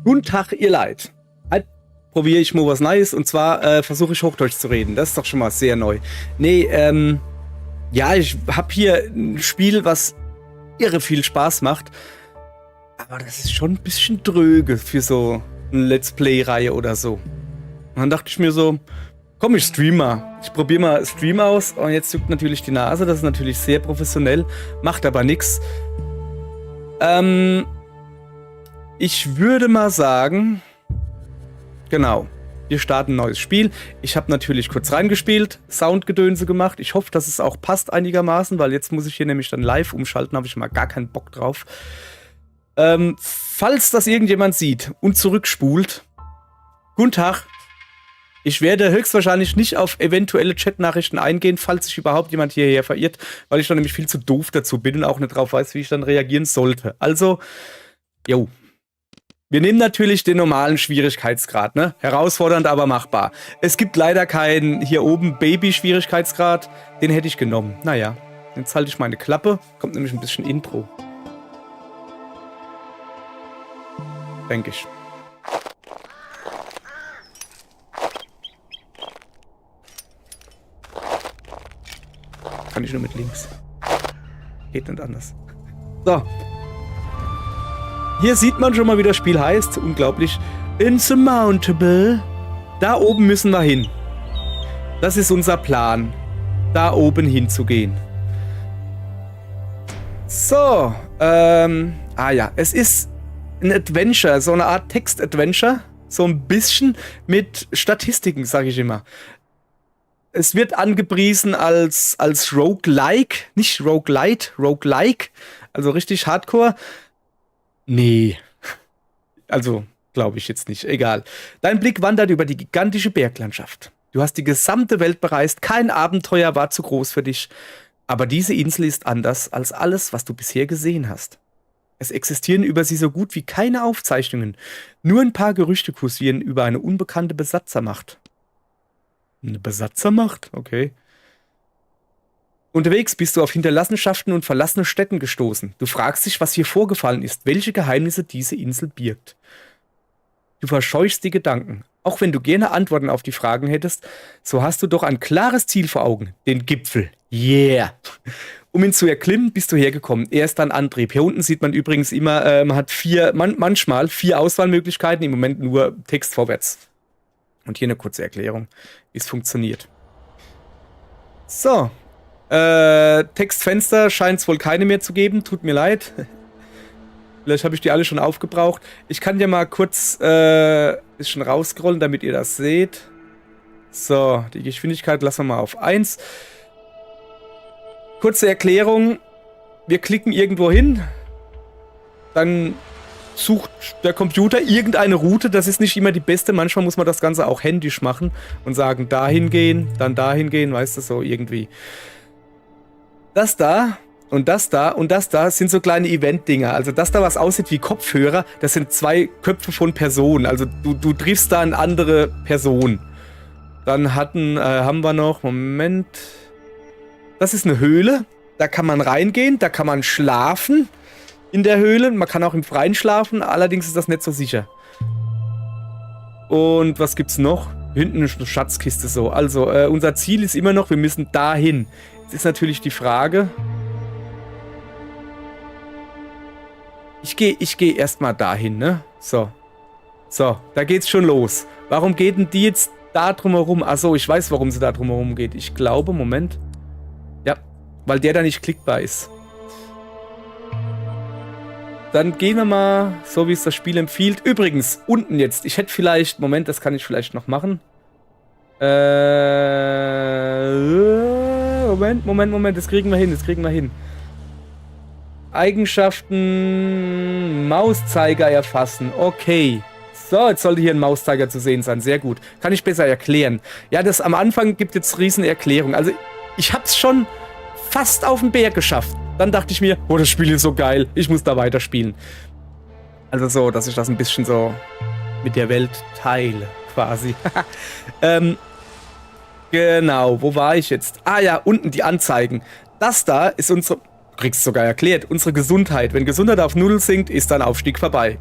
Guten Tag, ihr Leid. Halt, probiere ich mal was Neues und zwar versuche ich Hochdeutsch zu reden. Das ist doch schon mal sehr neu. Nee, ja, ich habe hier ein Spiel, was irre viel Spaß macht. Aber das ist schon ein bisschen dröge für so eine Let's Play-Reihe oder so. Und dann dachte ich mir so, komm, ich stream mal. Ich probiere mal Stream aus und jetzt juckt natürlich die Nase. Das ist natürlich sehr professionell, macht aber nix. Ich würde mal sagen, genau, wir starten ein neues Spiel. Ich habe natürlich kurz reingespielt, Soundgedönse gemacht. Ich hoffe, dass es auch passt einigermaßen, weil jetzt muss ich hier nämlich dann live umschalten, habe ich mal gar keinen Bock drauf. Falls das irgendjemand sieht und zurückspult, guten Tag. Ich werde höchstwahrscheinlich nicht auf eventuelle Chatnachrichten eingehen, falls sich überhaupt jemand hierher verirrt, weil ich dann nämlich viel zu doof dazu bin und auch nicht drauf weiß, wie ich dann reagieren sollte. Also, jo. Wir nehmen natürlich den normalen Schwierigkeitsgrad, ne? Herausfordernd, aber machbar. Es gibt leider keinen hier oben Baby-Schwierigkeitsgrad. Den hätte ich genommen. Naja, jetzt halte ich meine Klappe. Kommt nämlich ein bisschen Intro. Denke ich. Kann ich nur mit links. Geht nicht anders. So. Hier sieht man schon mal, wie das Spiel heißt. Unglaublich. Insurmountable. Da oben müssen wir hin. Das ist unser Plan. Da oben hinzugehen. So. Ja. Es ist ein Adventure. So eine Art Text-Adventure. So ein bisschen mit Statistiken, sage ich immer. Es wird angepriesen als Roguelike. Nicht Roguelite, Roguelike. Also richtig Hardcore. Nee. Also, glaube ich jetzt nicht. Egal. Dein Blick wandert über die gigantische Berglandschaft. Du hast die gesamte Welt bereist. Kein Abenteuer war zu groß für dich. Aber diese Insel ist anders als alles, was du bisher gesehen hast. Es existieren über sie so gut wie keine Aufzeichnungen. Nur ein paar Gerüchte kursieren über eine unbekannte Besatzermacht. Eine Besatzermacht? Okay. Unterwegs bist du auf Hinterlassenschaften und verlassene Städten gestoßen. Du fragst dich, was hier vorgefallen ist, welche Geheimnisse diese Insel birgt. Du verscheuchst die Gedanken. Auch wenn du gerne Antworten auf die Fragen hättest, so hast du doch ein klares Ziel vor Augen. Den Gipfel. Yeah. Um ihn zu erklimmen, bist du hergekommen. Er ist dein Antrieb. Hier unten sieht man übrigens immer, man hat manchmal vier Auswahlmöglichkeiten, im Moment nur Text vorwärts. Und hier eine kurze Erklärung, wie es funktioniert. So. Textfenster scheint es wohl keine mehr zu geben. Tut mir leid. Vielleicht habe ich die alle schon aufgebraucht. Ich kann ja mal kurz bisschen rausscrollen, damit ihr das seht. So, die Geschwindigkeit lassen wir mal auf 1. Kurze Erklärung. Wir klicken irgendwo hin. Dann sucht der Computer irgendeine Route. Das ist nicht immer die beste. Manchmal muss man das Ganze auch händisch machen und sagen, dahin gehen, dann dahin gehen, weißt du, so irgendwie. Das da und das da und das da sind so kleine Event-Dinger. Also das da, was aussieht wie Kopfhörer, das sind 2 Köpfe von Personen. Also du triffst da eine andere Person. Dann haben wir noch, Moment. Das ist eine Höhle. Da kann man reingehen, da kann man schlafen in der Höhle. Man kann auch im Freien schlafen, allerdings ist das nicht so sicher. Und was gibt's noch? Hinten ist eine Schatzkiste so. Also unser Ziel ist immer noch, wir müssen dahin. Jetzt ist natürlich die Frage. Ich geh erstmal dahin, ne? So. So, da geht's schon los. Warum geht denn die jetzt da drumherum? Achso, ich weiß, warum sie da drumherum geht. Ich glaube, Moment. Ja, weil der da nicht klickbar ist. Dann gehen wir mal, so wie es das Spiel empfiehlt. Übrigens, unten jetzt. Ich hätte vielleicht, Moment, das kann ich vielleicht noch machen. Moment, das kriegen wir hin, Eigenschaften, Mauszeiger erfassen, okay. So, jetzt sollte hier ein Mauszeiger zu sehen sein, sehr gut. Kann ich besser erklären. Ja, das am Anfang gibt jetzt riesen Erklärung. Also, ich hab's schon fast auf den Berg geschafft. Dann dachte ich mir, oh, das Spiel ist so geil, ich muss da weiterspielen. Also so, dass ich das ein bisschen so mit der Welt teile, quasi. Genau, wo war ich jetzt? Ah ja, unten die Anzeigen. Das da ist unsere, du kriegst es sogar erklärt, unsere Gesundheit. Wenn Gesundheit auf 0 sinkt, ist dann Aufstieg vorbei.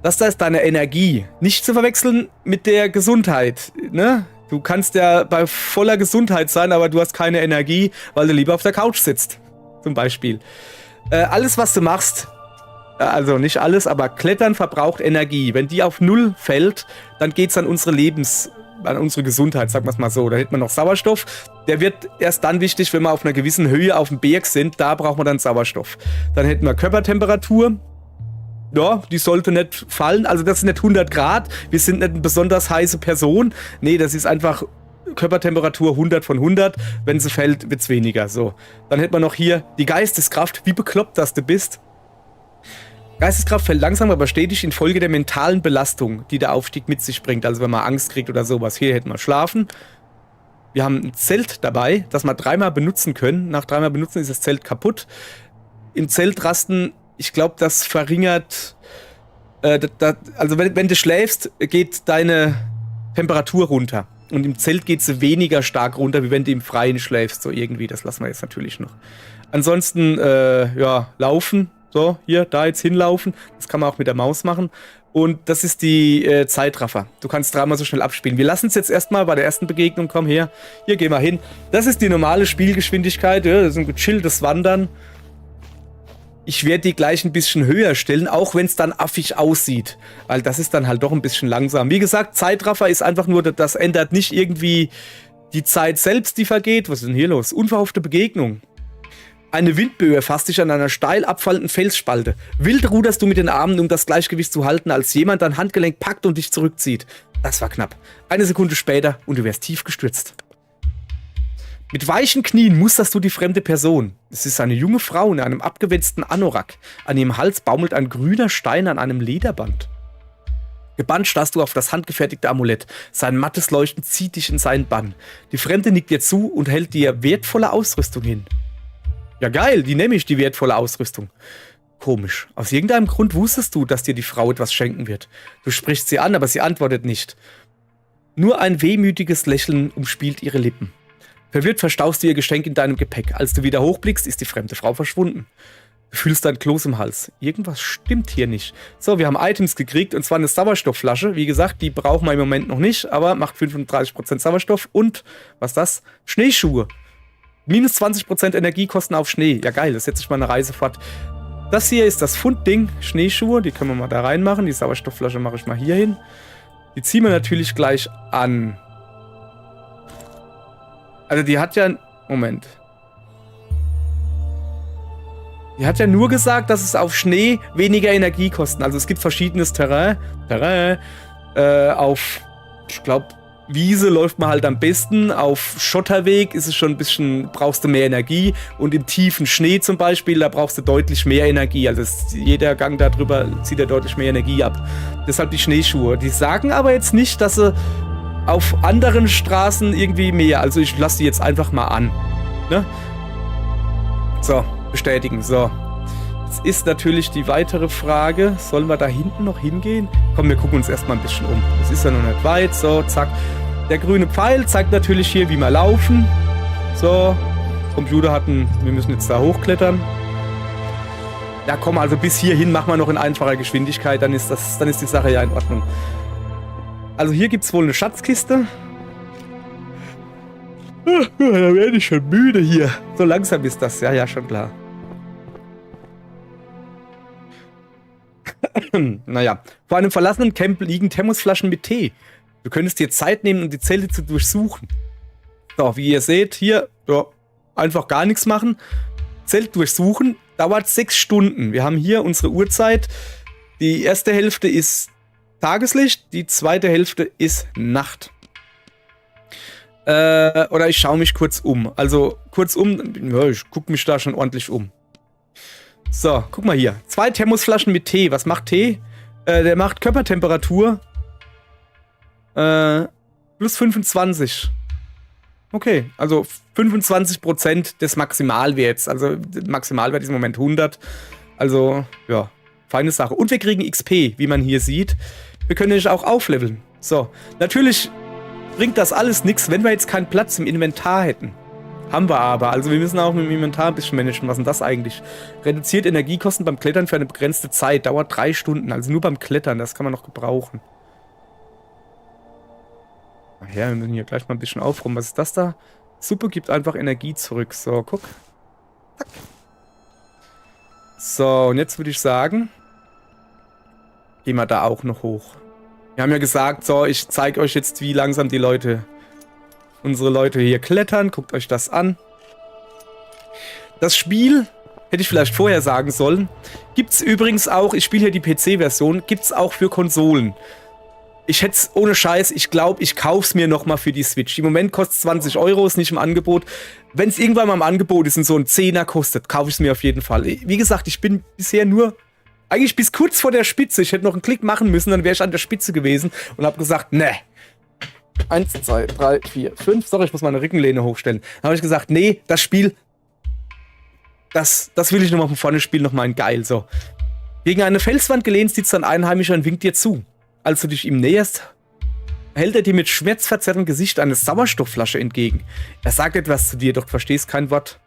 Das da ist deine Energie. Nicht zu verwechseln mit der Gesundheit, ne? Du kannst ja bei voller Gesundheit sein, aber du hast keine Energie, weil du lieber auf der Couch sitzt. Zum Beispiel. Alles, was du machst, also nicht alles, aber Klettern verbraucht Energie. Wenn die auf 0 fällt, dann geht's an unsere an unsere Gesundheit, sagen wir es mal so. Da hätten wir noch Sauerstoff. Der wird erst dann wichtig, wenn wir auf einer gewissen Höhe auf dem Berg sind. Da braucht man dann Sauerstoff. Dann hätten wir Körpertemperatur. Ja, die sollte nicht fallen. Also das sind nicht 100 Grad. Wir sind nicht eine besonders heiße Person. Nee, das ist einfach Körpertemperatur 100 von 100. Wenn sie fällt, wird's weniger. So. Dann hätten wir noch hier die Geisteskraft. Wie bekloppt das du bist. Geisteskraft fällt langsam, aber stetig infolge der mentalen Belastung, die der Aufstieg mit sich bringt. Also wenn man Angst kriegt oder sowas. Hier hätten wir Schlafen. Wir haben ein Zelt dabei, das wir 3-mal benutzen können. Nach 3-mal benutzen ist das Zelt kaputt. Im Zelt rasten, ich glaube, das verringert... also wenn du schläfst, geht deine Temperatur runter. Und im Zelt geht sie weniger stark runter, wie wenn du im Freien schläfst. So irgendwie, das lassen wir jetzt natürlich noch. Ansonsten, ja, laufen. So, hier, da jetzt hinlaufen. Das kann man auch mit der Maus machen. Und das ist die Zeitraffer. Du kannst 3-mal so schnell abspielen. Wir lassen es jetzt erstmal bei der ersten Begegnung. Komm her. Hier, geh mal hin. Das ist die normale Spielgeschwindigkeit. Ja, das ist ein gechilltes Wandern. Ich werde die gleich ein bisschen höher stellen, auch wenn es dann affig aussieht. Weil das ist dann halt doch ein bisschen langsam. Wie gesagt, Zeitraffer ist einfach nur, das ändert nicht irgendwie die Zeit selbst, die vergeht. Was ist denn hier los? Unverhoffte Begegnung. Eine Windböe fasst dich an einer steil abfallenden Felsspalte. Wild ruderst du mit den Armen, um das Gleichgewicht zu halten, als jemand dein Handgelenk packt und dich zurückzieht. Das war knapp. Eine Sekunde später und du wärst tief gestürzt. Mit weichen Knien musterst du die fremde Person. Es ist eine junge Frau in einem abgewetzten Anorak. An ihrem Hals baumelt ein grüner Stein an einem Lederband. Gebannt starrst du auf das handgefertigte Amulett. Sein mattes Leuchten zieht dich in seinen Bann. Die Fremde nickt dir zu und hält dir wertvolle Ausrüstung hin. Ja geil, die nehme ich, die wertvolle Ausrüstung. Komisch. Aus irgendeinem Grund wusstest du, dass dir die Frau etwas schenken wird. Du sprichst sie an, aber sie antwortet nicht. Nur ein wehmütiges Lächeln umspielt ihre Lippen. Verwirrt verstaust du ihr Geschenk in deinem Gepäck. Als du wieder hochblickst, ist die fremde Frau verschwunden. Du fühlst dein Kloß im Hals. Irgendwas stimmt hier nicht. So, wir haben Items gekriegt, und zwar eine Sauerstoffflasche. Wie gesagt, die brauchen wir im Moment noch nicht, aber macht 35% Sauerstoff. Und, was ist das? Schneeschuhe. Minus 20% Energiekosten auf Schnee. Ja geil, das setze ich mal eine Reise fort. Das hier ist das Fundding, Schneeschuhe. Die können wir mal da reinmachen. Die Sauerstoffflasche mache ich mal hier hin. Die ziehen wir natürlich gleich an. Also die hat ja... Moment. Die hat ja nur gesagt, dass es auf Schnee weniger Energie kosten. Also es gibt verschiedenes Terrain. Auf, ich glaube, Wiese läuft man halt am besten. Auf Schotterweg ist es schon ein bisschen, brauchst du mehr Energie. Und im tiefen Schnee zum Beispiel, da brauchst du deutlich mehr Energie. Also jeder Gang da drüber zieht ja deutlich mehr Energie ab. Deshalb die Schneeschuhe. Die sagen aber jetzt nicht, dass sie auf anderen Straßen irgendwie mehr. Also ich lasse die jetzt einfach mal an. Ne? So, bestätigen. So. Jetzt ist natürlich die weitere Frage, sollen wir da hinten noch hingehen? Komm, wir gucken uns erstmal ein bisschen um. Es ist ja noch nicht weit. So, zack. Der grüne Pfeil zeigt natürlich hier, wie wir laufen. So, Computer hatten, wir müssen jetzt da hochklettern. Ja, komm, also bis hierhin machen wir noch in einfacher Geschwindigkeit, dann ist die Sache ja in Ordnung. Also hier gibt es wohl eine Schatzkiste. Da werde ich schon müde hier. So langsam ist das, ja, schon klar. Naja, vor einem verlassenen Camp liegen Thermosflaschen mit Tee. Du könntest dir Zeit nehmen, um die Zelte zu durchsuchen. So, wie ihr seht, hier, ja, einfach gar nichts machen. Zelt durchsuchen, dauert 6 Stunden. Wir haben hier unsere Uhrzeit. Die erste Hälfte ist Tageslicht, die zweite Hälfte ist Nacht. Oder ich schaue mich kurz um. Also, ja, ich gucke mich da schon ordentlich um. So, guck mal hier. 2 Thermosflaschen mit Tee. Was macht Tee? Der macht Körpertemperatur plus 25. Okay, also 25% des Maximalwerts. Also der Maximalwert ist im Moment 100. Also, ja, feine Sache. Und wir kriegen XP, wie man hier sieht. Wir können nämlich auch aufleveln. So, natürlich bringt das alles nichts, wenn wir jetzt keinen Platz im Inventar hätten. Haben wir aber. Also wir müssen auch mit dem Inventar ein bisschen managen. Was ist denn das eigentlich? Reduziert Energiekosten beim Klettern für eine begrenzte Zeit. Dauert 3 Stunden. Also nur beim Klettern. Das kann man noch gebrauchen. Ach ja, wir müssen hier gleich mal ein bisschen aufräumen. Was ist das da? Suppe gibt einfach Energie zurück. So, guck. Zack. So, und jetzt würde ich sagen, gehen wir da auch noch hoch. Wir haben ja gesagt, so, ich zeige euch jetzt, wie langsam die Leute, unsere Leute hier klettern. Guckt euch das an. Das Spiel, hätte ich vielleicht vorher sagen sollen, gibt es übrigens auch, ich spiele hier die PC-Version, gibt es auch für Konsolen. Ich hätte es ohne Scheiß, ich glaube, ich kaufe es mir nochmal für die Switch. Im Moment kostet es 20 Euro, ist nicht im Angebot. Wenn es irgendwann mal im Angebot ist und so ein 10er kostet, kaufe ich es mir auf jeden Fall. Wie gesagt, ich bin bisher nur... Eigentlich bis kurz vor der Spitze. Ich hätte noch einen Klick machen müssen, dann wäre ich an der Spitze gewesen und habe gesagt, ne. 1, 2, 3, 4, 5. Sorry, ich muss meine Rückenlehne hochstellen. Dann habe ich gesagt, nee, das Spiel, das will ich nochmal von vorne spielen, nochmal ein geil. So. Gegen eine Felswand gelehnt sitzt ein Einheimischer und winkt dir zu. Als du dich ihm näherst, hält er dir mit schmerzverzerrtem Gesicht eine Sauerstoffflasche entgegen. Er sagt etwas zu dir, doch du verstehst kein Wort.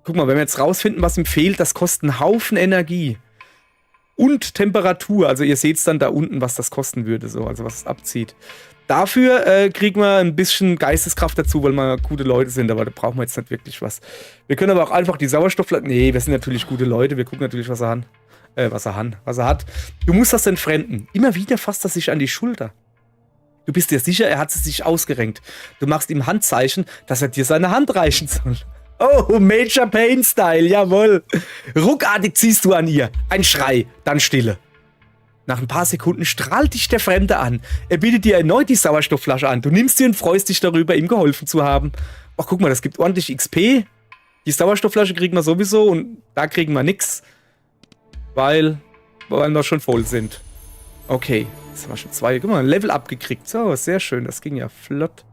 Guck mal, wenn wir jetzt rausfinden, was ihm fehlt, das kostet einen Haufen Energie. Und Temperatur. Also ihr seht es dann da unten, was das kosten würde, so, also was es abzieht. Dafür kriegen wir ein bisschen Geisteskraft dazu, weil wir gute Leute sind, aber da brauchen wir jetzt nicht wirklich was. Wir können aber auch einfach die Sauerstoffflasche... Nee, wir sind natürlich gute Leute, wir gucken natürlich, was er hat. Du musst das entfremden. Immer wieder fasst er sich an die Schulter. Du bist dir sicher, er hat es sich ausgerenkt. Du machst ihm Handzeichen, dass er dir seine Hand reichen soll. Oh, Major Payne-Style, jawohl. Ruckartig ziehst du an ihr. Ein Schrei, dann Stille. Nach ein paar Sekunden strahlt dich der Fremde an. Er bietet dir erneut die Sauerstoffflasche an. Du nimmst sie und freust dich darüber, ihm geholfen zu haben. Ach, guck mal, das gibt ordentlich XP. Die Sauerstoffflasche kriegen wir sowieso und da kriegen wir nix. Weil wir schon voll sind. Okay, jetzt haben wir schon 2. Guck mal, ein Level abgekriegt. So, sehr schön, das ging ja flott.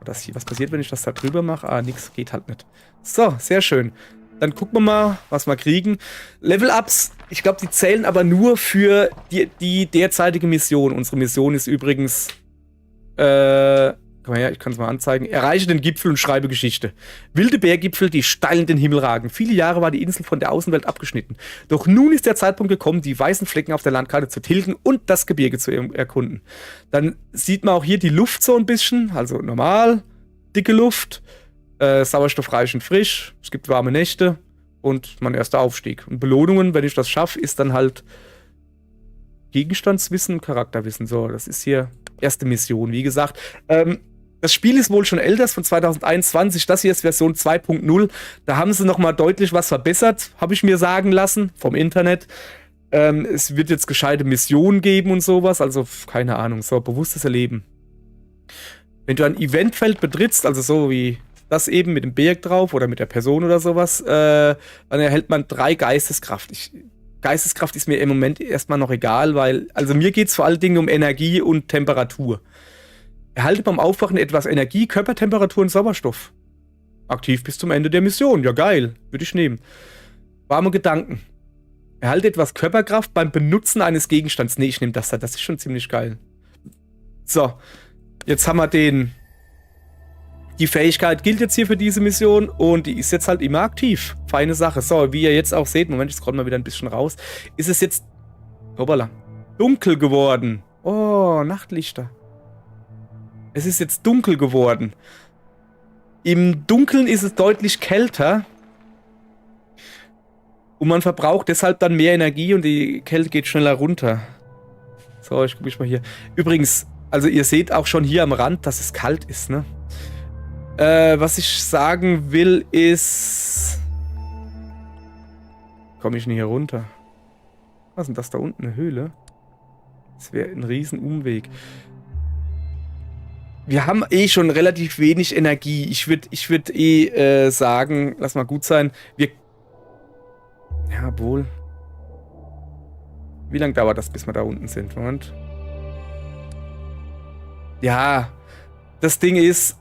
Was passiert, wenn ich das da drüber mache? Ah, nix, geht halt nicht. So, sehr schön. Dann gucken wir mal, was wir kriegen. Level-Ups, ich glaube, die zählen aber nur für die derzeitige Mission. Unsere Mission ist übrigens, komm mal her, ich kann es mal anzeigen. Erreiche den Gipfel und schreibe Geschichte. Wilde Berggipfel, die steil in den Himmel ragen. Viele Jahre war die Insel von der Außenwelt abgeschnitten. Doch nun ist der Zeitpunkt gekommen, die weißen Flecken auf der Landkarte zu tilgen und das Gebirge zu erkunden. Dann sieht man auch hier die Luft so ein bisschen. Also normal, dicke Luft, sauerstoffreich und frisch. Es gibt warme Nächte und mein erster Aufstieg. Und Belohnungen, wenn ich das schaffe, ist dann halt Gegenstandswissen, Charakterwissen. So, das ist hier erste Mission. Wie gesagt, das Spiel ist wohl schon älter, ist von 2021. Das hier ist Version 2.0. Da haben sie nochmal deutlich was verbessert, habe ich mir sagen lassen, vom Internet. Es wird jetzt gescheite Missionen geben und sowas. Also, keine Ahnung, so bewusstes Erleben. Wenn du ein Eventfeld betrittst, also so wie das eben mit dem Berg drauf oder mit der Person oder sowas, dann erhält man 3 Geisteskraft. Geisteskraft ist mir im Moment erstmal noch egal, weil, also mir geht es vor allen Dingen um Energie und Temperatur. Erhalte beim Aufwachen etwas Energie, Körpertemperatur und Sauerstoff. Aktiv bis zum Ende der Mission. Ja, geil. Würde ich nehmen. Warme Gedanken. Erhalte etwas Körperkraft beim Benutzen eines Gegenstands. Nee, ich nehme das da. Das ist schon ziemlich geil. So. Jetzt haben wir die Fähigkeit gilt jetzt hier für diese Mission und die ist jetzt halt immer aktiv. Feine Sache. So, wie ihr jetzt auch seht, Moment, ich scroll mal wieder ein bisschen raus, ist es jetzt hoppala, dunkel geworden. Oh, Nachtlichter. Es ist jetzt dunkel geworden. Im Dunkeln ist es deutlich kälter. Und man verbraucht deshalb dann mehr Energie und die Kälte geht schneller runter. So, ich gucke mich mal hier. Übrigens, also ihr seht auch schon hier am Rand, dass es kalt ist, ne? Was ich sagen will ist... Komme ich denn hier runter? Was ist denn das da unten? Eine Höhle? Das wäre ein riesen Umweg. Wir haben eh schon relativ wenig Energie. Ich würd sagen, lass mal gut sein. Ja, wohl. Wie lange dauert das, bis wir da unten sind? Moment. Ja, das Ding ist,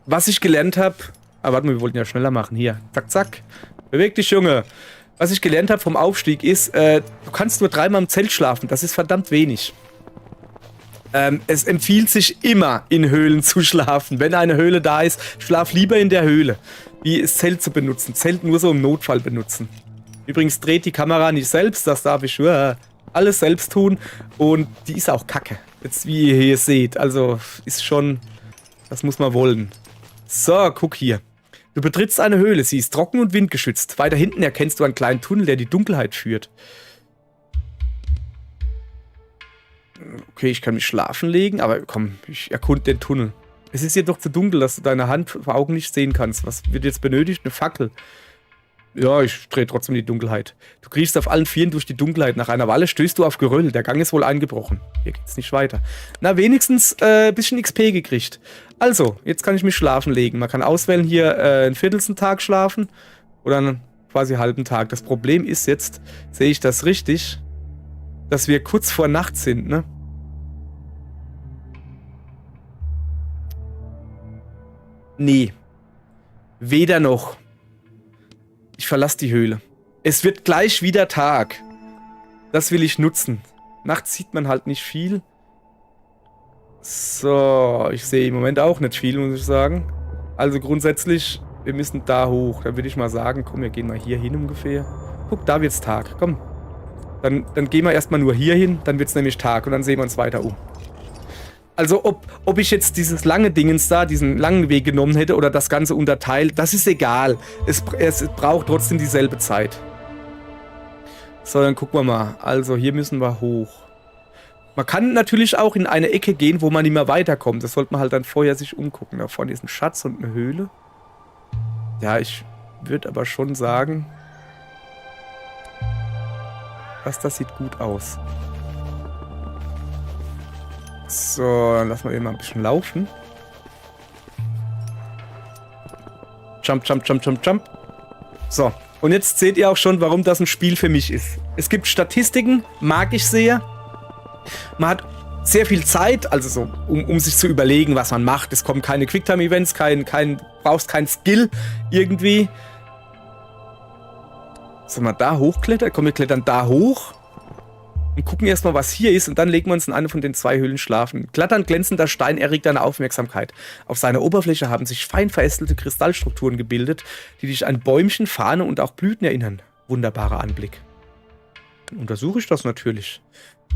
was ich gelernt habe... Aber warte mal, wir wollten ja schneller machen. Hier, zack, zack. Beweg dich, Junge. Was ich gelernt habe vom Aufstieg ist, du kannst nur 3-mal im Zelt schlafen. Das ist verdammt wenig. Es empfiehlt sich immer, in Höhlen zu schlafen. Wenn eine Höhle da ist, schlaf lieber in der Höhle, wie das Zelt zu benutzen. Zelt nur so im Notfall benutzen. Übrigens dreht die Kamera nicht selbst, das darf ich alles selbst tun. Und die ist auch kacke. Jetzt, wie ihr hier seht. Also, ist schon, das muss man wollen. So, guck hier. Du betrittst eine Höhle, sie ist trocken und windgeschützt. Weiter hinten erkennst du einen kleinen Tunnel, der die Dunkelheit führt. Okay, ich kann mich schlafen legen, aber komm, ich erkunde den Tunnel. Es ist jedoch zu dunkel, dass du deine Hand vor Augen nicht sehen kannst. Was wird jetzt benötigt? Eine Fackel. Ja, ich drehe trotzdem die Dunkelheit. Du kriechst auf allen Vieren durch die Dunkelheit. Nach einer Weile stößt du auf Geröll. Der Gang ist wohl eingebrochen. Hier geht's nicht weiter. Na, wenigstens ein bisschen XP gekriegt. Also, jetzt kann ich mich schlafen legen. Man kann auswählen, hier einen Viertelstag schlafen oder einen quasi halben Tag. Das Problem ist jetzt, sehe ich das richtig, dass wir kurz vor Nacht sind, ne? Nee. Weder noch. Ich verlasse die Höhle. Es wird gleich wieder Tag. Das will ich nutzen. Nachts sieht man halt nicht viel. So, ich sehe im Moment auch nicht viel, muss ich sagen. Also grundsätzlich, wir müssen da hoch. Da würde ich mal sagen, komm, wir gehen mal hier hin ungefähr. Guck, da wird's Tag. Komm. Dann gehen wir erstmal nur hier hin, dann wird's nämlich Tag und dann sehen wir uns weiter um. Also ob ich jetzt dieses lange Dingens da, diesen langen Weg genommen hätte oder das Ganze unterteilt, das ist egal. Es braucht trotzdem dieselbe Zeit. So, dann gucken wir mal. Also hier müssen wir hoch. Man kann natürlich auch in eine Ecke gehen, wo man nicht mehr weiterkommt. Das sollte man halt dann vorher sich umgucken. Da vorne ist ein Schatz und eine Höhle. Ja, ich würde aber schon sagen, das sieht gut aus. So, dann lassen wir eben mal ein bisschen laufen. Jump, jump, jump, jump, jump. So, und jetzt seht ihr auch schon, warum das ein Spiel für mich ist. Es gibt Statistiken, mag ich sehr. Man hat sehr viel Zeit, also so, um sich zu überlegen, was man macht. Es kommen keine Quicktime-Events, brauchst kein Skill irgendwie. Sollen wir da hochklettern? Komm, wir klettern da hoch. Und gucken erstmal, was hier ist, und dann legen wir uns in eine von den 2 Höhlen schlafen. Glatternd glänzender Stein erregt deine Aufmerksamkeit. Auf seiner Oberfläche haben sich fein verästelte Kristallstrukturen gebildet, die dich an Bäumchen, Fahne und auch Blüten erinnern. Wunderbarer Anblick. Dann untersuche ich das natürlich.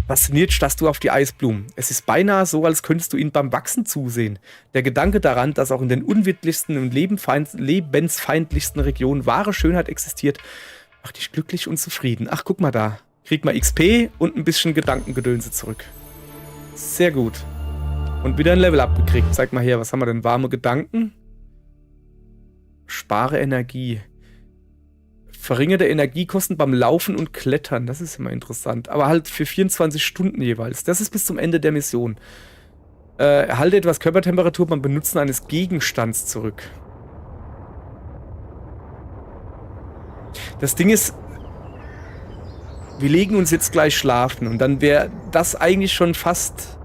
Fasziniert starrst du auf die Eisblumen. Es ist beinahe so, als könntest du ihnen beim Wachsen zusehen. Der Gedanke daran, dass auch in den unwirtlichsten und lebensfeindlichsten Regionen wahre Schönheit existiert, macht dich glücklich und zufrieden. Ach, guck mal da. Kriegt mal XP und ein bisschen Gedankengedönse zurück. Sehr gut. Und wieder ein Level abgekriegt. Zeig mal her, was haben wir denn? Warme Gedanken. Spare Energie. Verringerte Energiekosten beim Laufen und Klettern. Das ist immer interessant. Aber halt für 24 Stunden jeweils. Das ist bis zum Ende der Mission. Erhalte etwas Körpertemperatur beim Benutzen eines Gegenstands zurück. Das Ding ist, wir legen uns jetzt gleich schlafen und dann wäre das eigentlich schon fast...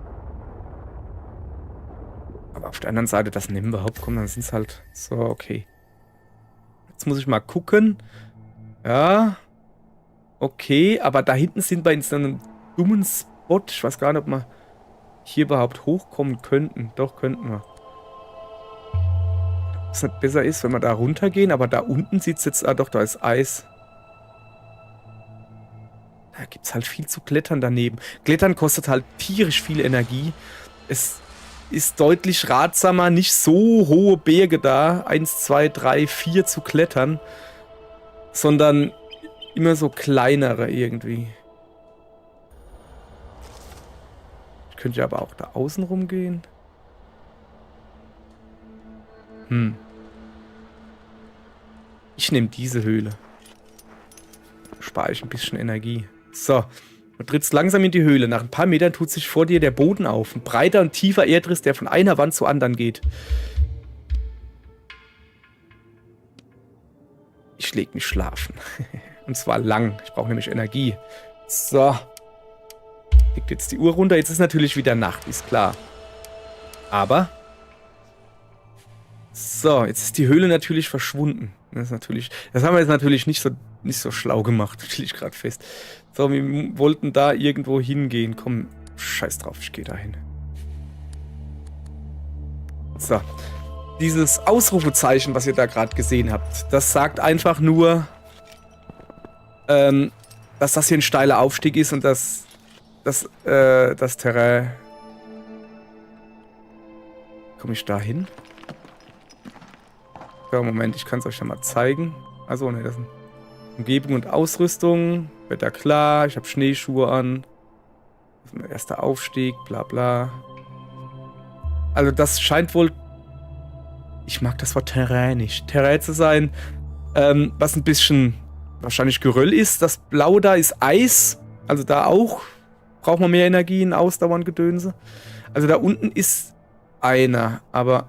Aber auf der anderen Seite, das nehmen wir überhaupt. Komm, dann sind es halt... So, okay. Jetzt muss ich mal gucken. Ja. Okay, aber da hinten sind wir in so einem dummen Spot. Ich weiß gar nicht, ob wir hier überhaupt hochkommen könnten. Doch, könnten wir. Ob es nicht besser ist, wenn wir da runtergehen, aber da unten sieht es jetzt... Ah doch, da ist Eis. Da gibt es halt viel zu klettern daneben. Klettern kostet halt tierisch viel Energie. Es ist deutlich ratsamer, nicht so hohe Berge da, 1, 2, 3, 4 zu klettern, sondern immer so kleinere irgendwie. Ich könnte ja aber auch da außen rumgehen. Ich nehme diese Höhle. Spare ich ein bisschen Energie. So, du trittst langsam in die Höhle. Nach ein paar Metern tut sich vor dir der Boden auf. Ein breiter und tiefer Erdriss, der von einer Wand zur anderen geht. Ich leg mich schlafen. Und zwar lang. Ich brauche nämlich Energie. So. Legt jetzt die Uhr runter. Jetzt ist natürlich wieder Nacht, ist klar. Aber... So, jetzt ist die Höhle natürlich verschwunden. Das haben wir jetzt natürlich nicht so schlau gemacht, stelle ich gerade fest. So, wir wollten da irgendwo hingehen. Komm, scheiß drauf, ich gehe da hin. So. Dieses Ausrufezeichen, was ihr da gerade gesehen habt, das sagt einfach nur, dass das hier ein steiler Aufstieg ist und dass das Terrain... Komme ich da hin? Ja, Moment, ich kann es euch ja mal zeigen. Also, ne, das sind Umgebung und Ausrüstung. Wetter klar, ich habe Schneeschuhe an. Das ist mein erster Aufstieg, bla bla. Also das scheint wohl... Ich mag das Wort Terrain nicht. Terrain zu sein, was ein bisschen wahrscheinlich Geröll ist. Das Blaue da ist Eis. Also da auch braucht man mehr Energie in Ausdauern Gedönse. Also da unten ist einer, aber...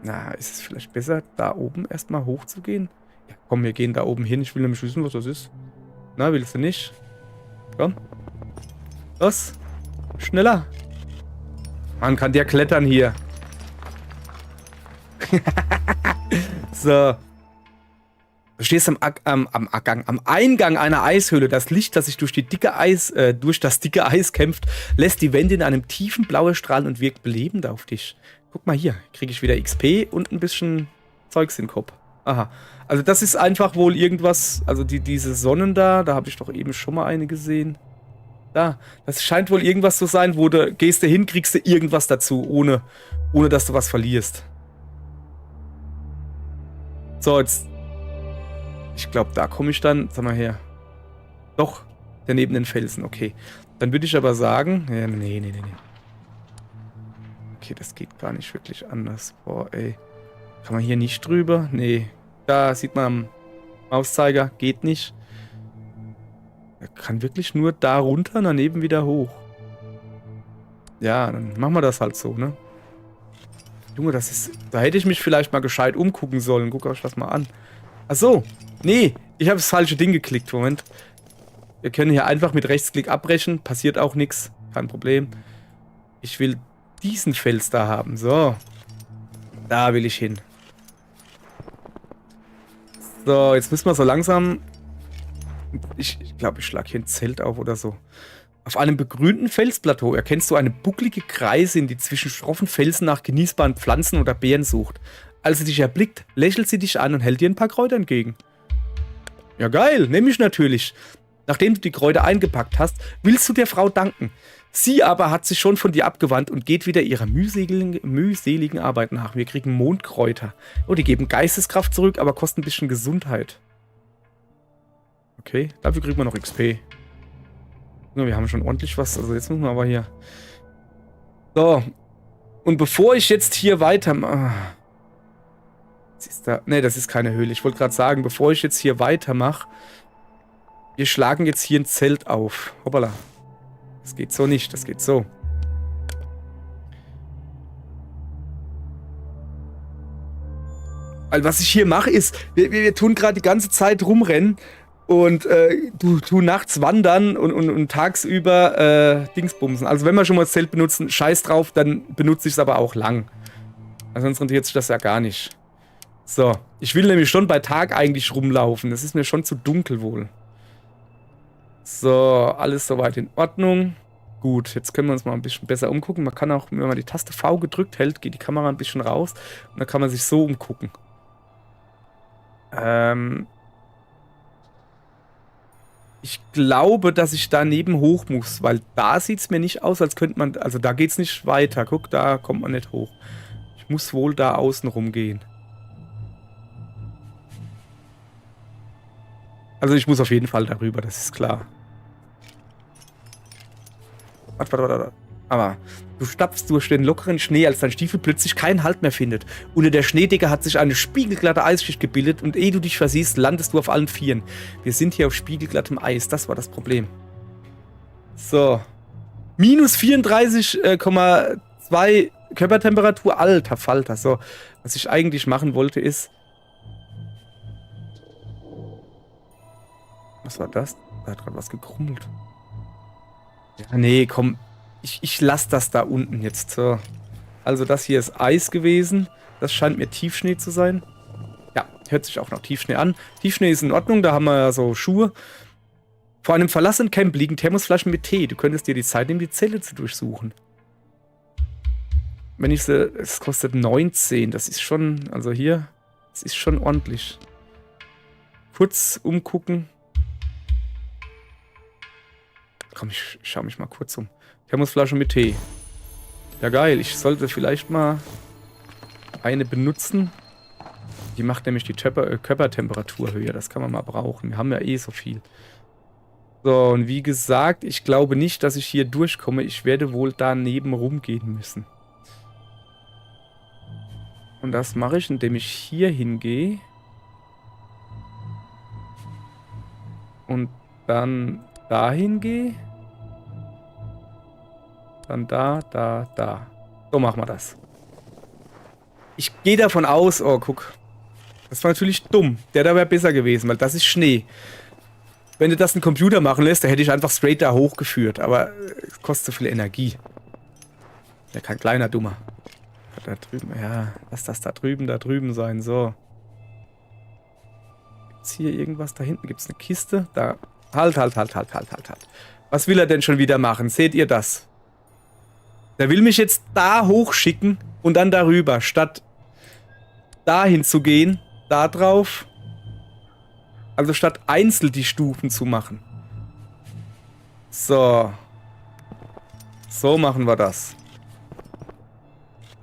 Na, ist es vielleicht besser, da oben erstmal hochzugehen? Ja, komm, wir gehen da oben hin. Ich will nämlich wissen, was das ist. Na, willst du nicht? Komm. Los. Schneller. Man kann ja klettern hier. So. Du stehst am Eingang einer Eishöhle. Das Licht, das sich durch das dicke Eis kämpft, lässt die Wände in einem tiefen Blau strahlen und wirkt belebend auf dich. Guck mal hier, kriege ich wieder XP und ein bisschen Zeugs im Kopf. Aha. Also das ist einfach wohl irgendwas, also diese Sonnen da habe ich doch eben schon mal eine gesehen. Da, das scheint wohl irgendwas zu sein, wo du gehst du hin, kriegst du irgendwas dazu, ohne dass du was verlierst. So, jetzt... Ich glaube, da komme ich dann... Sag mal her. Doch, der neben den Felsen, okay. Dann würde ich aber sagen... Ja, nee. Okay, das geht gar nicht wirklich anders. Boah, ey. Kann man hier nicht drüber? Nee. Da sieht man am Mauszeiger. Geht nicht. Er kann wirklich nur da runter und daneben wieder hoch. Ja, dann machen wir das halt so, ne? Junge, das ist... Da hätte ich mich vielleicht mal gescheit umgucken sollen. Guck euch das mal an. Ach so. Nee, ich habe das falsche Ding geklickt. Moment. Wir können hier einfach mit Rechtsklick abbrechen. Passiert auch nichts. Kein Problem. Ich will diesen Fels da haben. So. Da will ich hin. So, jetzt müssen wir so langsam... Ich glaube, ich schlage hier ein Zelt auf oder so. Auf einem begrünten Felsplateau erkennst du eine bucklige Greisin, die zwischen schroffen Felsen nach genießbaren Pflanzen oder Beeren sucht. Als sie dich erblickt, lächelt sie dich an und hält dir ein paar Kräuter entgegen. Ja geil, nehme ich natürlich. Nachdem du die Kräuter eingepackt hast, willst du der Frau danken. Sie aber hat sich schon von dir abgewandt und geht wieder ihrer mühseligen Arbeit nach. Wir kriegen Mondkräuter. Oh, die geben Geisteskraft zurück, aber kosten ein bisschen Gesundheit. Okay, dafür kriegen wir noch XP. Wir haben schon ordentlich was. Also jetzt müssen wir aber hier... So. Und bevor ich jetzt hier weitermache... Ne, das ist keine Höhle. Ich wollte gerade sagen, bevor ich jetzt hier weitermache... Wir schlagen jetzt hier ein Zelt auf. Hoppala. Das geht so nicht, das geht so. Weil was ich hier mache ist, wir tun gerade die ganze Zeit rumrennen und du nachts wandern und tagsüber Dingsbumsen. Also wenn wir schon mal das Zelt benutzen, scheiß drauf, dann benutze ich es aber auch lang. Ansonsten rentiert sich das ja gar nicht. So, ich will nämlich schon bei Tag eigentlich rumlaufen. Das ist mir schon zu dunkel wohl. So, alles soweit in Ordnung. Gut, jetzt können wir uns mal ein bisschen besser umgucken. Man kann auch, wenn man die Taste V gedrückt hält, geht die Kamera ein bisschen raus. Und dann kann man sich so umgucken. Ich glaube, dass ich daneben hoch muss, weil da sieht es mir nicht aus, als könnte man... Also da geht es nicht weiter. Guck, da kommt man nicht hoch. Ich muss wohl da außen rumgehen. Also ich muss auf jeden Fall darüber, das ist klar. Warte. Aber du stapfst durch den lockeren Schnee, als dein Stiefel plötzlich keinen Halt mehr findet. Unter der Schneedecke hat sich eine spiegelglatte Eisschicht gebildet und ehe du dich versiehst, landest du auf allen Vieren. Wir sind hier auf spiegelglattem Eis, das war das Problem. So. Minus 34,2 Körpertemperatur, alter Falter. So, was ich eigentlich machen wollte ist... Was war das? Da hat gerade was gekrummelt. Ja, nee, komm. Ich lasse das da unten jetzt. So. Also das hier ist Eis gewesen. Das scheint mir Tiefschnee zu sein. Ja, hört sich auch noch Tiefschnee an. Tiefschnee ist in Ordnung, da haben wir ja so Schuhe. Vor einem verlassenen Camp liegen Thermosflaschen mit Tee. Du könntest dir die Zeit nehmen, die Zelle zu durchsuchen. wenn ich sie, es kostet 19, das ist schon, also hier, das ist schon ordentlich. Kurz umgucken. Komm, ich schaue mich mal kurz um. Thermosflasche mit Tee. Ja geil, ich sollte vielleicht mal eine benutzen. Die macht nämlich die Körpertemperatur höher, das kann man mal brauchen. Wir haben ja eh so viel. So, und wie gesagt, ich glaube nicht, dass ich hier durchkomme. Ich werde wohl daneben rumgehen müssen. Und das mache ich, indem ich hier hingehe. Und dann dahin gehe. Dann da. So machen wir das. Ich gehe davon aus, oh, guck. Das war natürlich dumm. Der da wäre besser gewesen, weil das ist Schnee. Wenn du das einen Computer machen lässt, dann hätte ich einfach straight da hochgeführt. Aber es kostet so viel Energie. Ja, kein kleiner Dummer. Da drüben, ja, lass das da drüben sein, so. Gibt's hier irgendwas? Da hinten gibt's eine Kiste. Da. Halt. Was will er denn schon wieder machen? Seht ihr das? Der will mich jetzt da hochschicken und dann darüber, statt dahin zu gehen, da drauf. Also statt einzeln die Stufen zu machen. So. So machen wir das.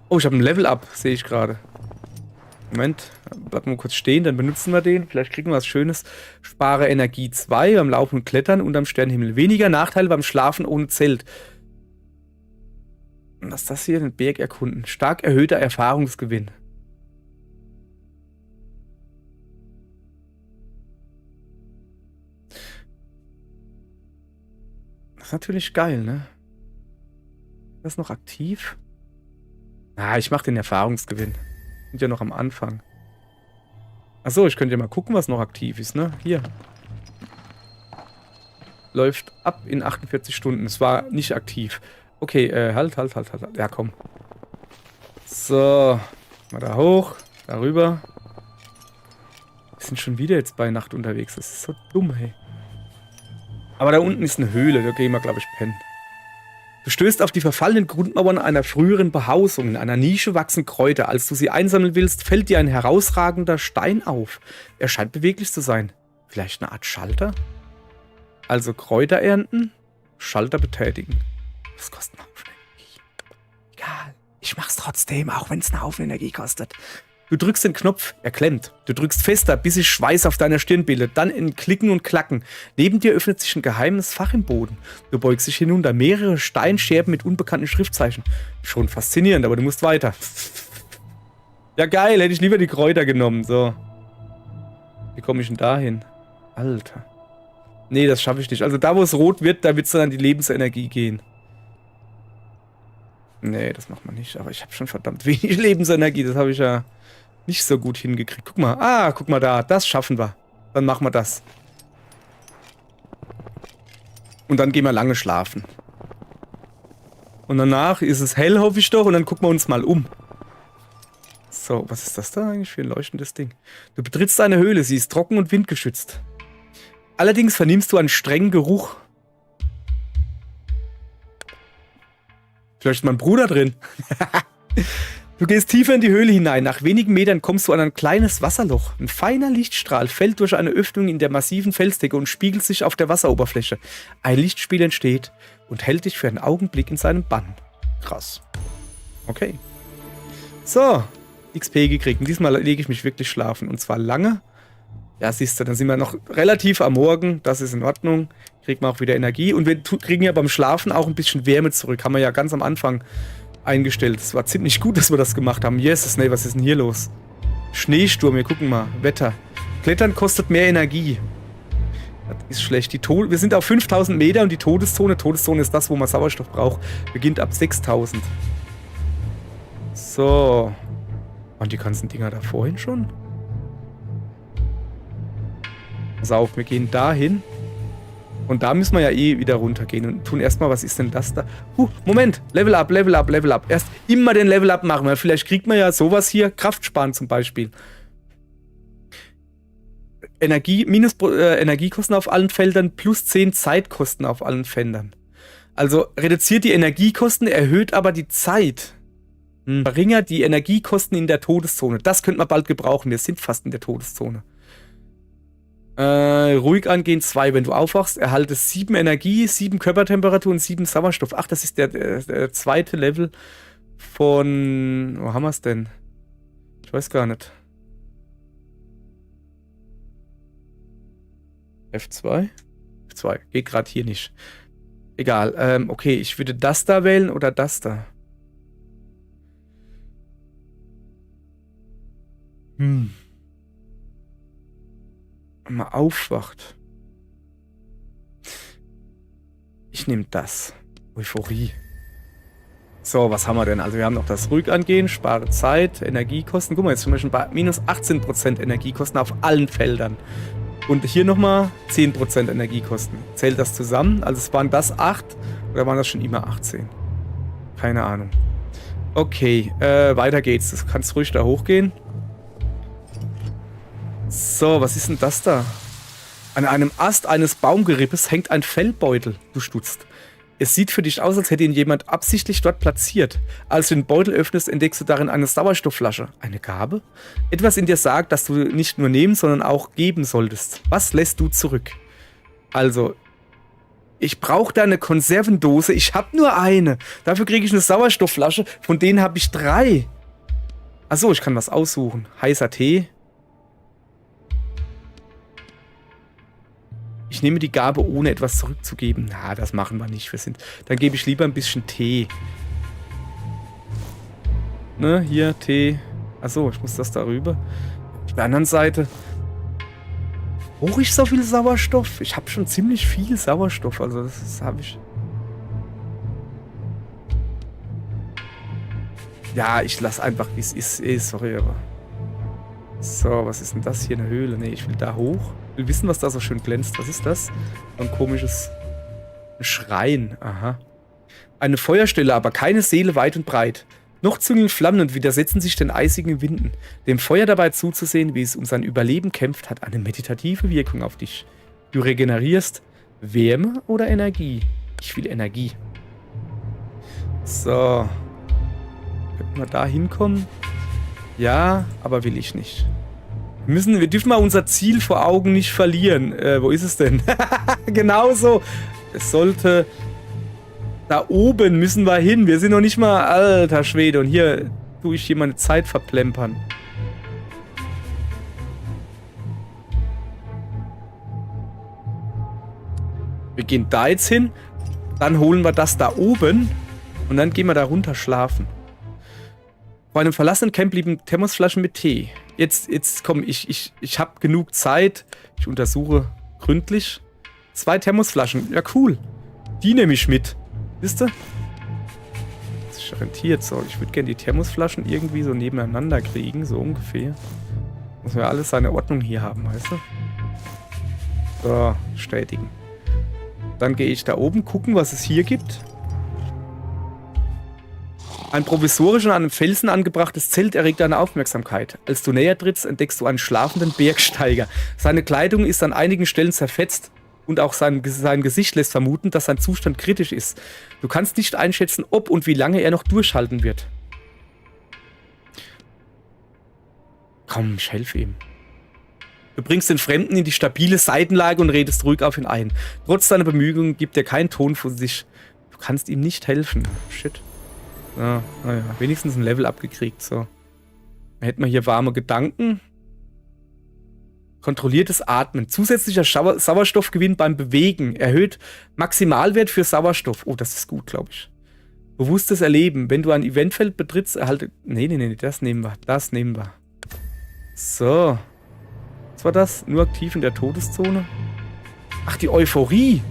Oh, ich habe ein Level-Up, sehe ich gerade. Moment, bleiben wir kurz stehen, dann benutzen wir den. Vielleicht kriegen wir was Schönes. Spare Energie 2 beim Laufen und Klettern unterm Sternenhimmel. Weniger Nachteile beim Schlafen ohne Zelt. Was ist das hier? Den Berg erkunden. Stark erhöhter Erfahrungsgewinn. Das ist natürlich geil, ne? Ist das noch aktiv? Ah, ich mache den Erfahrungsgewinn. Sind ja noch am Anfang. Achso, ich könnte ja mal gucken, was noch aktiv ist, ne? Hier. Läuft ab in 48 Stunden. Es war nicht aktiv. Okay, halt. Ja, komm. So. Mal da hoch. Darüber. Wir sind schon wieder jetzt bei Nacht unterwegs. Das ist so dumm, hey. Aber da unten ist eine Höhle. Da gehen wir, glaube ich, pennen. Du stößt auf die verfallenen Grundmauern einer früheren Behausung. In einer Nische wachsen Kräuter. Als du sie einsammeln willst, fällt dir ein herausragender Stein auf. Er scheint beweglich zu sein. Vielleicht eine Art Schalter? Also Kräuter ernten, Schalter betätigen. Das kostet einen Haufen Energie. Egal, ich mach's trotzdem, auch wenn es einen Haufen Energie kostet. Du drückst den Knopf, er klemmt. Du drückst fester, bis sich Schweiß auf deiner Stirn bildet. Dann in Klicken und Klacken. Neben dir öffnet sich ein geheimes Fach im Boden. Du beugst dich hinunter. Mehrere Steinscherben mit unbekannten Schriftzeichen. Schon faszinierend, aber du musst weiter. Ja geil, hätte ich lieber die Kräuter genommen. So. Wie komme ich denn da hin? Alter. Nee, das schaffe ich nicht. Also da, wo es rot wird, da wird es dann an die Lebensenergie gehen. Nee, das macht man nicht. Aber ich habe schon verdammt wenig Lebensenergie. Das habe ich ja nicht so gut hingekriegt. Guck mal. Ah, guck mal da. Das schaffen wir. Dann machen wir das. Und dann gehen wir lange schlafen. Und danach ist es hell, hoffe ich doch. Und dann gucken wir uns mal um. So, was ist das da eigentlich für ein leuchtendes Ding? Du betrittst eine Höhle. Sie ist trocken und windgeschützt. Allerdings vernimmst du einen strengen Geruch. Vielleicht ist mein Bruder drin. Du gehst tiefer in die Höhle hinein. Nach wenigen Metern kommst du an ein kleines Wasserloch. Ein feiner Lichtstrahl fällt durch eine Öffnung in der massiven Felsdecke und spiegelt sich auf der Wasseroberfläche. Ein Lichtspiel entsteht und hält dich für einen Augenblick in seinem Bann. Krass. Okay. So, XP gekriegt. Und diesmal lege ich mich wirklich schlafen. Und zwar lange. Ja, siehst du, dann sind wir noch relativ am Morgen. Das ist in Ordnung. Kriegt man auch wieder Energie. Und wir kriegen ja beim Schlafen auch ein bisschen Wärme zurück. Haben wir ja ganz am Anfang eingestellt. Es war ziemlich gut, dass wir das gemacht haben. Jesus, nee, was ist denn hier los? Schneesturm, wir gucken mal. Wetter. Klettern kostet mehr Energie. Das ist schlecht. Wir sind auf 5000 Meter und die Todeszone ist das, wo man Sauerstoff braucht, beginnt ab 6000. So. Und die ganzen Dinger da vorhin schon? Pass auf, wir gehen dahin. Und da müssen wir ja eh wieder runtergehen und tun erstmal, was ist denn das da? Moment, Level up. Erst immer den Level up machen, weil vielleicht kriegt man ja sowas hier, Kraft sparen zum Beispiel. Energiekosten auf allen Feldern plus 10 Zeitkosten auf allen Feldern. Also reduziert die Energiekosten, erhöht aber die Zeit. Verringert die Energiekosten in der Todeszone. Das könnte man bald gebrauchen. Wir sind fast in der Todeszone. Ruhig angehen 2. Wenn du aufwachst, erhalte 7 Energie, 7 Körpertemperatur und 7 Sauerstoff. Ach, das ist der zweite Level von... Wo haben wir es denn? Ich weiß gar nicht. F2? F2. Geht gerade hier nicht. Egal. Okay, ich würde das da wählen oder das da. Wenn man aufwacht. Ich nehme das. Euphorie. So, was haben wir denn? Also wir haben noch das Ruhig angehen, spare Zeit, Energiekosten. Guck mal, jetzt zum Beispiel bei minus 18% Energiekosten auf allen Feldern. Und hier nochmal 10% Energiekosten. Zählt das zusammen? Also waren das 8 oder waren das schon immer 18? Keine Ahnung. Okay, weiter geht's. Du kannst ruhig da hochgehen. So, was ist denn das da? An einem Ast eines Baumgerippes hängt ein Fellbeutel. Du stutzt. Es sieht für dich aus, als hätte ihn jemand absichtlich dort platziert. Als du den Beutel öffnest, entdeckst du darin eine Sauerstoffflasche. Eine Gabe? Etwas in dir sagt, dass du nicht nur nehmen, sondern auch geben solltest. Was lässt du zurück? Also, ich brauche da eine Konservendose. Ich habe nur eine. Dafür kriege ich eine Sauerstoffflasche. Von denen habe ich 3. Achso, ich kann was aussuchen. Heißer Tee. Ich nehme die Gabe, ohne etwas zurückzugeben. Na, das machen wir nicht. Dann gebe ich lieber ein bisschen Tee. Ne, hier, Tee. Achso, ich muss das darüber. Auf der anderen Seite. Brauche ich so viel Sauerstoff? Ich habe schon ziemlich viel Sauerstoff. Also, das habe ich. Ja, ich lasse einfach, wie es ist. Sorry, aber. So, was ist denn das hier? Eine Höhle? Ne, ich will da hoch. Ich will wissen, was da so schön glänzt. Was ist das? Ein komisches Schrein. Aha. Eine Feuerstelle, aber keine Seele weit und breit. Noch züngeln Flammen und widersetzen sich den eisigen Winden. Dem Feuer dabei zuzusehen, wie es um sein Überleben kämpft, hat eine meditative Wirkung auf dich. Du regenerierst Wärme oder Energie? Ich will Energie. So. Könnten wir da hinkommen? Ja, aber will ich nicht. Wir dürfen mal unser Ziel vor Augen nicht verlieren. Wo ist es denn? Genau so. Es sollte... Da oben müssen wir hin. Wir sind noch nicht mal... Alter Schwede. Und hier tue ich hier meine Zeit verplempern. Wir gehen da jetzt hin. Dann holen wir das da oben. Und dann gehen wir da runter schlafen. Vor einem verlassenen Camp blieben Thermosflaschen mit Tee. Jetzt komm, ich habe genug Zeit. Ich untersuche gründlich. 2 Thermosflaschen. Ja, cool. Die nehme ich mit. Wisst ihr? Das ist rentiert so. Ich würde gerne die Thermosflaschen irgendwie so nebeneinander kriegen. So ungefähr. Muss ja alles seine Ordnung hier haben, weißt du? So, bestätigen. Dann gehe ich da oben gucken, was es hier gibt. Ein provisorisch an einem Felsen angebrachtes Zelt erregt deine Aufmerksamkeit. Als du näher trittst, entdeckst du einen schlafenden Bergsteiger. Seine Kleidung ist an einigen Stellen zerfetzt und auch sein Gesicht lässt vermuten, dass sein Zustand kritisch ist. Du kannst nicht einschätzen, ob und wie lange er noch durchhalten wird. Komm, ich helfe ihm. Du bringst den Fremden in die stabile Seitenlage und redest ruhig auf ihn ein. Trotz seiner Bemühungen gibt er keinen Ton von sich. Du kannst ihm nicht helfen. Shit. Ja, naja, wenigstens ein Level abgekriegt, so. Dann hätten wir hier warme Gedanken. Kontrolliertes Atmen. Zusätzlicher Sauerstoffgewinn beim Bewegen. Erhöht Maximalwert für Sauerstoff. Oh, das ist gut, glaube ich. Bewusstes Erleben. Wenn du ein Eventfeld betrittst, erhalte... Nee, das nehmen wir. Das nehmen wir. So. Was war das? Nur aktiv in der Todeszone? Ach, die Euphorie.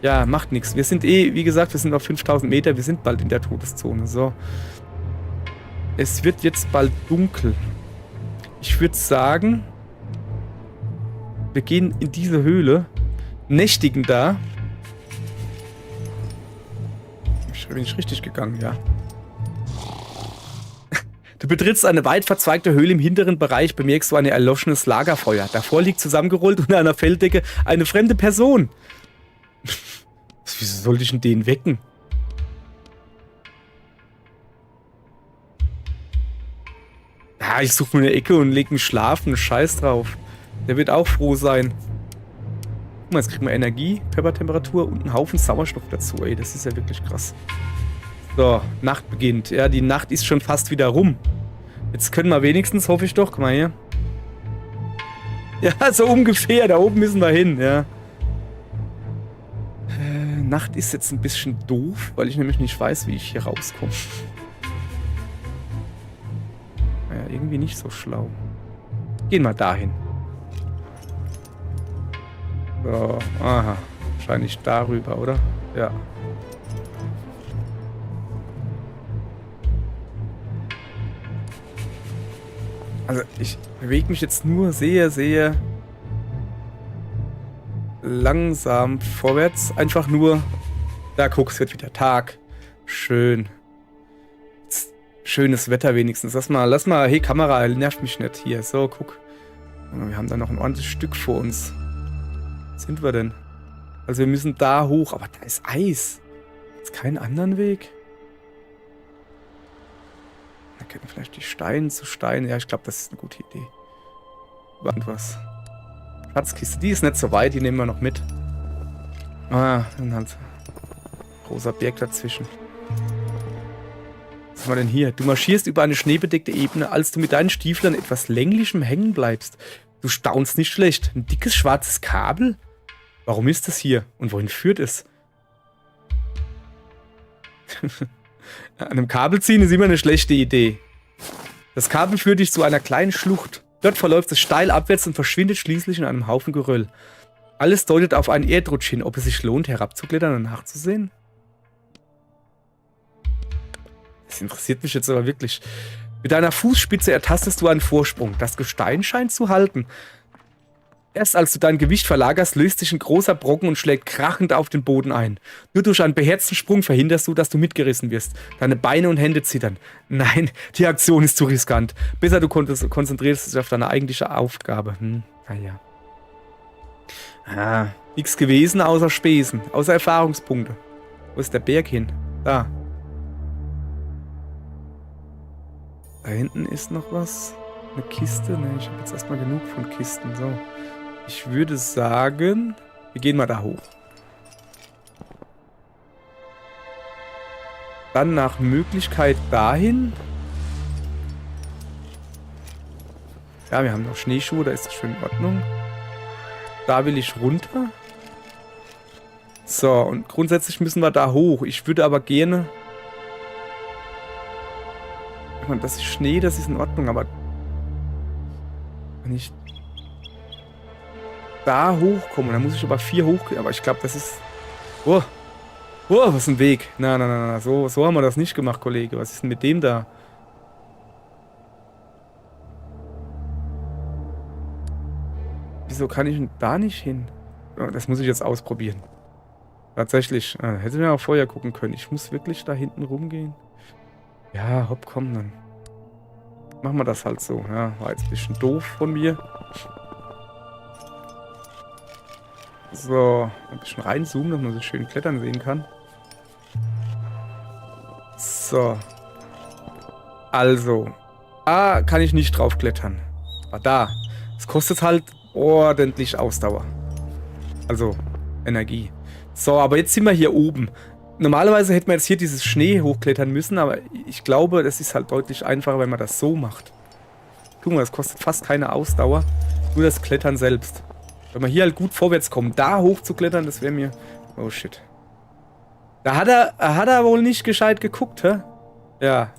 Ja, macht nichts. Wir sind wie gesagt, wir sind auf 5000 Meter. Wir sind bald in der Todeszone. So. Es wird jetzt bald dunkel. Ich würde sagen, wir gehen in diese Höhle, nächtigen da. Bin ich richtig gegangen, ja. Du betrittst eine weit verzweigte Höhle im hinteren Bereich, bemerkst du ein erloschenes Lagerfeuer. Davor liegt zusammengerollt unter einer Felldecke eine fremde Person. Wieso sollte ich denn den wecken? Ja, ich suche mir eine Ecke und lege mich schlafen. Scheiß drauf. Der wird auch froh sein. Guck mal, jetzt kriegen wir Energie, Körpertemperatur und einen Haufen Sauerstoff dazu. Ey, das ist ja wirklich krass. So, Nacht beginnt. Ja, die Nacht ist schon fast wieder rum. Jetzt können wir wenigstens, hoffe ich doch, guck mal hier. Ja, so ungefähr. Da oben müssen wir hin, ja. Nacht ist jetzt ein bisschen doof, weil ich nämlich nicht weiß, wie ich hier rauskomme. Naja, irgendwie nicht so schlau. Gehen wir dahin. So, aha. Wahrscheinlich darüber, oder? Ja. Also, ich bewege mich jetzt nur sehr, sehr langsam vorwärts. Einfach nur, da guck, es wird wieder Tag. Schön. Schönes Wetter wenigstens. Lass mal, hey Kamera, nervt mich nicht. Hier, so, guck. Wir haben da noch ein ordentliches Stück vor uns. Wo sind wir denn? Also wir müssen da hoch, aber da ist Eis. Ist keinen anderen Weg? Da können wir vielleicht die Steine zu Steinen. Ja, ich glaube, das ist eine gute Idee. Was? Schatzkiste, die ist nicht so weit, die nehmen wir noch mit. Ah, dann halt großer Berg dazwischen. Was haben wir denn hier? Du marschierst über eine schneebedeckte Ebene, als du mit deinen Stiefeln an etwas Länglichem hängen bleibst. Du staunst nicht schlecht. Ein dickes schwarzes Kabel? Warum ist das hier? Und wohin führt es? An einem Kabel ziehen ist immer eine schlechte Idee. Das Kabel führt dich zu einer kleinen Schlucht. Dort verläuft es steil abwärts und verschwindet schließlich in einem Haufen Geröll. Alles deutet auf einen Erdrutsch hin, ob es sich lohnt, herabzuklettern und nachzusehen? Das interessiert mich jetzt aber wirklich. Mit deiner Fußspitze ertastest du einen Vorsprung. Das Gestein scheint zu halten. Erst als du dein Gewicht verlagerst, löst sich ein großer Brocken und schlägt krachend auf den Boden ein. Nur durch einen beherzten Sprung verhinderst du, dass du mitgerissen wirst. Deine Beine und Hände zittern. Nein, die Aktion ist zu riskant. Besser du konzentrierst dich auf deine eigentliche Aufgabe. Naja. Nichts gewesen außer Spesen, außer Erfahrungspunkte. Wo ist der Berg hin? Da. Da hinten ist noch was. Eine Kiste. Ne, ich habe jetzt erstmal genug von Kisten. So. Ich würde sagen, wir gehen mal da hoch. Dann nach Möglichkeit dahin. Ja, wir haben noch Schneeschuhe, da ist das schon in Ordnung. Da will ich runter. So, und grundsätzlich müssen wir da hoch. Ich würde aber gerne... Das ist Schnee, das ist in Ordnung, aber... Wenn ich da hochkomme, dann muss ich aber 4 hochgehen. Aber ich glaube, das ist... Oh, was ist ein Weg? Na. So haben wir das nicht gemacht, Kollege. Was ist denn mit dem da? Wieso kann ich denn da nicht hin? Das muss ich jetzt ausprobieren. Tatsächlich. Hätte mir auch vorher gucken können. Ich muss wirklich da hinten rumgehen. Ja, hopp, komm dann. Machen wir das halt so. Ja, war jetzt ein bisschen doof von mir. So, ein bisschen reinzoomen, dass man so schön klettern sehen kann. So. Also. Da kann ich nicht drauf klettern. Aber da. Es kostet halt ordentlich Ausdauer. Also, Energie. So, aber jetzt sind wir hier oben. Normalerweise hätten wir jetzt hier dieses Schnee hochklettern müssen, aber ich glaube, das ist halt deutlich einfacher, wenn man das so macht. Guck mal, das kostet fast keine Ausdauer. Nur das Klettern selbst. Wenn wir hier halt gut vorwärts kommen, da hoch zu klettern, das wäre mir... Oh shit. Da hat er wohl nicht gescheit geguckt, hä? Ja.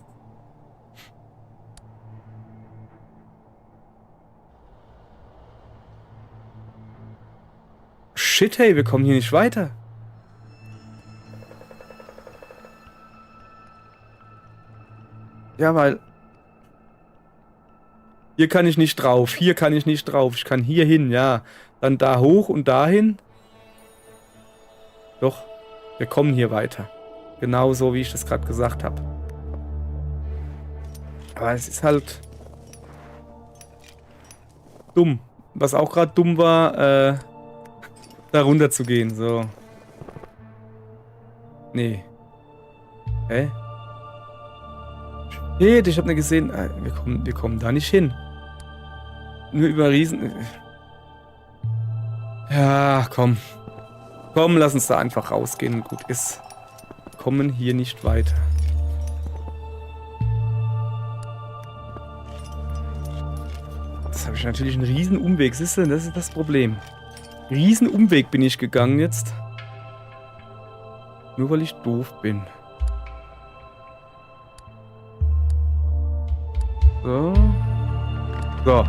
Shit, hey, wir kommen hier nicht weiter. Ja, weil... Hier kann ich nicht drauf, hier kann ich nicht drauf. Ich kann hier hin, ja. Dann da hoch und dahin. Doch, wir kommen hier weiter. Genauso, wie ich das gerade gesagt habe. Aber es ist halt... dumm. Was auch gerade dumm war, da runter zu gehen, so. Nee. Hä? Nee, ich hab nicht gesehen. Wir kommen da nicht hin. Nur über Riesen... Ja, komm. Komm, lass uns da einfach rausgehen. Gut ist. Kommen hier nicht weiter. Das habe ich natürlich einen riesen Umweg. Siehst du, das ist das Problem. Riesen Umweg bin ich gegangen jetzt. Nur weil ich doof bin. So. So.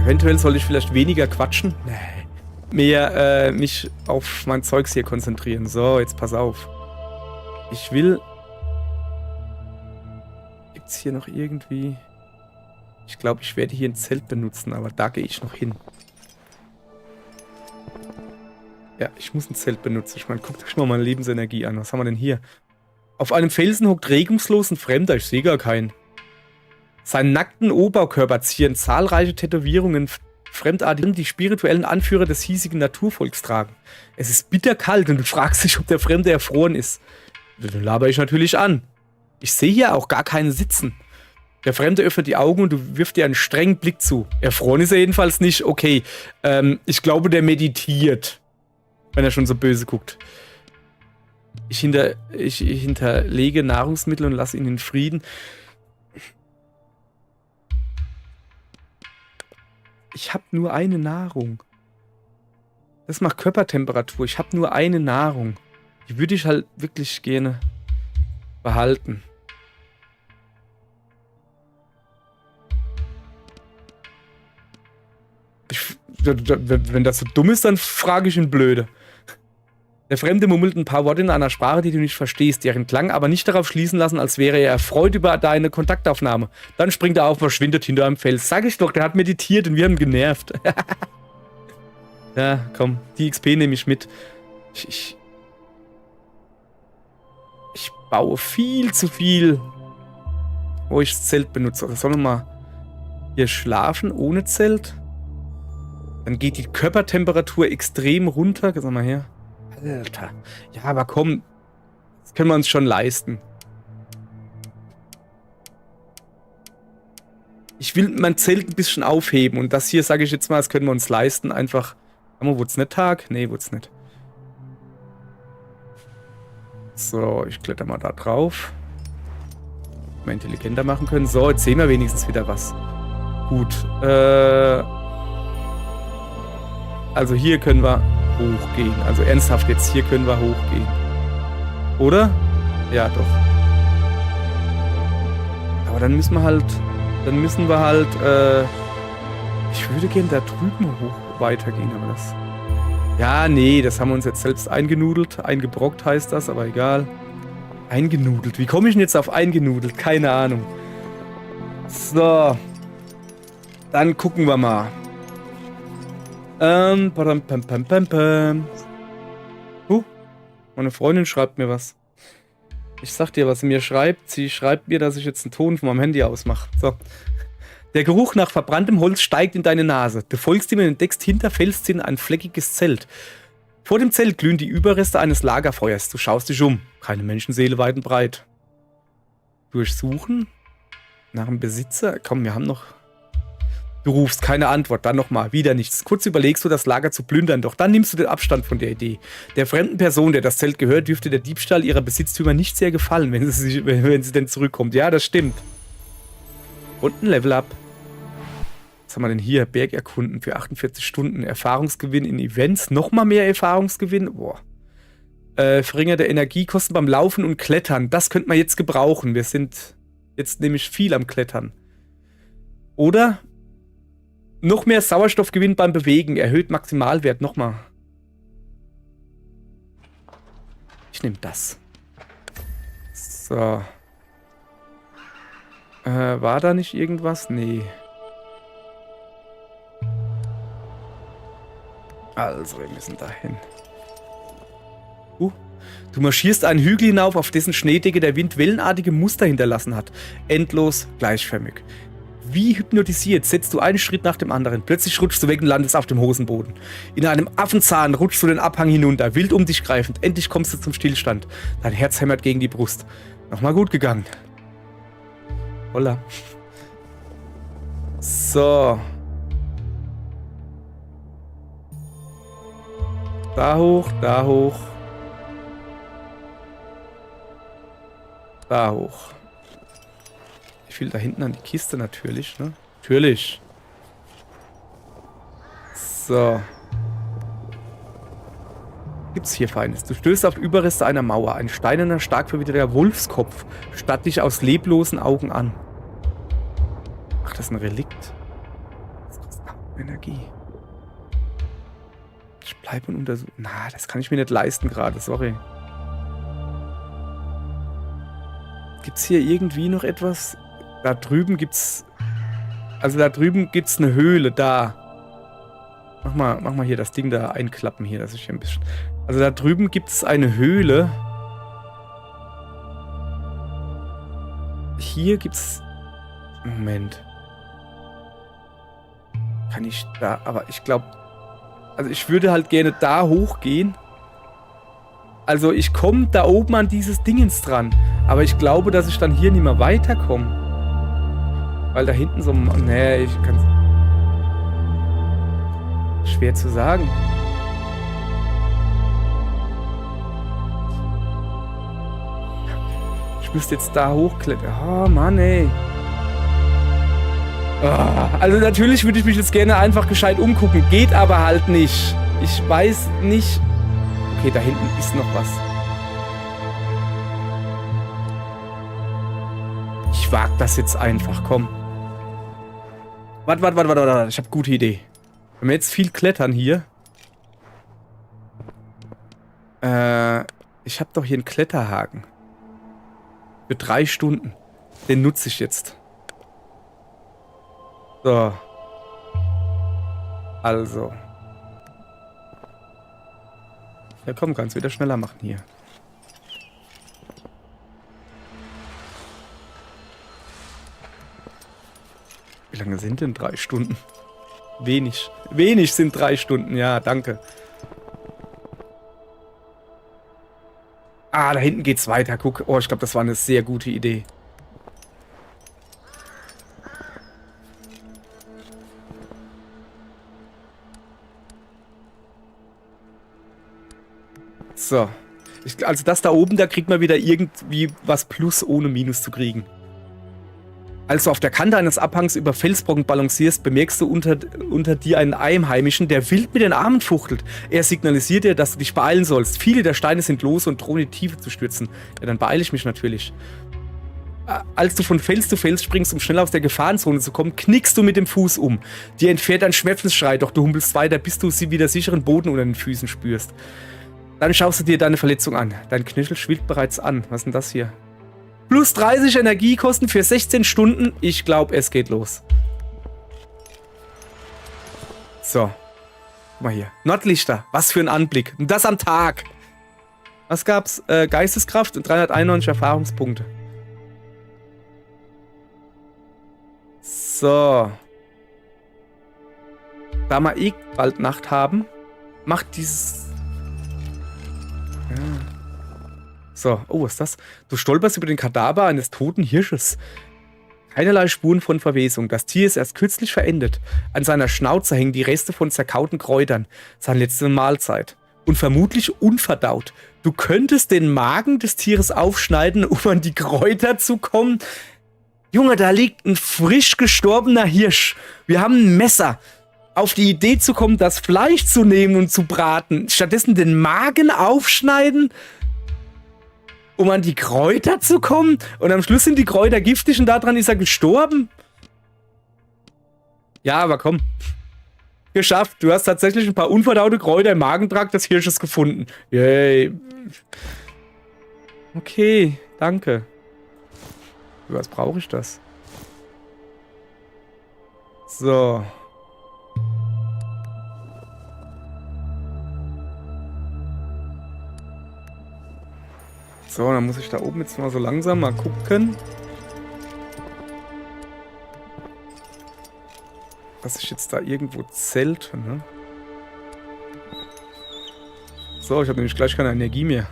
Eventuell soll ich vielleicht weniger quatschen. Nee. Mehr mich auf mein Zeugs hier konzentrieren. So, jetzt pass auf. Ich will... Gibt's hier noch irgendwie... Ich glaube, ich werde hier ein Zelt benutzen, aber da gehe ich noch hin. Ja, ich muss ein Zelt benutzen. Ich meine, guckt euch mal meine Lebensenergie an. Was haben wir denn hier? Auf einem Felsen hockt regungslos ein Fremder. Ich sehe gar keinen. Seinen nackten Oberkörper zieren zahlreiche Tätowierungen Fremdartigen, die spirituellen Anführer des hiesigen Naturvolks tragen. Es ist bitterkalt und du fragst dich, ob der Fremde erfroren ist. Dann laber ich natürlich an. Ich sehe hier auch gar keinen sitzen. Der Fremde öffnet die Augen und du wirfst dir einen strengen Blick zu. Erfroren ist er jedenfalls nicht. Okay, ich glaube, der meditiert. Wenn er schon so böse guckt. Ich hinterlege Nahrungsmittel und lasse ihn in Frieden. Ich habe nur eine Nahrung. Das macht Körpertemperatur. Ich habe nur eine Nahrung. Die würde ich halt wirklich gerne behalten. Wenn das so dumm ist, dann frage ich ihn blöde. Der Fremde murmelt ein paar Worte in einer Sprache, die du nicht verstehst, deren Klang aber nicht darauf schließen lassen, als wäre er erfreut über deine Kontaktaufnahme. Dann springt er auf und verschwindet hinter einem Fels. Sag ich doch, der hat meditiert und wir haben genervt. Ja, komm, die XP nehme ich mit. Ich baue viel zu viel, wo ich das Zelt benutze. Oder sollen wir mal hier schlafen ohne Zelt? Dann geht die Körpertemperatur extrem runter. Sag mal her. Alter. Ja, aber komm. Das können wir uns schon leisten. Ich will mein Zelt ein bisschen aufheben. Und das hier, sage ich jetzt mal, das können wir uns leisten. Einfach. Haben wir, wurde es nicht Tag? Nee, wurde es nicht. So, ich kletter mal da drauf. Mal intelligenter machen können. So, jetzt sehen wir wenigstens wieder was. Gut. Also hier können wir hochgehen. Also ernsthaft jetzt, hier können wir hochgehen. Oder? Ja, doch. Aber dann müssen wir halt... ich würde gerne da drüben hoch weitergehen, aber das... Ja, nee, das haben wir uns jetzt selbst eingenudelt. Eingebrockt heißt das, aber egal. Eingenudelt. Wie komme ich denn jetzt auf eingenudelt? Keine Ahnung. So. Dann gucken wir mal. Meine Freundin schreibt mir was. Ich sag dir, was sie mir schreibt. Sie schreibt mir, dass ich jetzt einen Ton von meinem Handy ausmache. So. Der Geruch nach verbranntem Holz steigt in deine Nase. Du folgst ihm und entdeckst hinter Felszinnen ein fleckiges Zelt. Vor dem Zelt glühen die Überreste eines Lagerfeuers. Du schaust dich um. Keine Menschenseele weit und breit. Durchsuchen? Nach dem Besitzer? Komm, wir haben noch... Du rufst keine Antwort, dann nochmal, wieder nichts. Kurz überlegst du, das Lager zu plündern, doch dann nimmst du den Abstand von der Idee. Der fremden Person, der das Zelt gehört, dürfte der Diebstahl ihrer Besitztümer nicht sehr gefallen, wenn sie denn zurückkommt. Ja, das stimmt. Und ein Level-Up. Was haben wir denn hier? Berg erkunden für 48 Stunden. Erfahrungsgewinn in Events. Nochmal mehr Erfahrungsgewinn. Boah. Verringerte Energiekosten beim Laufen und Klettern. Das könnte man jetzt gebrauchen. Wir sind jetzt nämlich viel am Klettern. Oder... Noch mehr Sauerstoffgewinn beim Bewegen. Erhöht Maximalwert. Nochmal. Ich nehme das. So. War da nicht irgendwas? Nee. Also, wir müssen dahin. Du marschierst einen Hügel hinauf, auf dessen Schneedecke der Wind wellenartige Muster hinterlassen hat. Endlos, gleichförmig. wie hypnotisiert setzt du einen Schritt nach dem anderen. Plötzlich rutschst du weg und landest auf dem Hosenboden. In einem Affenzahn rutschst du den Abhang hinunter, wild um dich greifend. Endlich kommst du zum Stillstand. Dein Herz hämmert gegen die Brust. Nochmal gut gegangen. Holla. So. Da hoch, da hoch. Da hoch. Ich will da hinten an die Kiste natürlich, ne? Natürlich. So. Gibt's hier Feines? Du stößt auf Überreste einer Mauer. Ein steinerner, stark verwitterter Wolfskopf starrt dich aus leblosen Augen an. Ach, das ist ein Relikt. Das kostet Energie. Ich bleibe und untersuche. Na, das kann ich mir nicht leisten gerade, sorry. Gibt's hier irgendwie noch etwas? Da drüben gibt's... Also da drüben gibt's eine Höhle, da. Mach mal hier das Ding da einklappen hier, dass ich hier ein bisschen... Also da drüben gibt's eine Höhle. Hier gibt's... Moment. Kann ich da... Aber ich glaube... Also ich würde halt gerne da hochgehen. Also ich komme da oben an dieses Dingens dran. Aber ich glaube, dass ich dann hier nicht mehr weiterkomme. Weil da hinten so... Nee, ich kann... Schwer zu sagen. Ich müsste jetzt da hochklettern. Oh Mann, ey. Oh, also natürlich würde ich mich jetzt gerne einfach gescheit umgucken. Geht aber halt nicht. Ich weiß nicht... Okay, da hinten ist noch was. Ich wag das jetzt einfach, komm. Warte. Ich habe eine gute Idee. Wenn wir jetzt viel klettern hier. Ich habe doch hier einen Kletterhaken. Für 3 Stunden. Den nutze ich jetzt. So. Also. Ja komm, kannst wieder schneller machen hier. Wie lange sind denn 3 Stunden? Wenig. Wenig sind 3 Stunden, ja, danke. Ah, da hinten geht's weiter. Guck, oh, ich glaube, das war eine sehr gute Idee. So. Also das da oben, da kriegt man wieder irgendwie was Plus, ohne Minus zu kriegen. Als du auf der Kante eines Abhangs über Felsbrocken balancierst, bemerkst du unter dir einen Einheimischen, der wild mit den Armen fuchtelt. Er signalisiert dir, dass du dich beeilen sollst. Viele der Steine sind lose und drohen in die Tiefe zu stürzen. Ja, dann beeile ich mich natürlich. Als du von Fels zu Fels springst, um schnell aus der Gefahrenzone zu kommen, knickst du mit dem Fuß um. Dir entfährt ein Schmerzensschrei, doch du humpelst weiter, bis du sie wieder sicheren Boden unter den Füßen spürst. Dann schaust du dir deine Verletzung an. Dein Knöchel schwillt bereits an. Was ist denn das hier? Plus 30 Energiekosten für 16 Stunden. Ich glaube, es geht los. So. Guck mal hier. Nordlichter. Was für ein Anblick. Und das am Tag. Was gab's? Geisteskraft und 391 Erfahrungspunkte. So. Da wir eh bald Nacht haben, macht dieses... Ja. So, oh, was ist das? Du stolperst über den Kadaver eines toten Hirsches. Keinerlei Spuren von Verwesung. Das Tier ist erst kürzlich verendet. An seiner Schnauze hängen die Reste von zerkauten Kräutern. Seine letzte Mahlzeit. Und vermutlich unverdaut. Du könntest den Magen des Tieres aufschneiden, um an die Kräuter zu kommen. Junge, da liegt ein frisch gestorbener Hirsch. Wir haben ein Messer. Auf die Idee zu kommen, das Fleisch zu nehmen und zu braten. Stattdessen den Magen aufschneiden, um an die Kräuter zu kommen. Und am Schluss sind die Kräuter giftig und daran ist er gestorben. Ja, aber komm. Geschafft. Du hast tatsächlich ein paar unverdaute Kräuter im Magentrakt des Hirsches gefunden. Yay. Okay, danke. Für was brauche ich das? So. So, dann muss ich da oben jetzt mal so langsam mal gucken. dass ich jetzt da irgendwo zelte, ne? So, ich habe nämlich gleich keine Energie mehr.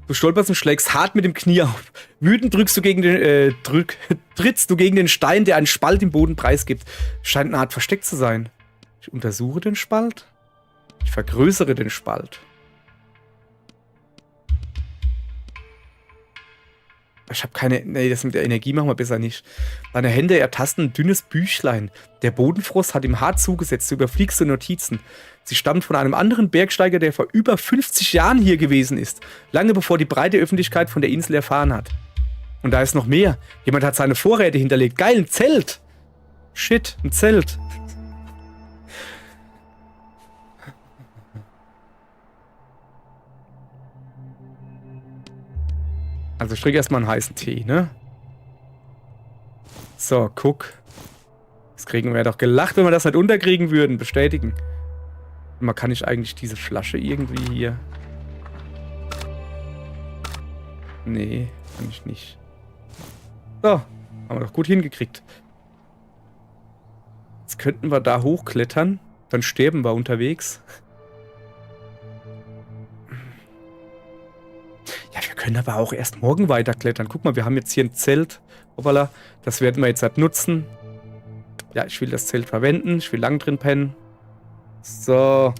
Du stolperst und schlägst hart mit dem Knie auf. Wütend trittst du gegen den Stein, der einen Spalt im Boden preisgibt. Scheint eine Art Versteck zu sein. Ich untersuche den Spalt. Ich vergrößere den Spalt. Ich habe keine... Nee, das mit der Energie machen wir besser nicht. Deine Hände ertasten ein dünnes Büchlein. Der Bodenfrost hat ihm hart zugesetzt. Du überfliegst die Notizen. Sie stammt von einem anderen Bergsteiger, der vor über 50 Jahren hier gewesen ist. Lange bevor die breite Öffentlichkeit von der Insel erfahren hat. Und da ist noch mehr. Jemand hat seine Vorräte hinterlegt. Geil, ein Zelt. Shit, ein Zelt. Also ich trinke erstmal einen heißen Tee, ne? So, guck. Das kriegen wir doch gelacht, wenn wir das nicht unterkriegen würden. Bestätigen. Man kann nicht eigentlich diese Flasche irgendwie hier... Nee, kann ich nicht. So, haben wir doch gut hingekriegt. Jetzt könnten wir da hochklettern. Dann sterben wir unterwegs. Ja, wir können aber auch erst morgen weiterklettern. Guck mal, wir haben jetzt hier ein Zelt. Hoppala, das werden wir jetzt halt nutzen. Ja, ich will das Zelt verwenden. Ich will lang drin pennen. So.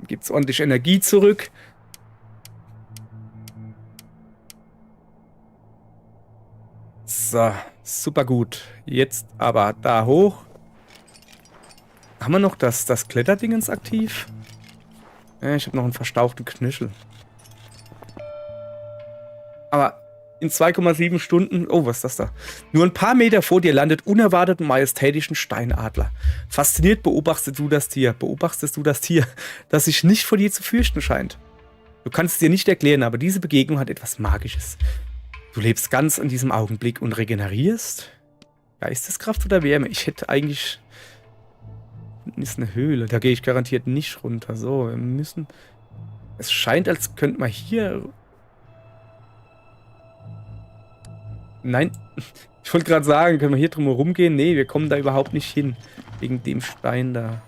Gibt's ordentlich Energie zurück. So, super gut. Jetzt aber da hoch. Haben wir noch das Kletterdingens aktiv? Ja, ich habe noch einen verstauchten Knöchel. Aber in 2,7 Stunden... Oh, was ist das da? Nur ein paar Meter vor dir landet unerwartet einen majestätischen Steinadler. Fasziniert beobachtest du das Tier, das sich nicht vor dir zu fürchten scheint. Du kannst es dir nicht erklären, aber diese Begegnung hat etwas Magisches. Du lebst ganz in diesem Augenblick und regenerierst? Geisteskraft oder Wärme? Ich hätte eigentlich... Unten ist eine Höhle, da gehe ich garantiert nicht runter. So, wir müssen... Es scheint, als könnte man hier... Nein, ich wollte gerade sagen, können wir hier drum herum gehen? Nee, wir kommen da überhaupt nicht hin. Wegen dem Stein da.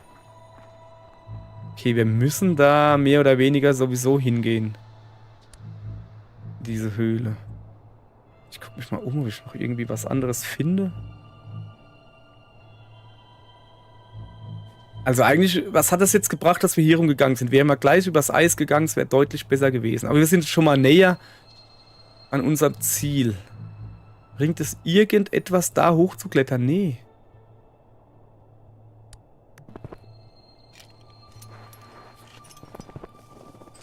Okay, wir müssen da mehr oder weniger sowieso hingehen. Diese Höhle. Ich gucke mich mal um, ob ich noch irgendwie was anderes finde. Also eigentlich, was hat das jetzt gebracht, dass wir hier rumgegangen sind? Wären wir gleich übers Eis gegangen, es wäre deutlich besser gewesen. Aber wir sind schon mal näher an unserem Ziel. Bringt es irgendetwas, da hochzuklettern? Nee.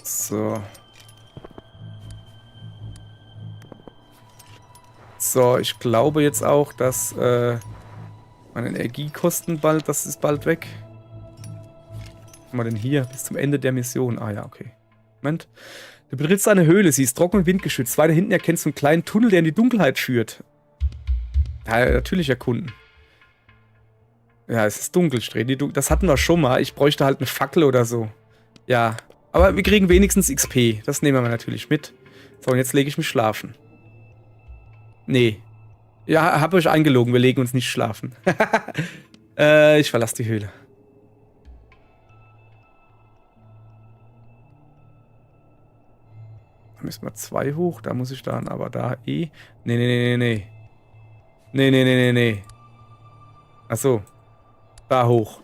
So. So, ich glaube jetzt auch, dass meine Energiekosten das ist bald weg. Was haben wir denn hier? Bis zum Ende der Mission. Ah ja, okay. Moment. Du betrittst eine Höhle, sie ist trocken und windgeschützt. Weiter hinten erkennst du einen kleinen Tunnel, der in die Dunkelheit führt. Ja, natürlich erkunden. Ja, es ist dunkel, das hatten wir schon mal. Ich bräuchte halt eine Fackel oder so. Ja, aber wir kriegen wenigstens XP. Das nehmen wir natürlich mit. So, und jetzt lege ich mich schlafen. Nee. Ja, hab euch eingelogen, wir legen uns nicht schlafen. Ich verlasse die Höhle. Da müssen wir 2 hoch, da muss ich dann, aber da eh. Nee. Nee. Achso. Da hoch.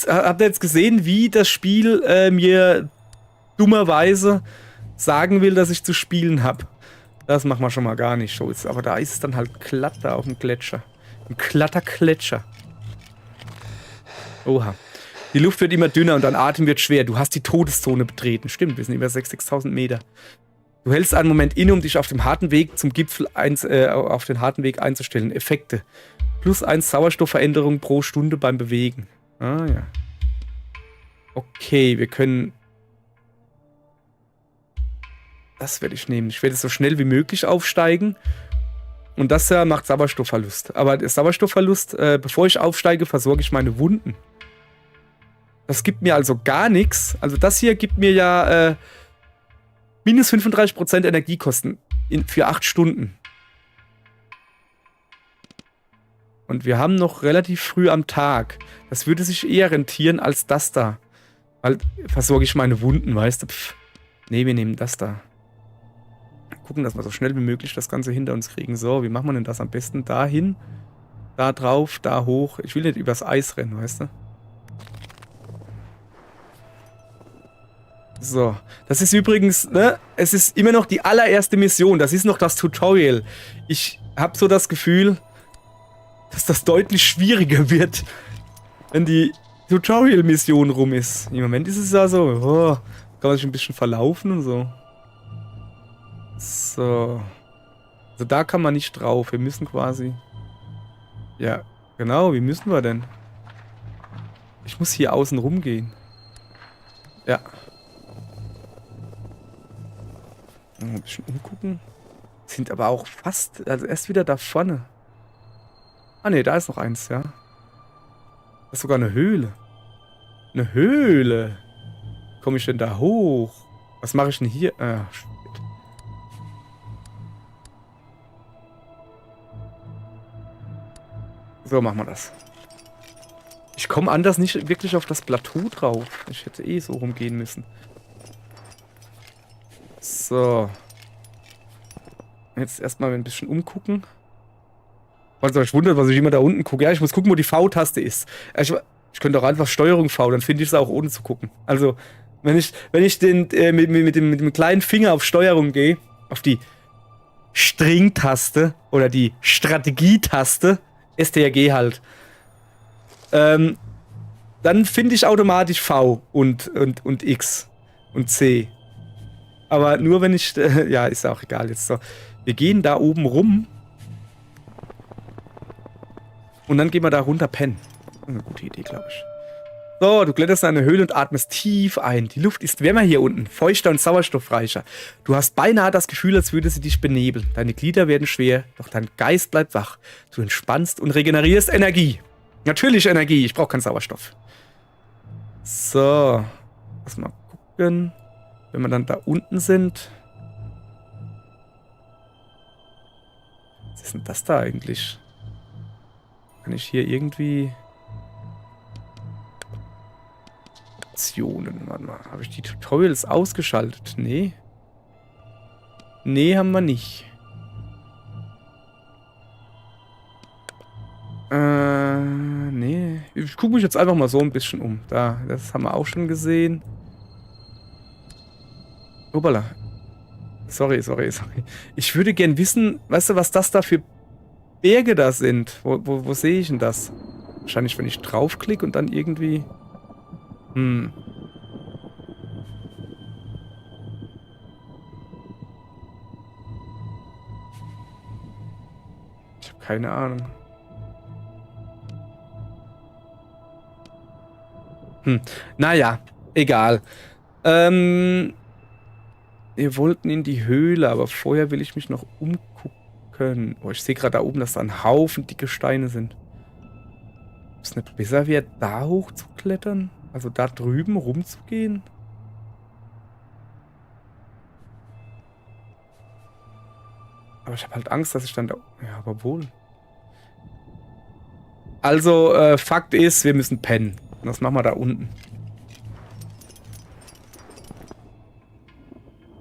Habt ihr jetzt gesehen, wie das Spiel mir dummerweise sagen will, dass ich zu spielen habe? Das machen wir schon mal gar nicht, Scholz. Aber da ist es dann halt glatt da auf dem Gletscher. Ein glatter Gletscher. Oha. Die Luft wird immer dünner und dein Atem wird schwer. Du hast die Todeszone betreten. Stimmt, wir sind über 6.000 Meter. Du hältst einen Moment inne, um dich auf dem harten Weg zum Gipfel auf den harten Weg einzustellen. Effekte. +1 Sauerstoffveränderung pro Stunde beim Bewegen. Ah ja. Okay, wir können... Das werde ich nehmen. Ich werde so schnell wie möglich aufsteigen. Und das macht Sauerstoffverlust. Aber der Sauerstoffverlust, bevor ich aufsteige, versorge ich meine Wunden. Das gibt mir also gar nichts. Also das hier gibt mir ja minus 35% Energiekosten für 8 Stunden. Und wir haben noch relativ früh am Tag. Das würde sich eher rentieren als das da. Weil versorge ich meine Wunden, weißt du? Pff. Nee, wir nehmen das da. Gucken, dass wir so schnell wie möglich das Ganze hinter uns kriegen. So, wie machen wir denn das am besten? Da hin, da drauf, da hoch. Ich will nicht übers Eis rennen, weißt du? So, das ist übrigens, ne? Es ist immer noch die allererste Mission. Das ist noch das Tutorial. Ich habe so das Gefühl, dass das deutlich schwieriger wird, wenn die Tutorial-Mission rum ist. Im Moment ist es ja so, oh, kann man sich ein bisschen verlaufen und so. So. Also da kann man nicht drauf. Wir müssen quasi... Ja, genau. Wie müssen wir denn? Ich muss hier außen rumgehen. Ja. Ein bisschen umgucken. Sind aber auch fast... Also erst wieder da vorne. Ah ne, da ist noch eins, ja. Das ist sogar eine Höhle. Eine Höhle. Wie komme ich denn da hoch? Was mache ich denn hier? Ah, shit. So machen wir das. Ich komme anders nicht wirklich auf das Plateau drauf. Ich hätte eh so rumgehen müssen. So. Jetzt erstmal ein bisschen umgucken. Falls ihr euch wundert, was ich immer da unten gucke. Ja, ich muss gucken, wo die V-Taste ist. Ich könnte auch einfach Steuerung V, dann finde ich es auch ohne zu gucken. Also, wenn ich mit dem kleinen Finger auf Steuerung gehe, auf die String-Taste oder die Strategie-Taste, STRG halt, dann finde ich automatisch V und X und C. Aber nur wenn ich, ja, ist auch egal jetzt so. Wir gehen da oben rum und dann gehen wir da runter pennen. Eine gute Idee, glaube ich. So, du kletterst in eine Höhle und atmest tief ein. Die Luft ist wärmer hier unten, feuchter und sauerstoffreicher. Du hast beinahe das Gefühl, als würde sie dich benebeln. Deine Glieder werden schwer, doch dein Geist bleibt wach. Du entspannst und regenerierst Energie. Natürlich Energie, ich brauche keinen Sauerstoff. So, lass mal gucken. Wenn wir dann da unten sind. Was ist denn das da eigentlich? Kann ich hier irgendwie... Warte mal, habe ich die Tutorials ausgeschaltet? Nee. Nee, haben wir nicht. Nee. Ich gucke mich jetzt einfach mal so ein bisschen um. Da, das haben wir auch schon gesehen. Hoppala. Sorry. Ich würde gern wissen, weißt du, was das da für Berge da sind? Wo sehe ich denn das? Wahrscheinlich, wenn ich draufklicke und dann irgendwie... Ich habe keine Ahnung. Naja, egal. Wir wollten in die Höhle, aber vorher will ich mich noch umgucken. Oh, ich sehe gerade da oben, dass da ein Haufen dicke Steine sind. Ist es nicht besser, wäre da hoch zu klettern? Also da drüben rumzugehen? Aber ich habe halt Angst, dass ich dann da... Ja, aber wohl. Also, Fakt ist, wir müssen pennen. Und das machen wir da unten.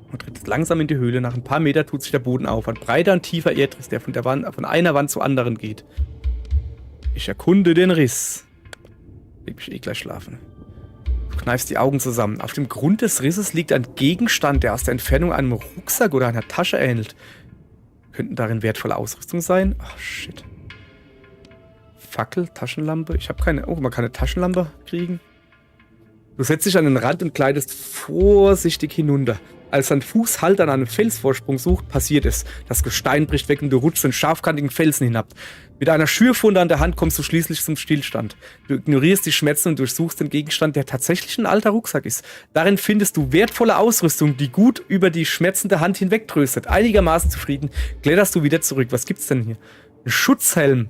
Man tritt jetzt langsam in die Höhle. Nach ein paar Metern tut sich der Boden auf. Ein breiter und tiefer Erdriss, der von einer Wand zur anderen geht. Ich erkunde den Riss. Leg mich eh gleich schlafen. Du kneifst die Augen zusammen. Auf dem Grund des Risses liegt ein Gegenstand, der aus der Entfernung einem Rucksack oder einer Tasche ähnelt. Könnten darin wertvolle Ausrüstung sein? Ach, shit. Fackel, Taschenlampe. Ich habe keine... Oh, man kann eine Taschenlampe kriegen. Du setzt dich an den Rand und gleitest vorsichtig hinunter. Als dein Fuß Halt an einem Felsvorsprung sucht, passiert es. Das Gestein bricht weg und du rutschst den scharfkantigen Felsen hinab. Mit einer Schürfwunde an der Hand kommst du schließlich zum Stillstand. Du ignorierst die Schmerzen und durchsuchst den Gegenstand, der tatsächlich ein alter Rucksack ist. Darin findest du wertvolle Ausrüstung, die gut über die schmerzende Hand hinweg tröstet. Einigermaßen zufrieden kletterst du wieder zurück. Was gibt's denn hier? Ein Schutzhelm.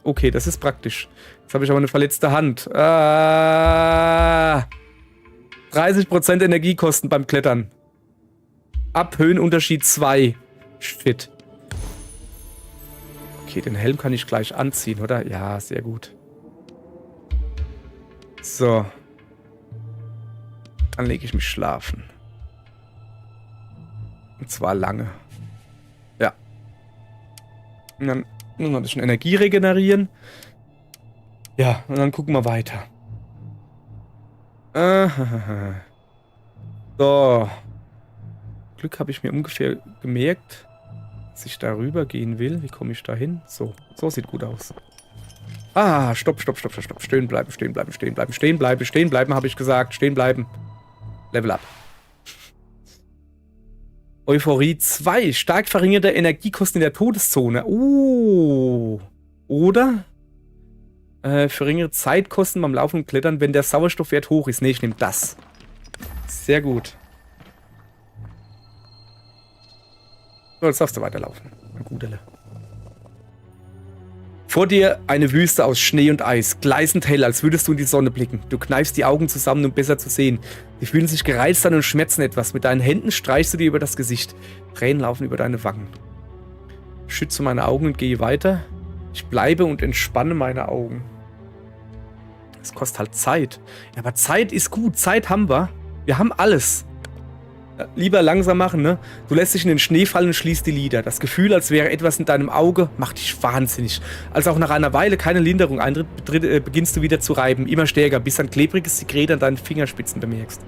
Okay, das ist praktisch. Jetzt habe ich aber eine verletzte Hand. 30% Energiekosten beim Klettern. Ab Höhenunterschied 2. Shit. Okay, den Helm kann ich gleich anziehen, oder? Ja, sehr gut. So. Dann lege ich mich schlafen. Und zwar lange. Ja. Und dann noch ein bisschen Energie regenerieren. Ja, und dann gucken wir weiter. So. Glück habe ich mir ungefähr gemerkt, dass ich da rüber gehen will. Wie komme ich da hin? So. So sieht gut aus. Ah, stopp. Stehen bleiben, habe ich gesagt. Stehen bleiben. Level up. Euphorie 2. Stark verringerte Energiekosten in der Todeszone. Oder? Verringerte Zeitkosten beim Laufen und Klettern, wenn der Sauerstoffwert hoch ist. Ne, ich nehme das. Sehr gut. So, jetzt darfst du weiterlaufen. Ein Gudele. Vor dir eine Wüste aus Schnee und Eis, gleißend hell, als würdest du in die Sonne blicken. Du kneifst die Augen zusammen, um besser zu sehen. Sie fühlen sich gereizt an und schmerzen etwas. Mit deinen Händen streichst du dir über das Gesicht. Tränen laufen über deine Wangen. Schütze meine Augen und gehe weiter. Ich bleibe und entspanne meine Augen. Es kostet halt Zeit. Ja, aber Zeit ist gut. Zeit haben wir. Wir haben alles. Lieber langsam machen, ne? Du lässt dich in den Schnee fallen und schließt die Lider. Das Gefühl, als wäre etwas in deinem Auge, macht dich wahnsinnig. Als auch nach einer Weile keine Linderung eintritt, beginnst du wieder zu reiben. Immer stärker, bis ein klebriges Sekret an deinen Fingerspitzen bemerkst.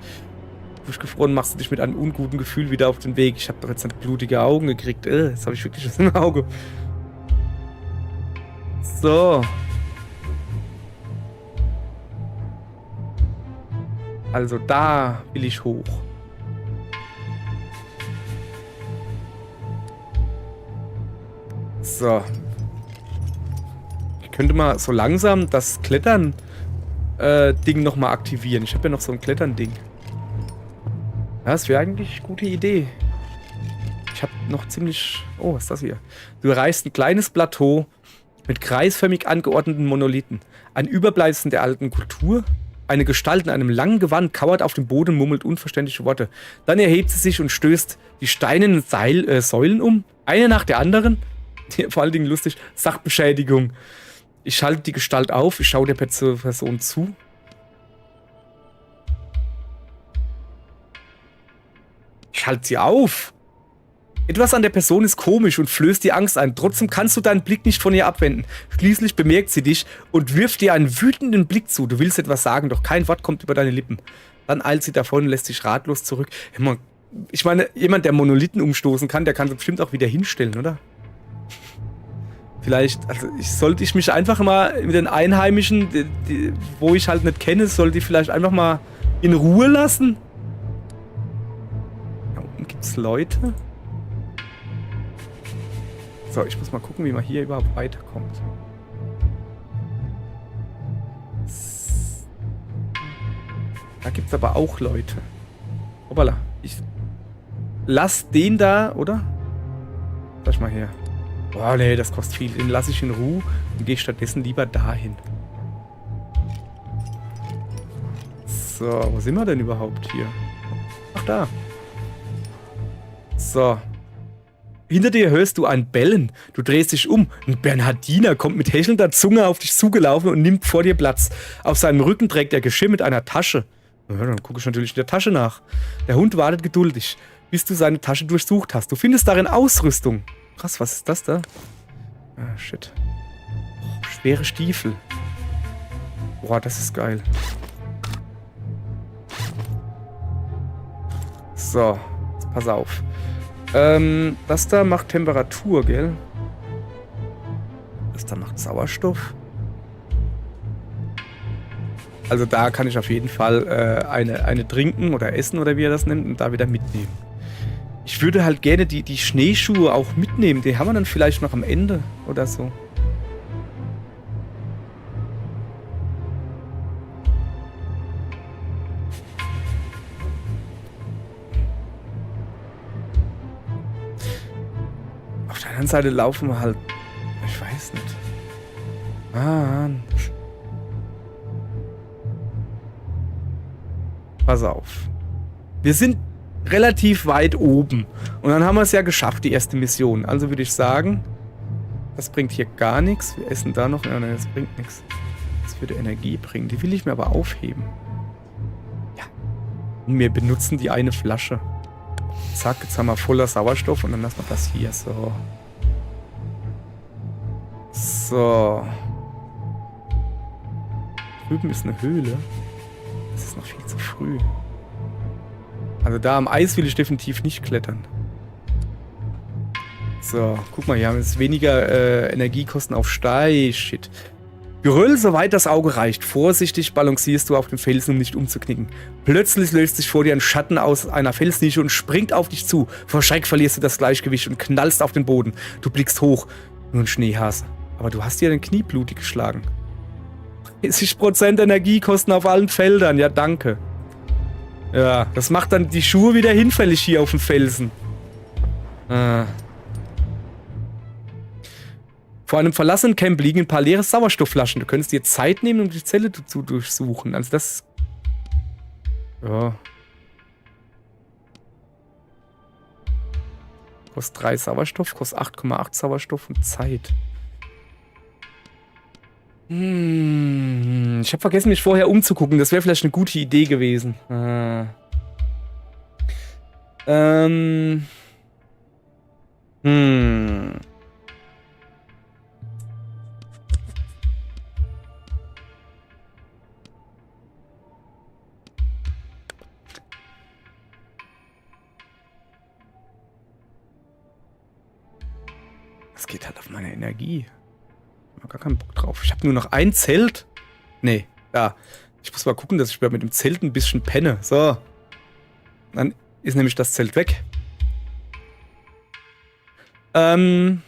Durchgefroren machst du dich mit einem unguten Gefühl wieder auf den Weg. Ich habe doch jetzt blutige Augen gekriegt. Jetzt habe ich wirklich was im Auge. So. Also da will ich hoch. So. Ich könnte mal so langsam das Klettern-Ding nochmal aktivieren. Ich habe ja noch so ein Klettern-Ding. Ja, das wäre eigentlich eine gute Idee. Ich habe noch ziemlich... Oh, was ist das hier? Du erreichst ein kleines Plateau mit kreisförmig angeordneten Monolithen. Ein Überbleibsel der alten Kultur. Eine Gestalt in einem langen Gewand kauert auf dem Boden und murmelt unverständliche Worte. Dann erhebt sie sich und stößt die steinernen Säulen um. Eine nach der anderen. Vor allen Dingen lustig. Sachbeschädigung. Ich schalte die Gestalt auf. Ich schaue der Person zu. Ich halte sie auf. Etwas an der Person ist komisch und flößt dir Angst ein. Trotzdem kannst du deinen Blick nicht von ihr abwenden. Schließlich bemerkt sie dich und wirft dir einen wütenden Blick zu. Du willst etwas sagen, doch kein Wort kommt über deine Lippen. Dann eilt sie davon und lässt sich ratlos zurück. Ich meine, jemand, der Monolithen umstoßen kann, der kann sie bestimmt auch wieder hinstellen, oder? Vielleicht, also sollte ich mich einfach mal mit den Einheimischen, wo ich halt nicht kenne, sollte ich vielleicht einfach mal in Ruhe lassen. Da unten gibt es Leute. So, ich muss mal gucken, wie man hier überhaupt weiterkommt. Da gibt es aber auch Leute. Hoppala. Ich lass den da, oder? Lass mal her. Boah, nee, das kostet viel. Den lasse ich in Ruhe und gehe stattdessen lieber dahin. So, wo sind wir denn überhaupt hier? Ach, da. So. Hinter dir hörst du ein Bellen. Du drehst dich um. Ein Bernhardiner kommt mit hechelnder Zunge auf dich zugelaufen und nimmt vor dir Platz. Auf seinem Rücken trägt er Geschirr mit einer Tasche. Ja, dann gucke ich natürlich in der Tasche nach. Der Hund wartet geduldig, bis du seine Tasche durchsucht hast. Du findest darin Ausrüstung. Krass, was ist das da? Ah, shit. Oh, schwere Stiefel. Boah, das ist geil. So, jetzt pass auf. Das da macht Temperatur, gell? Das da macht Sauerstoff. Also da kann ich auf jeden Fall eine trinken oder essen oder wie er das nennt und da wieder mitnehmen. Ich würde halt gerne die Schneeschuhe auch mitnehmen. Die haben wir dann vielleicht noch am Ende oder so. Auf der anderen Seite laufen wir halt... Ich weiß nicht. Mann. Pass auf. Wir sind relativ weit oben. Und dann haben wir es ja geschafft, die erste Mission. Also würde ich sagen, Das bringt hier gar nichts. Wir essen da noch. Nein, das bringt nichts. Das würde Energie bringen. Die will ich mir aber aufheben. Ja. Und wir benutzen die eine Flasche. Zack, jetzt haben wir voller Sauerstoff und dann lassen wir das hier. So. So. Drüben ist eine Höhle. Das ist noch viel zu früh. Also da am Eis will ich definitiv nicht klettern. So, guck mal, hier haben wir jetzt weniger Energiekosten auf Stein. Shit. Geröll, soweit das Auge reicht. Vorsichtig balancierst du auf den Felsen, um nicht umzuknicken. Plötzlich löst sich vor dir ein Schatten aus einer Felsnische und springt auf dich zu. Vor Schreck verlierst du das Gleichgewicht und knallst auf den Boden. Du blickst hoch. Nur ein Schneehase. Aber du hast dir dein Knie blutig geschlagen. 30% Energiekosten auf allen Feldern. Ja, danke. Ja, das macht dann die Schuhe wieder hinfällig hier auf dem Felsen. Vor einem verlassenen Camp liegen ein paar leere Sauerstoffflaschen. Du könntest dir Zeit nehmen, um die Zelle zu durchsuchen. Also das... Ja. Kostet 3 Sauerstoff, kostet 8,8 Sauerstoff und Zeit. Ich habe vergessen, mich vorher umzugucken. Das wäre vielleicht eine gute Idee gewesen. Das geht halt auf meine Energie. Ich habe gar keinen Bock drauf. Ich habe nur noch ein Zelt. Nee, ja. Ich muss mal gucken, dass ich mit dem Zelt ein bisschen penne. So. Dann ist nämlich das Zelt weg. Komm,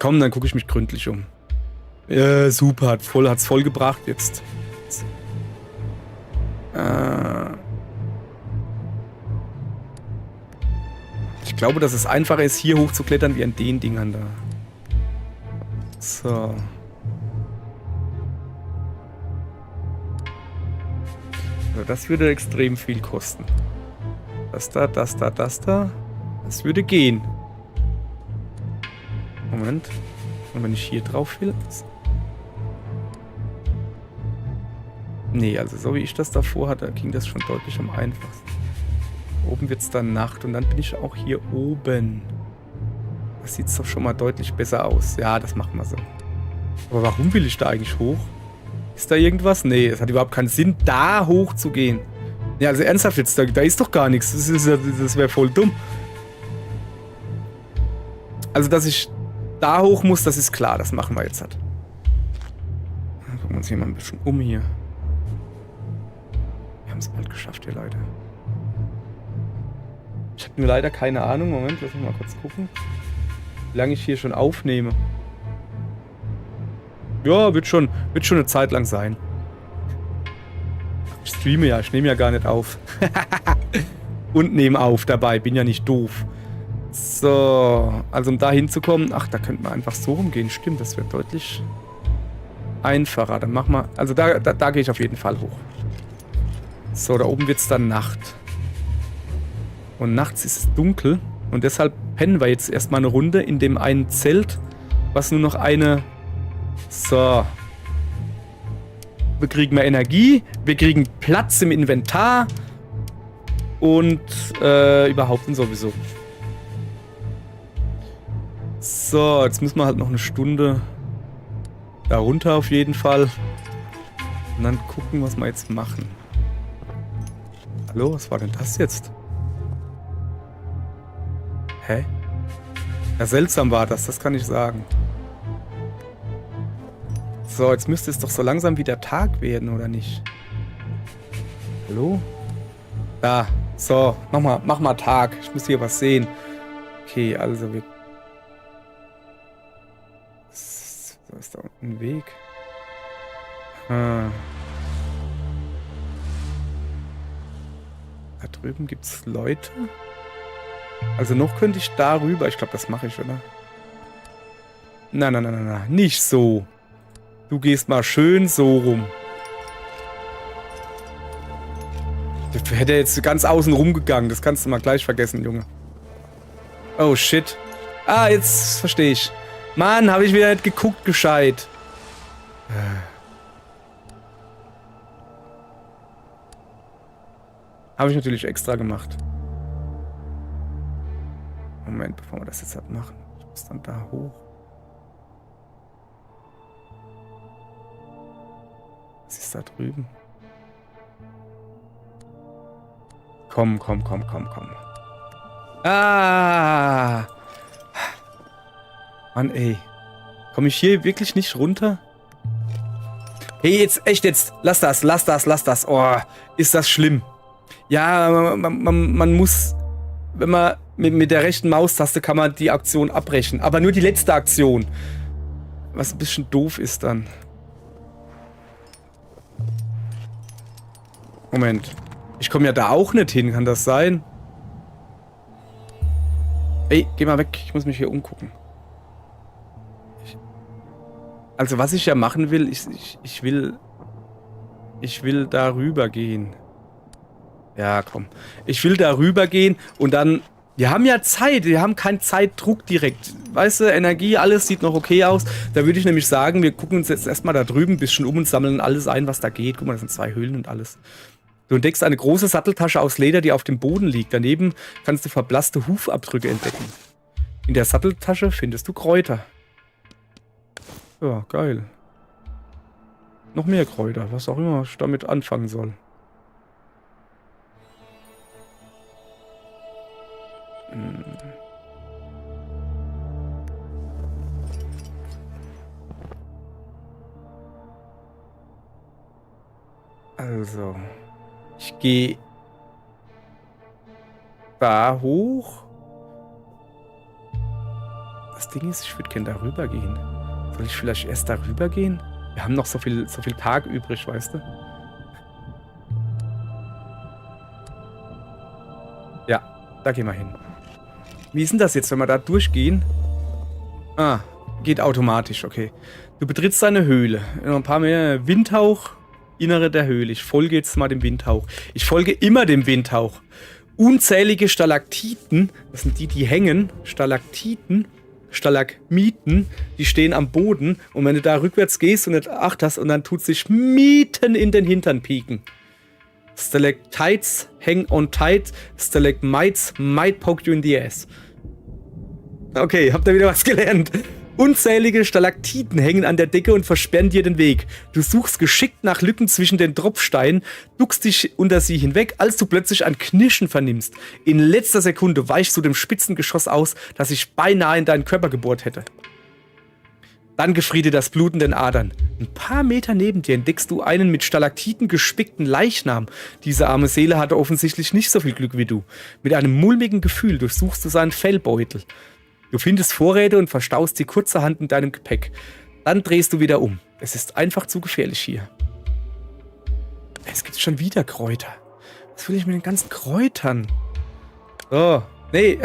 dann gucke ich mich gründlich um. Ja, super, hat's voll gebracht jetzt. Ich glaube, dass es einfacher ist, hier hochzuklettern, wie an den Dingern da. So. Also das würde extrem viel kosten. Das da, das da, das da. Das würde gehen. Moment. Und wenn ich hier drauf will? Nee, also so wie ich das davor hatte, ging das schon deutlich am einfachsten. Oben wird es dann Nacht und dann bin ich auch hier oben. Das sieht doch schon mal deutlich besser aus. Ja, das machen wir so. Aber warum will ich da eigentlich hoch? Ist da irgendwas? Nee, es hat überhaupt keinen Sinn, da hoch zu gehen. Ja, also ernsthaft jetzt, da ist doch gar nichts. Das wäre voll dumm. Also, dass ich da hoch muss, das ist klar. Das machen wir jetzt halt. Dann gucken wir uns hier mal ein bisschen um hier. Wir haben es bald geschafft hier, Leute. Ich habe nur leider keine Ahnung. Moment, lass mich mal kurz gucken. Wie lange ich hier schon aufnehme. Ja, wird schon eine Zeit lang sein. Ich streame ja, ich nehme ja gar nicht auf. Und nehme auf dabei, bin ja nicht doof. So, also um da hinzukommen, ach, da könnte man einfach so rumgehen. Stimmt, das wird deutlich einfacher. Dann machen wir, also da gehe ich auf jeden Fall hoch. So, da oben wird es dann Nacht. Und nachts ist es dunkel. Und deshalb pennen wir jetzt erstmal eine Runde in dem einen Zelt, was nur noch eine... So. Wir kriegen mehr Energie, wir kriegen Platz im Inventar und überhaupt und sowieso. So, jetzt müssen wir halt noch eine Stunde da runter auf jeden Fall. Und dann gucken, was wir jetzt machen. Hallo, was war denn das jetzt? Hä? Ja, seltsam war das, das kann ich sagen. So, jetzt müsste es doch so langsam wieder Tag werden, oder nicht? Hallo? Da, so, mach mal Tag. Ich muss hier was sehen. Okay, also wir... So, ist da unten ein Weg? Da drüben gibt's Leute. Also noch könnte ich darüber. Ich glaube, das mache ich, oder? Nein, nicht so. Du gehst mal schön so rum. Ich hätte jetzt ganz außen rumgegangen. Das kannst du mal gleich vergessen, Junge. Oh, shit. Ah, jetzt verstehe ich. Mann, habe ich wieder nicht geguckt, gescheit. Habe ich natürlich extra gemacht. Moment, bevor wir das jetzt halt machen. Ich muss dann da hoch. Was ist da drüben? Komm. Ah! Mann, ey. Komme ich hier wirklich nicht runter? Hey, jetzt, echt jetzt. Lass das. Oh, ist das schlimm. Ja, man muss, wenn man mit der rechten Maustaste kann man die Aktion abbrechen. Aber nur die letzte Aktion. Was ein bisschen doof ist dann. Moment. Ich komme ja da auch nicht hin, kann das sein? Ey, geh mal weg. Ich muss mich hier umgucken. Also was ich ja machen will, ich will da rüber gehen. Ja, komm. Ich will da rüber gehen und dann... Wir haben ja Zeit, wir haben keinen Zeitdruck direkt. Weißt du, Energie, alles sieht noch okay aus. Da würde ich nämlich sagen, wir gucken uns jetzt erstmal da drüben ein bisschen um und sammeln alles ein, was da geht. Guck mal, das sind 2 Höhlen und alles. Du entdeckst eine große Satteltasche aus Leder, die auf dem Boden liegt. Daneben kannst du verblasste Hufabdrücke entdecken. In der Satteltasche findest du Kräuter. Ja, geil. Noch mehr Kräuter, was auch immer ich damit anfangen soll. Also, ich gehe da hoch. Das Ding ist, ich würde gerne darüber gehen. Soll ich vielleicht erst darüber gehen? Wir haben noch so viel Tag übrig, weißt du? Ja, da gehen wir hin. Wie ist denn das jetzt, wenn wir da durchgehen? Ah, geht automatisch, okay. Du betrittst eine Höhle. Noch ein paar mehr. Windhauch, Innere der Höhle. Ich folge jetzt mal dem Windhauch. Ich folge immer dem Windhauch. Unzählige Stalaktiten, das sind die, die hängen. Stalaktiten, Stalagmiten, die stehen am Boden. Und wenn du da rückwärts gehst und nicht achtest, und dann tut sich mitten in den Hintern pieken. Stalactites hang on tight, Stalagmites might poke you in the ass. Okay, habt ihr wieder was gelernt? Unzählige Stalaktiten hängen an der Decke und versperren dir den Weg. Du suchst geschickt nach Lücken zwischen den Tropfsteinen, duckst dich unter sie hinweg, als du plötzlich ein Knirschen vernimmst. In letzter Sekunde weichst du dem Spitzengeschoss aus, das sich beinahe in deinen Körper gebohrt hätte. Dann gefriert dir das Blut in den Adern. Ein paar Meter neben dir entdeckst du einen mit Stalaktiten gespickten Leichnam. Diese arme Seele hatte offensichtlich nicht so viel Glück wie du. Mit einem mulmigen Gefühl durchsuchst du seinen Fellbeutel. Du findest Vorräte und verstaust sie kurzerhand in deinem Gepäck. Dann drehst du wieder um. Es ist einfach zu gefährlich hier. Es gibt schon wieder Kräuter. Was will ich mit den ganzen Kräutern? So. Nee.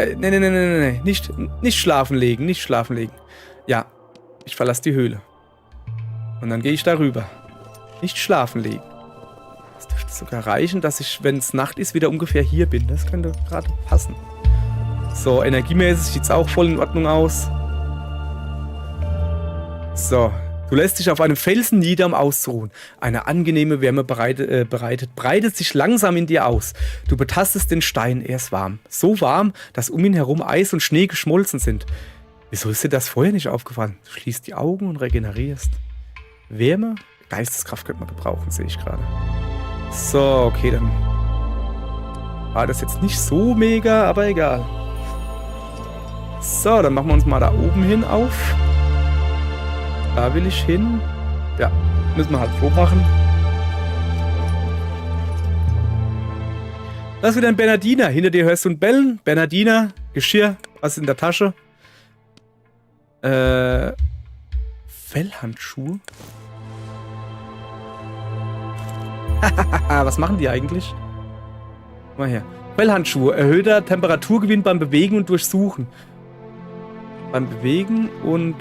Nicht schlafen legen, nicht schlafen legen. Ja, ich verlasse die Höhle. Und dann gehe ich darüber. Nicht schlafen legen. Das dürfte sogar reichen, dass ich, wenn es Nacht ist, wieder ungefähr hier bin. Das könnte gerade passen. So, energiemäßig sieht es auch voll in Ordnung aus. So, du lässt dich auf einem Felsen nieder, um auszuruhen. Eine angenehme Wärme breitet sich langsam in dir aus. Du betastest den Stein, er ist warm. So warm, dass um ihn herum Eis und Schnee geschmolzen sind. Wieso ist dir das vorher nicht aufgefallen? Du schließt die Augen und regenerierst. Wärme? Geisteskraft könnte man gebrauchen, sehe ich gerade. So, okay, dann war das jetzt nicht so mega, aber egal. So, dann machen wir uns mal da oben hin auf. Da will ich hin. Ja, müssen wir halt so machen. Da ist wieder ein Bernardiner. Hinter dir hörst du ein Bellen. Bernardiner, Geschirr, was ist in der Tasche? Fellhandschuhe? Was machen die eigentlich? Mal her. Fellhandschuhe. Erhöhter Temperaturgewinn beim Bewegen und Durchsuchen. Beim Bewegen und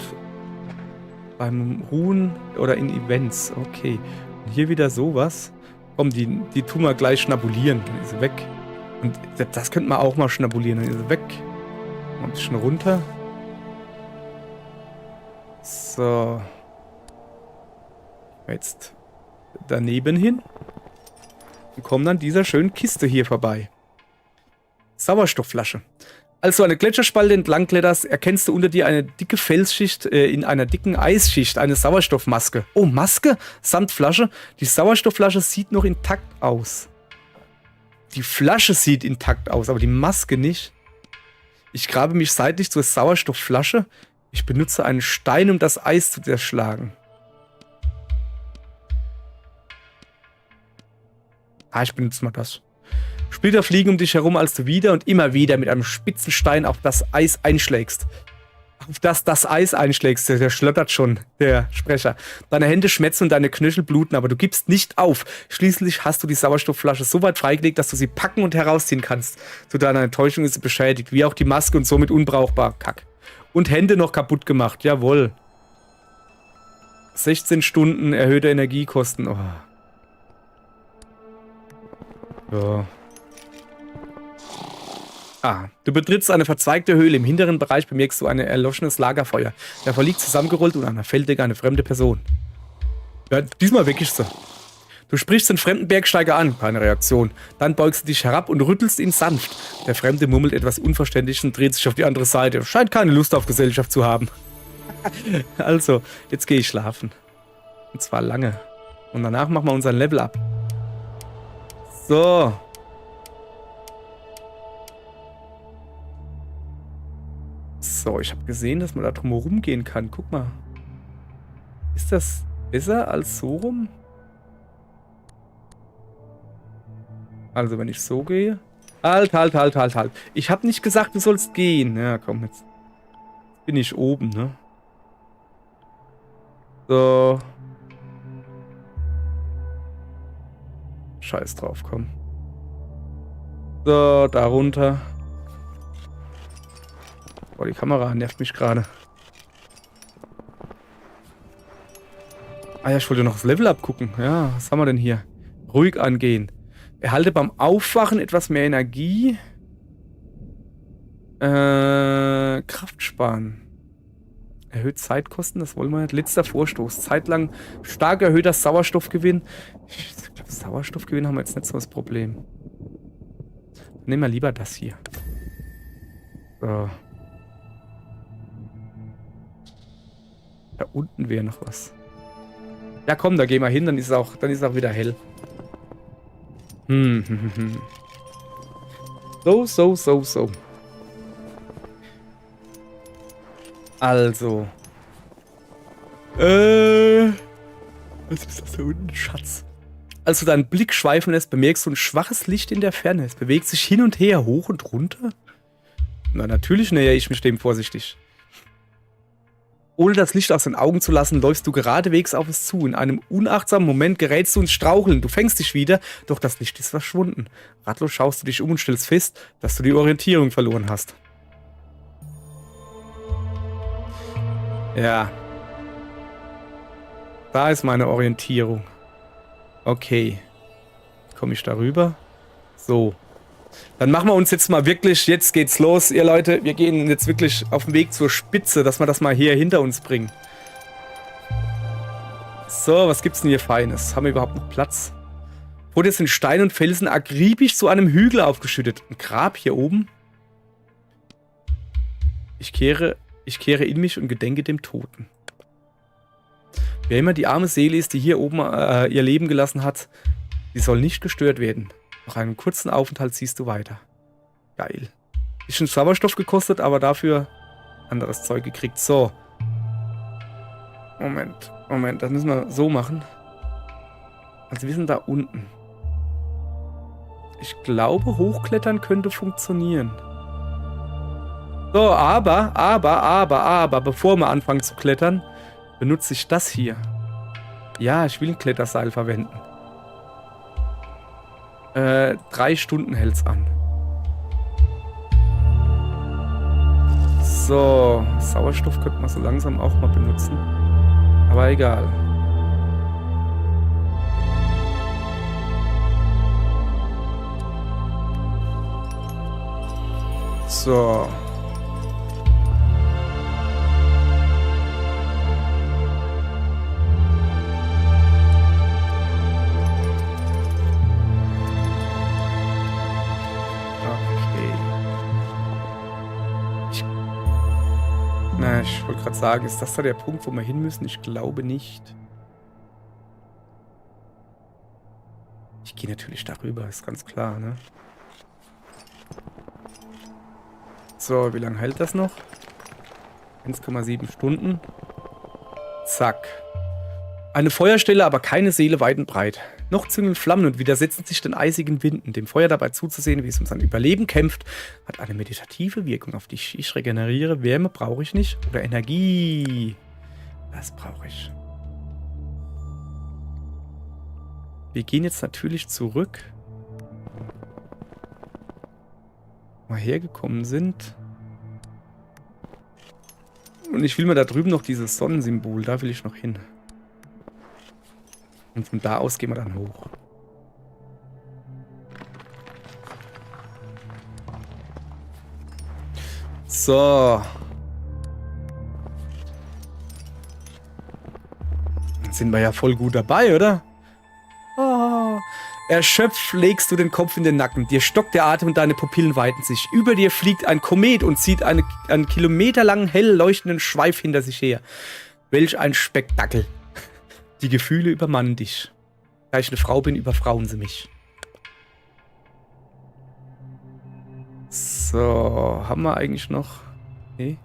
beim Ruhen oder in Events. Okay. Und hier wieder sowas. Komm, die tun wir gleich schnabulieren. Dann ist sie weg. Und das könnte man auch mal schnabulieren. Dann ist sie weg. Ein bisschen runter. So. Jetzt daneben hin. Und kommen dann dieser schönen Kiste hier vorbei. Sauerstoffflasche. Als du eine Gletscherspalte entlang kletterst, erkennst du unter dir eine dicke Felsschicht in einer dicken Eisschicht, eine Sauerstoffmaske. Oh, Maske samt Flasche. Die Sauerstoffflasche sieht noch intakt aus. Die Flasche sieht intakt aus, aber die Maske nicht. Ich grabe mich seitlich zur Sauerstoffflasche. Ich benutze einen Stein, um das Eis zu zerschlagen. Ich benutze mal das. Splitter fliegen um dich herum, als du wieder und immer wieder mit einem spitzen Stein auf das Eis einschlägst. Auf das Eis einschlägst, der schlottert schon, der Sprecher. Deine Hände schmetzen und deine Knöchel bluten, aber du gibst nicht auf. Schließlich hast du die Sauerstoffflasche so weit freigelegt, dass du sie packen und herausziehen kannst. Zu deiner Enttäuschung ist sie beschädigt, wie auch die Maske und somit unbrauchbar. Kack. Und Hände noch kaputt gemacht, jawohl. 16 Stunden erhöhte Energiekosten. Oh. So. Du betrittst eine verzweigte Höhle. Im hinteren Bereich bemerkst du ein erloschenes Lagerfeuer. Davor liegt zusammengerollt und an der Felldecke eine fremde Person. Ja, diesmal weg ist sie. Du sprichst den fremden Bergsteiger an. Keine Reaktion. Dann beugst du dich herab und rüttelst ihn sanft. Der Fremde murmelt etwas Unverständliches und dreht sich auf die andere Seite. Scheint keine Lust auf Gesellschaft zu haben. Also, jetzt gehe ich schlafen. Und zwar lange. Und danach machen wir unseren Level ab. So. So, ich habe gesehen, dass man da drum herum gehen kann. Guck mal. Ist das besser als so rum? Also, wenn ich so gehe... Halt. Ich habe nicht gesagt, du sollst gehen. Ja, komm, jetzt bin ich oben, ne? So. Scheiß drauf, komm. So, da runter. Boah, die Kamera nervt mich gerade. Ja, ich wollte noch das Level abgucken. Ja, was haben wir denn hier? Ruhig angehen. Erhalte beim Aufwachen etwas mehr Energie. Kraft sparen. Erhöht Zeitkosten, das wollen wir nicht. Letzter Vorstoß. Zeitlang stark erhöhter Sauerstoffgewinn. Ich glaube, Sauerstoffgewinn haben wir jetzt nicht so das Problem. Nehmen wir lieber das hier. So. Da unten wäre noch was. Ja komm, da gehen wir hin, dann ist es auch wieder hell. So. Also. Was ist das da unten? Schatz. Als du deinen Blick schweifen lässt, bemerkst du ein schwaches Licht in der Ferne. Es bewegt sich hin und her, hoch und runter. Na, natürlich nähere ich mich dem vorsichtig. Ohne das Licht aus den Augen zu lassen, läufst du geradewegs auf es zu. In einem unachtsamen Moment gerätst du ins Straucheln. Du fängst dich wieder, doch das Licht ist verschwunden. Ratlos schaust du dich um und stellst fest, dass du die Orientierung verloren hast. Ja. Da ist meine Orientierung. Okay. Komme ich darüber? So. Dann machen wir uns jetzt mal wirklich, jetzt geht's los, ihr Leute. Wir gehen jetzt wirklich auf den Weg zur Spitze, dass wir das mal hier hinter uns bringen. So, was gibt's denn hier Feines? Haben wir überhaupt noch Platz? Wurde jetzt in Stein und Felsen akribisch zu einem Hügel aufgeschüttet. Ein Grab hier oben. Ich kehre in mich und gedenke dem Toten. Wer immer die arme Seele ist, die hier oben ihr Leben gelassen hat, die soll nicht gestört werden. Nach einem kurzen Aufenthalt ziehst du weiter. Geil. Bisschen Sauerstoff gekostet, aber dafür anderes Zeug gekriegt. So. Moment, das müssen wir so machen. Also wir sind da unten. Ich glaube, hochklettern könnte funktionieren. So, aber, bevor wir anfangen zu klettern, benutze ich das hier. Ja, ich will ein Kletterseil verwenden. 3 Stunden hält's an. So, Sauerstoff könnte man so langsam auch mal benutzen. Aber egal. So. Na, ich wollte gerade sagen, ist das da der Punkt, wo wir hin müssen? Ich glaube nicht. Ich gehe natürlich darüber, ist ganz klar, ne? So, wie lange hält das noch? 1,7 Stunden. Zack. Eine Feuerstelle, aber keine Seele weit und breit. Noch züngeln Flammen und widersetzen sich den eisigen Winden. Dem Feuer dabei zuzusehen, wie es um sein Überleben kämpft, hat eine meditative Wirkung auf dich. Ich regeneriere. Wärme brauche ich nicht. Oder Energie. Das brauche ich. Wir gehen jetzt natürlich zurück. Wo wir hergekommen sind. Und ich will mir da drüben noch dieses Sonnensymbol. Da will ich noch hin. Und von da aus gehen wir dann hoch. So. Dann sind wir ja voll gut dabei, oder? Oh. Erschöpft legst du den Kopf in den Nacken. Dir stockt der Atem und deine Pupillen weiten sich. Über dir fliegt ein Komet und zieht einen kilometerlangen, hell leuchtenden Schweif hinter sich her. Welch ein Spektakel. Die Gefühle übermannen dich. Da ich eine Frau bin, überfrauen sie mich. So, haben wir eigentlich noch... Nee.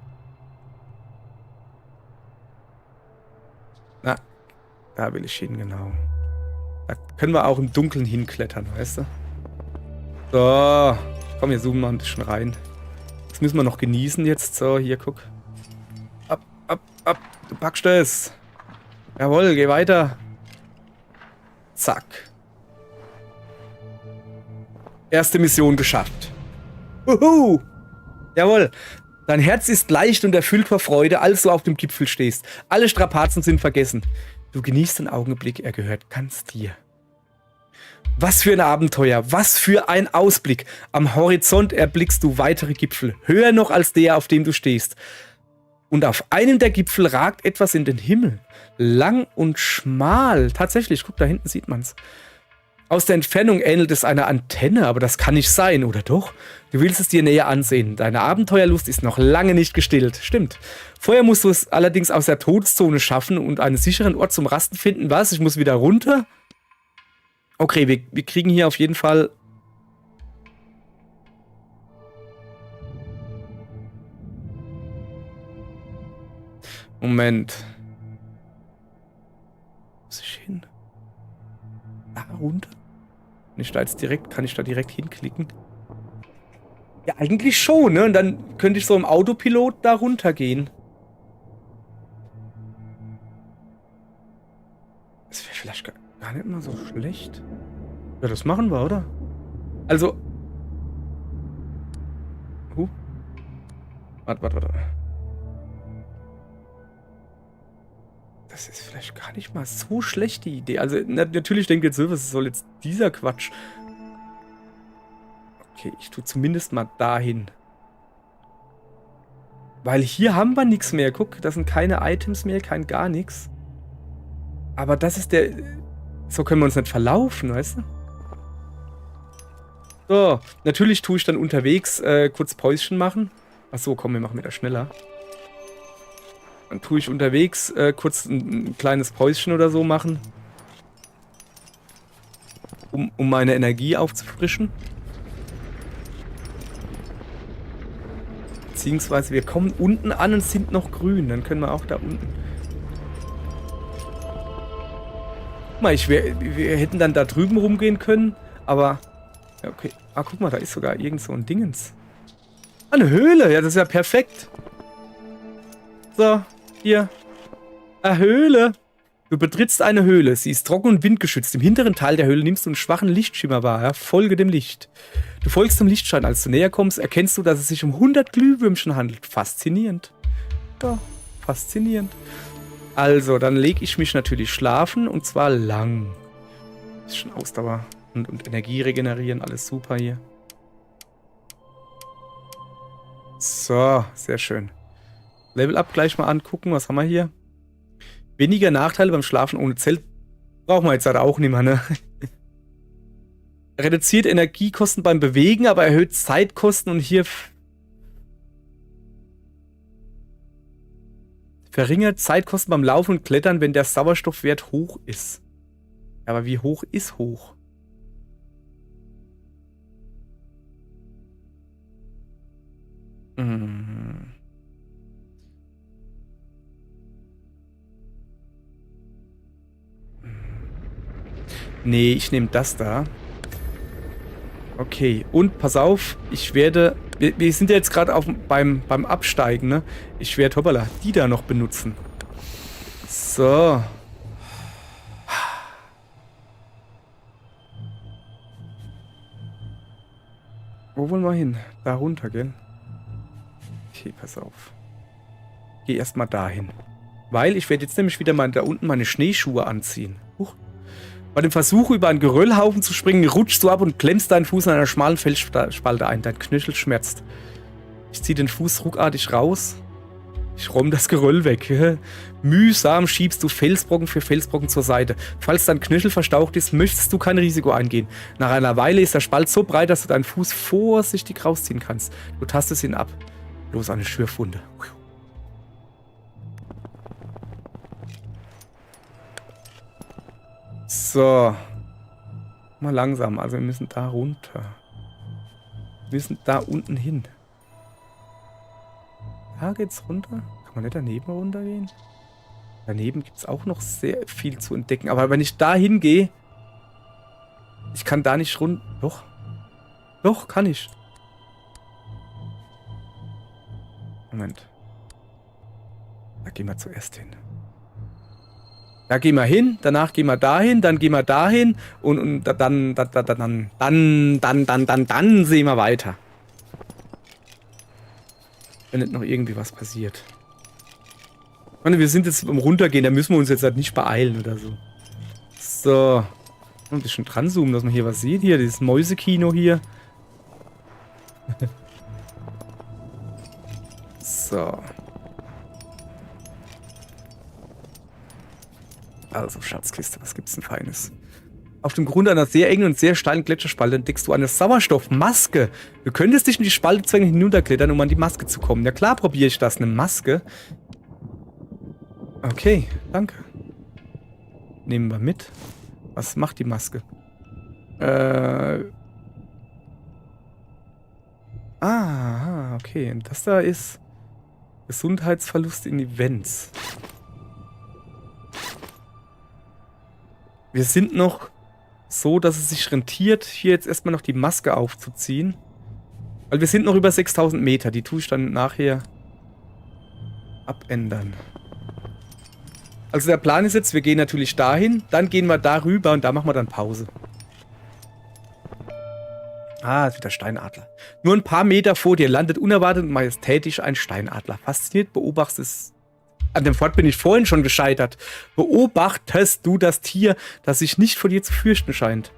Na, da will ich hin, genau. Da können wir auch im Dunkeln hinklettern, weißt du? So, komm, wir zoomen mal ein bisschen rein. Das müssen wir noch genießen jetzt. So, hier, guck. Ab, ab, ab. Du packst es. Jawohl, geh weiter. Zack. Erste Mission geschafft. Uhu. Jawohl. Dein Herz ist leicht und erfüllt vor Freude, als du auf dem Gipfel stehst. Alle Strapazen sind vergessen. Du genießt den Augenblick, er gehört ganz dir. Was für ein Abenteuer, was für ein Ausblick. Am Horizont erblickst du weitere Gipfel, höher noch als der, auf dem du stehst. Und auf einem der Gipfel ragt etwas in den Himmel. Lang und schmal. Tatsächlich, guck, da hinten sieht man's. Aus der Entfernung ähnelt es einer Antenne, aber das kann nicht sein, oder doch? Du willst es dir näher ansehen. Deine Abenteuerlust ist noch lange nicht gestillt. Stimmt. Vorher musst du es allerdings aus der Todeszone schaffen und einen sicheren Ort zum Rasten finden. Was? Ich muss wieder runter? Okay, wir kriegen hier auf jeden Fall... Moment. Wo muss ich hin? Da runter? Kann ich da direkt hinklicken? Ja, eigentlich schon, ne? Und dann könnte ich so im Autopilot da runtergehen. Das wäre vielleicht gar nicht mal so schlecht. Ja, das machen wir, oder? Also... Warte. Das ist vielleicht gar nicht mal so schlecht, die Idee. Also, natürlich denkt jetzt so, was soll jetzt dieser Quatsch? Okay, ich tue zumindest mal dahin. Weil hier haben wir nichts mehr. Guck, das sind keine Items mehr, kein gar nichts. Aber das ist der... So können wir uns nicht verlaufen, weißt du? So, natürlich tue ich dann unterwegs kurz Päuschen machen. Achso, komm, wir machen wieder schneller. Dann tue ich unterwegs kurz ein kleines Päuschen oder so machen. Um meine Energie aufzufrischen. Beziehungsweise wir kommen unten an und sind noch grün. Dann können wir auch da unten... Guck mal, wir hätten dann da drüben rumgehen können, aber... Ja, okay. Ah, guck mal, da ist sogar irgend so ein Dingens. Ah, eine Höhle. Ja, das ist ja perfekt. So, hier. Eine Höhle. Du betrittst eine Höhle. Sie ist trocken und windgeschützt. Im hinteren Teil der Höhle nimmst du einen schwachen Lichtschimmer wahr. Ja? Folge dem Licht. Du folgst dem Lichtschein. Als du näher kommst, erkennst du, dass es sich um 100 Glühwürmchen handelt. Faszinierend. Ja, faszinierend. Also, dann lege ich mich natürlich schlafen und zwar lang. Bisschen Ausdauer und Energie regenerieren. Alles super hier. So, sehr schön. Level Up gleich mal angucken. Was haben wir hier? Weniger Nachteile beim Schlafen ohne Zelt. Brauchen wir jetzt halt auch nicht mehr, ne? Reduziert Energiekosten beim Bewegen, aber erhöht Zeitkosten und hier... Verringert Zeitkosten beim Laufen und Klettern, wenn der Sauerstoffwert hoch ist. Aber wie hoch ist hoch? Nee, ich nehme das da. Okay, und pass auf, ich werde... Wir sind ja jetzt gerade beim Absteigen, ne? Ich werde, hoppala, die da noch benutzen. So. Wo wollen wir hin? Da runter, gell? Okay, pass auf. Geh erstmal dahin. Weil ich werde jetzt nämlich wieder mal da unten meine Schneeschuhe anziehen. Huch. Bei dem Versuch, über einen Geröllhaufen zu springen, rutschst du ab und klemmst deinen Fuß in einer schmalen Felsspalte ein. Dein Knöchel schmerzt. Ich ziehe den Fuß ruckartig raus. Ich räume das Geröll weg. Mühsam schiebst du Felsbrocken für Felsbrocken zur Seite. Falls dein Knöchel verstaucht ist, möchtest du kein Risiko eingehen. Nach einer Weile ist der Spalt so breit, dass du deinen Fuß vorsichtig rausziehen kannst. Du tastest ihn ab. Bloß eine Schürfwunde. So. Mal langsam. Also wir müssen da runter. Wir müssen da unten hin. Da geht's runter. Kann man nicht daneben runtergehen? Daneben gibt es auch noch sehr viel zu entdecken. Aber wenn ich da hingehe... Ich kann da nicht runter... Doch. Doch, kann ich. Moment. Da gehen wir zuerst hin. Da gehen wir hin, danach gehen wir dahin, dann gehen wir dahin und dann sehen wir weiter. Wenn nicht noch irgendwie was passiert. Ich meine, wir sind jetzt beim Runtergehen, da müssen wir uns jetzt halt nicht beeilen oder so. So. Ein bisschen dran zoomen, dass man hier was sieht. Hier, dieses Mäusekino hier. So. Also, Schatzkiste, was gibt's denn Feines? Auf dem Grund einer sehr engen und sehr steilen Gletscherspalte entdeckst du eine Sauerstoffmaske. Du könntest dich in die Spalte zwängen hinunterklettern, um an die Maske zu kommen. Ja klar, probiere ich das. Eine Maske. Okay, danke. Nehmen wir mit. Was macht die Maske? Okay. Und das da ist Gesundheitsverlust in Events. Wir sind noch so, dass es sich rentiert, hier jetzt erstmal noch die Maske aufzuziehen. Weil wir sind noch über 6000 Meter. Die tue ich dann nachher abändern. Also der Plan ist jetzt, wir gehen natürlich dahin, dann gehen wir darüber und da machen wir dann Pause. Ah, ist wieder Steinadler. Nur ein paar Meter vor dir landet unerwartet und majestätisch ein Steinadler. Fasziniert beobachtest... An dem Fort bin ich vorhin schon gescheitert. Beobachtest du das Tier, das sich nicht vor dir zu fürchten scheint.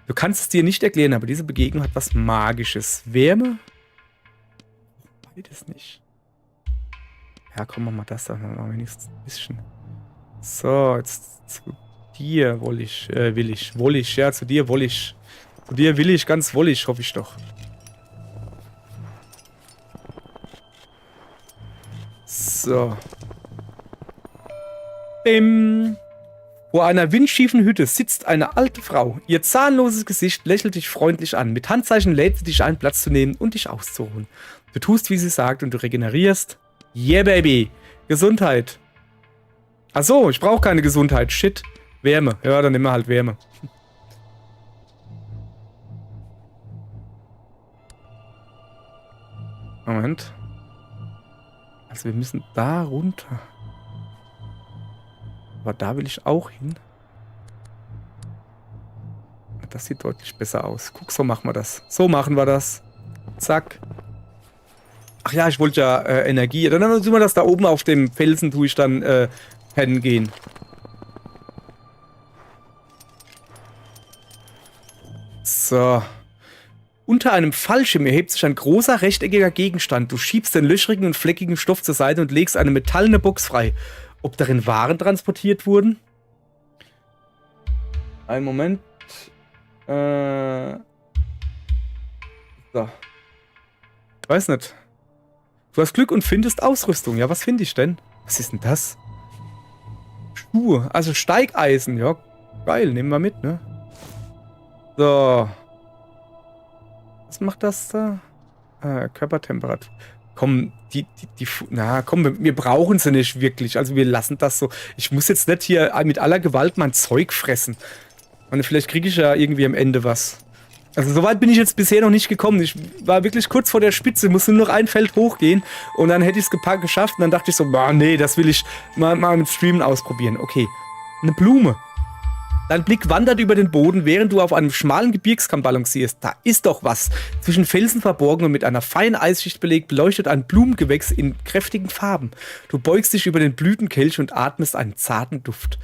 Du kannst es dir nicht erklären, aber diese Begegnung hat was Magisches. Wärme? Beides nicht. Ja, komm, mach mal das da. Dann wenigstens ein bisschen. So, jetzt zu dir will ich. Ja, zu dir will ich. Zu dir will ich, ganz wollig, hoffe ich doch. So. Bim. Vor einer windschiefen Hütte sitzt eine alte Frau. Ihr zahnloses Gesicht lächelt dich freundlich an. Mit Handzeichen lädt sie dich ein, Platz zu nehmen und dich auszuruhen. Du tust, wie sie sagt, und du regenerierst. Yeah, baby. Gesundheit. Ach so, ich brauche keine Gesundheit. Shit. Wärme. Ja, dann nehmen wir halt Wärme. Moment. Also wir müssen da runter. Aber da will ich auch hin. Das sieht deutlich besser aus. Guck, so machen wir das. So machen wir das. Zack. Ach ja, ich wollte ja Energie. Dann sehen wir das da oben auf dem Felsen, tue ich dann pennen gehen. So. Unter einem Fallschirm erhebt sich ein großer rechteckiger Gegenstand. Du schiebst den löchrigen und fleckigen Stoff zur Seite und legst eine metallene Box frei. Ob darin Waren transportiert wurden? Einen Moment. So. Ich weiß nicht. Du hast Glück und findest Ausrüstung. Ja, was finde ich denn? Was ist denn das? Schuhe, also Steigeisen, ja. Geil, nehmen wir mit, ne? So. Was macht das da? Körpertemperatur. Komm, komm, wir brauchen sie nicht wirklich. Also wir lassen das so. Ich muss jetzt nicht hier mit aller Gewalt mein Zeug fressen. Und vielleicht kriege ich ja irgendwie am Ende was. Also so weit bin ich jetzt bisher noch nicht gekommen. Ich war wirklich kurz vor der Spitze, musste nur noch ein Feld hochgehen und dann hätte ich es geschafft. Und dann dachte ich so, nee, das will ich mal mit Streamen ausprobieren. Okay, eine Blume. Dein Blick wandert über den Boden, während du auf einem schmalen Gebirgskamm balancierst. Da ist doch was. Zwischen Felsen verborgen und mit einer feinen Eisschicht belegt, beleuchtet ein Blumengewächs in kräftigen Farben. Du beugst dich über den Blütenkelch und atmest einen zarten Duft.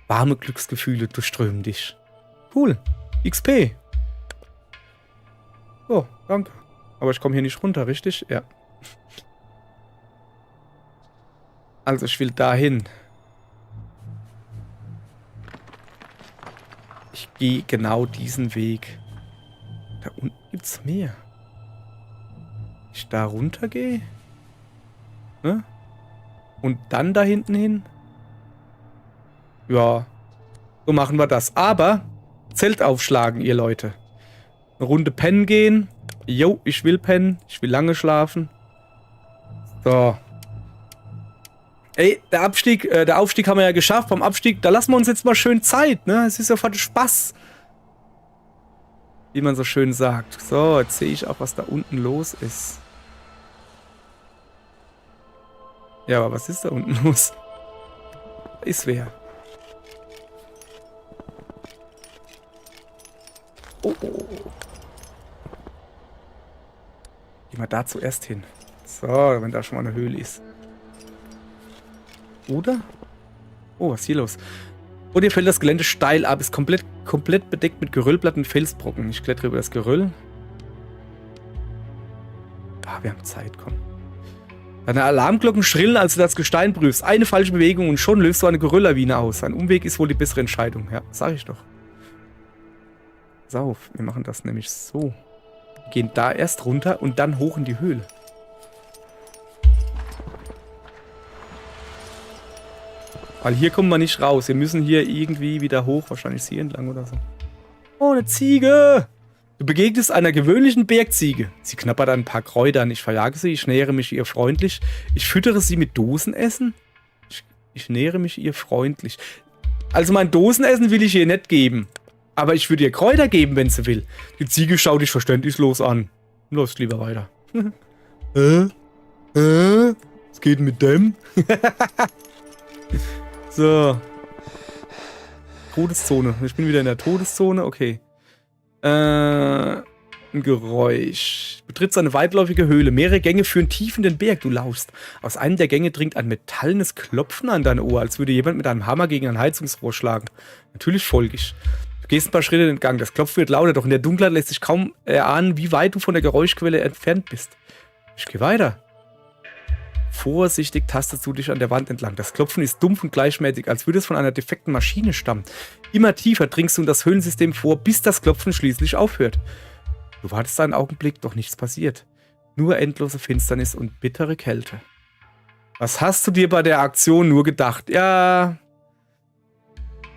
Warme Glücksgefühle durchströmen dich. Cool. XP. Oh, danke. Aber ich komme hier nicht runter, richtig? Ja. Also ich will dahin. Ich gehe genau diesen Weg. Da unten gibt's mehr. Ich da runter gehe. Ne? Und dann da hinten hin. Ja. So machen wir das. Aber Zelt aufschlagen, ihr Leute. Eine Runde pennen gehen. Jo, ich will pennen. Ich will lange schlafen. So. Ey, der Aufstieg haben wir ja geschafft. Beim Abstieg, da lassen wir uns jetzt mal schön Zeit, ne? Es ist ja voll Spaß. Wie man so schön sagt. So, jetzt sehe ich auch, was da unten los ist. Ja, aber was ist da unten los? Da ist wer. Oh, oh, oh. Gehen wir da zuerst hin. So, wenn da schon mal eine Höhle ist. Oder? Oh, was ist hier los? Vor dir fällt das Gelände steil ab, ist komplett bedeckt mit Geröllplatten und Felsbrocken. Ich klettere über das Geröll. Ah, wir haben Zeit, komm. Deine Alarmglocken schrillen, als du das Gestein prüfst. Eine falsche Bewegung und schon löst du eine Gerölllawine aus. Ein Umweg ist wohl die bessere Entscheidung. Ja, sag ich doch. Pass auf, wir machen das nämlich so. Wir gehen da erst runter und dann hoch in die Höhle. Weil hier kommen wir nicht raus. Wir müssen hier irgendwie wieder hoch. Wahrscheinlich ist hier entlang oder so. Oh, eine Ziege! Du begegnest einer gewöhnlichen Bergziege. Sie knabbert ein paar Kräutern. Ich verjage sie, ich nähere mich ihr freundlich. Ich füttere sie mit Dosenessen. Ich nähere mich ihr freundlich. Also mein Dosenessen will ich ihr nicht geben. Aber ich würde ihr Kräuter geben, wenn sie will. Die Ziege schaut dich verständnislos an. Läuft lieber weiter. Was geht mit dem? So. Todeszone. Ich bin wieder in der Todeszone. Okay. Ein Geräusch. Du betrittst eine weitläufige Höhle. Mehrere Gänge führen tief in den Berg. Du lauschst. Aus einem der Gänge dringt ein metallenes Klopfen an dein Ohr, als würde jemand mit einem Hammer gegen ein Heizungsrohr schlagen. Natürlich folge ich. Du gehst ein paar Schritte in den Gang. Das Klopfen wird lauter, doch in der Dunkelheit lässt sich kaum erahnen, wie weit du von der Geräuschquelle entfernt bist. Ich gehe weiter. Vorsichtig tastest du dich an der Wand entlang. Das Klopfen ist dumpf und gleichmäßig, als würde es von einer defekten Maschine stammen. Immer tiefer dringst du in das Höhlensystem vor, bis das Klopfen schließlich aufhört. Du wartest einen Augenblick, doch nichts passiert. Nur endlose Finsternis und bittere Kälte. Was hast du dir bei der Aktion nur gedacht? Ja...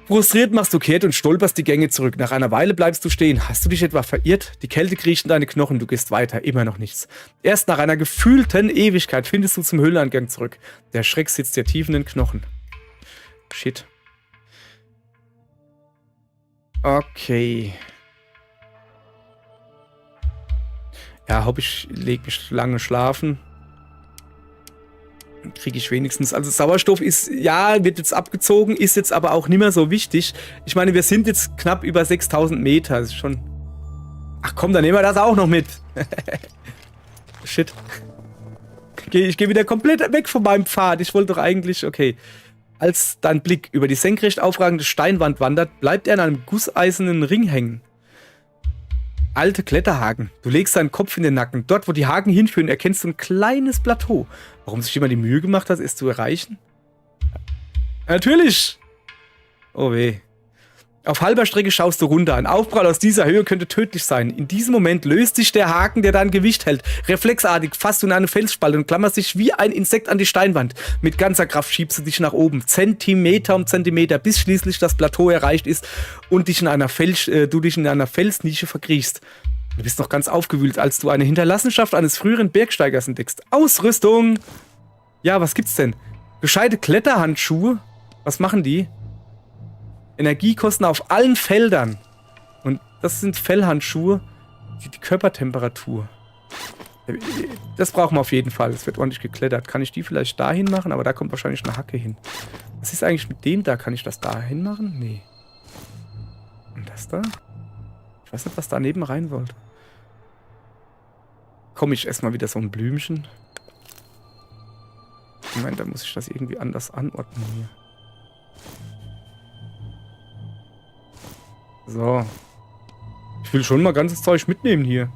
Frustriert machst du kehrt und stolperst die Gänge zurück. Nach einer Weile bleibst du stehen. Hast du dich etwa verirrt? Die Kälte kriecht in deine Knochen. Du gehst weiter. Immer noch nichts. Erst nach einer gefühlten Ewigkeit findest du zum Höhleneingang zurück. Der Schreck sitzt dir tief in den Knochen. Shit. Okay. Ja, hoffe ich lege mich lange schlafen. Kriege ich wenigstens. Also Sauerstoff ist, ja, wird jetzt abgezogen, ist jetzt aber auch nicht mehr so wichtig. Ich meine, wir sind jetzt knapp über 6000 Meter. Das ist schon... Ach komm, dann nehmen wir das auch noch mit. Shit. Ich gehe wieder komplett weg von meinem Pfad. Ich wollte doch eigentlich... Okay. Als dein Blick über die senkrecht aufragende Steinwand wandert, bleibt er an einem gusseisernen Ring hängen. Alte Kletterhaken. Du legst deinen Kopf in den Nacken. Dort, wo die Haken hinführen, erkennst du ein kleines Plateau. Warum sich jemand die Mühe gemacht hat, es zu erreichen? Natürlich! Oh weh. Auf halber Strecke schaust du runter. Ein Aufprall aus dieser Höhe könnte tödlich sein. In diesem Moment löst sich der Haken, der dein Gewicht hält. Reflexartig fasst du in eine Felsspalte und klammerst dich wie ein Insekt an die Steinwand. Mit ganzer Kraft schiebst du dich nach oben, Zentimeter um Zentimeter, bis schließlich das Plateau erreicht ist und du dich in einer Felsnische verkriechst. Du bist noch ganz aufgewühlt, als du eine Hinterlassenschaft eines früheren Bergsteigers entdeckst. Ausrüstung! Ja, was gibt's denn? Gescheite Kletterhandschuhe. Was machen die? Energiekosten auf allen Feldern. Und das sind Fellhandschuhe. Die Körpertemperatur. Das brauchen wir auf jeden Fall. Es wird ordentlich geklettert. Kann ich die vielleicht dahin machen? Aber da kommt wahrscheinlich eine Hacke hin. Was ist eigentlich mit dem da? Kann ich das da hin machen? Nee. Und das da? Ich weiß nicht, was daneben rein sollte. Komm, ich esse mal wieder so ein Blümchen. Moment, da muss ich das irgendwie anders anordnen hier. So. Ich will schon mal ganzes Zeug mitnehmen hier.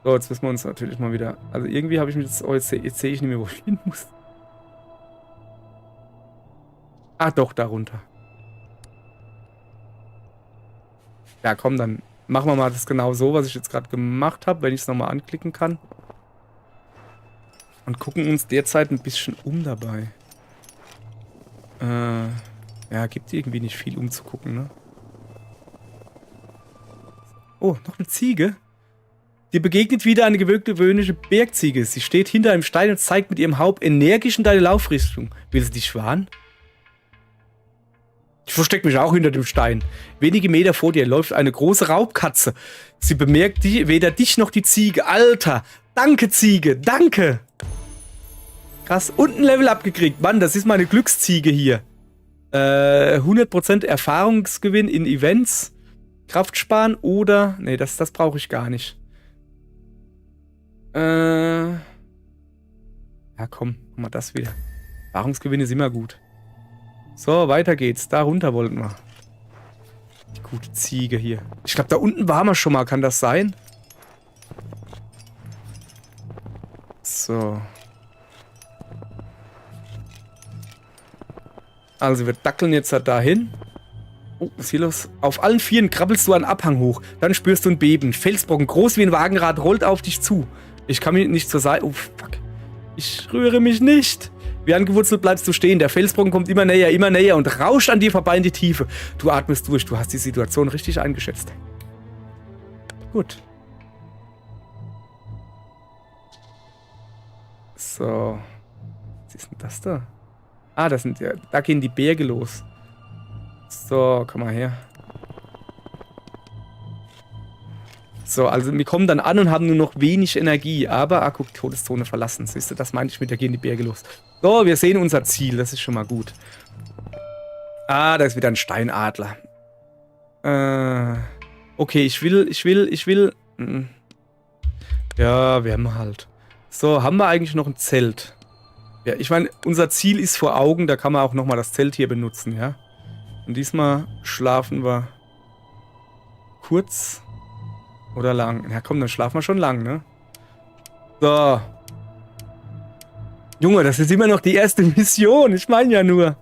So, jetzt müssen wir uns natürlich mal wieder... Also irgendwie habe ich mich jetzt... Oh, jetzt sehe ich nicht mehr, wo ich hin muss. Ah, doch, da runter. Ja, komm, dann machen wir mal das genau so, was ich jetzt gerade gemacht habe, wenn ich es nochmal anklicken kann. Und gucken uns derzeit ein bisschen um dabei. Ja, gibt irgendwie nicht viel umzugucken, ne? Oh, noch eine Ziege. Dir begegnet wieder eine gewöhnliche Bergziege. Sie steht hinter einem Stein und zeigt mit ihrem Haupt energisch in deine Laufrichtung. Will sie dich warnen? Ich verstecke mich auch hinter dem Stein. Wenige Meter vor dir läuft eine große Raubkatze. Sie bemerkt weder dich noch die Ziege. Alter, danke Ziege, danke. Krass, und ein Level abgekriegt. Mann, das ist meine Glücksziege hier. 100% Erfahrungsgewinn in Events. Kraft sparen oder... Nee, das brauche ich gar nicht. Ja, komm, machen wir das wieder. Erfahrungsgewinn ist immer gut. So, weiter geht's. Da runter wollten wir. Die gute Ziege hier. Ich glaube, da unten waren wir schon mal. Kann das sein? So. Also, wir dackeln jetzt dahin. Oh, was ist hier los? Auf allen Vieren krabbelst du einen Abhang hoch. Dann spürst du ein Beben. Felsbrocken, groß wie ein Wagenrad, rollt auf dich zu. Ich kann mich nicht zur Seite... Oh, fuck. Ich rühre mich nicht. Wie angewurzelt bleibst du stehen. Der Felsbrocken kommt immer näher und rauscht an dir vorbei in die Tiefe. Du atmest durch. Du hast die Situation richtig eingeschätzt. Gut. So. Was ist denn das da? Ah, das sind ja... Da gehen die Berge los. So, komm mal her. So, also wir kommen dann an und haben nur noch wenig Energie. Aber, guck, Todeszone verlassen. Siehst du, das meine ich mit, da gehen die Berge los. So, wir sehen unser Ziel. Das ist schon mal gut. Ah, da ist wieder ein Steinadler. Okay, ich will... Ja, wir haben halt. So, haben wir eigentlich noch ein Zelt? Ja, ich meine, unser Ziel ist vor Augen. Da kann man auch nochmal das Zelt hier benutzen, ja. Und diesmal schlafen wir kurz oder lang. Ja komm, dann schlafen wir schon lang, ne? So. Junge, das ist immer noch die erste Mission. Ich meine ja nur.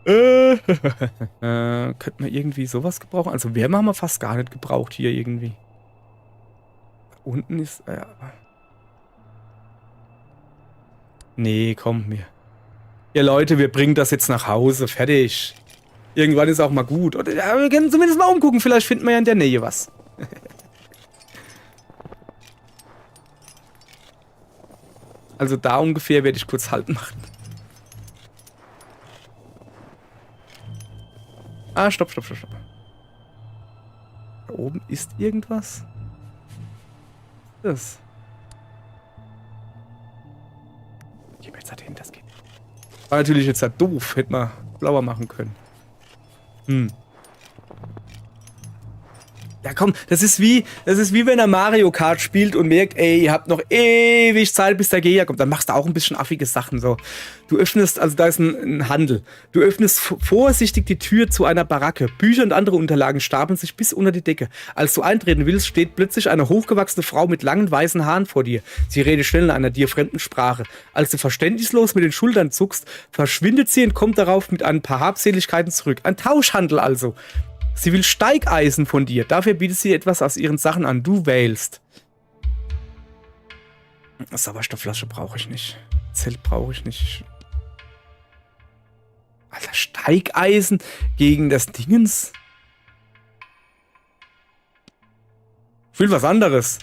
Könnten wir irgendwie sowas gebrauchen? Also Wärme haben wir fast gar nicht gebraucht hier irgendwie. Da unten ist... Nee, komm, mir. Ja, Leute, wir bringen das jetzt nach Hause. Fertig. Irgendwann ist auch mal gut. Oder ja, wir können zumindest mal umgucken. Vielleicht finden wir ja in der Nähe was. Also da ungefähr werde ich kurz Halt machen. Ah, stopp. Da oben ist irgendwas. Das. Ich habe jetzt halt hin, das geht. War natürlich jetzt halt doof. Hätte man blauer machen können. Ja, komm, das ist wie wenn er Mario Kart spielt und merkt, ey, ihr habt noch ewig Zeit, bis der Gegner kommt. Dann machst du auch ein bisschen affige Sachen so. Du öffnest, also da ist ein Handel. Du öffnest vorsichtig die Tür zu einer Baracke. Bücher und andere Unterlagen stapeln sich bis unter die Decke. Als du eintreten willst, steht plötzlich eine hochgewachsene Frau mit langen weißen Haaren vor dir. Sie redet schnell in einer dir fremden Sprache. Als du verständnislos mit den Schultern zuckst, verschwindet sie und kommt darauf mit ein paar Habseligkeiten zurück. Ein Tauschhandel also. Sie will Steigeisen von dir. Dafür bietet sie etwas aus ihren Sachen an. Du wählst. Sauerstoffflasche brauche ich nicht. Zelt brauche ich nicht. Alter, Steigeisen gegen das Dingens? Ich will was anderes.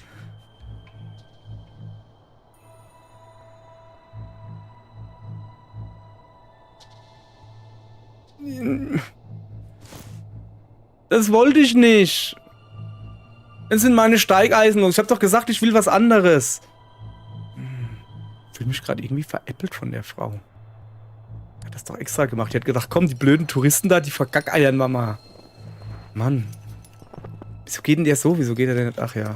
Das wollte ich nicht. Das sind meine Steigeisen los. Ich hab doch gesagt, ich will was anderes. Ich fühle mich gerade irgendwie veräppelt von der Frau. Hat das doch extra gemacht. Die hat gedacht, komm, die blöden Touristen da, die vergackeiern Mama. Mann. Wieso geht denn der so? Wieso geht er denn nicht? Ach ja.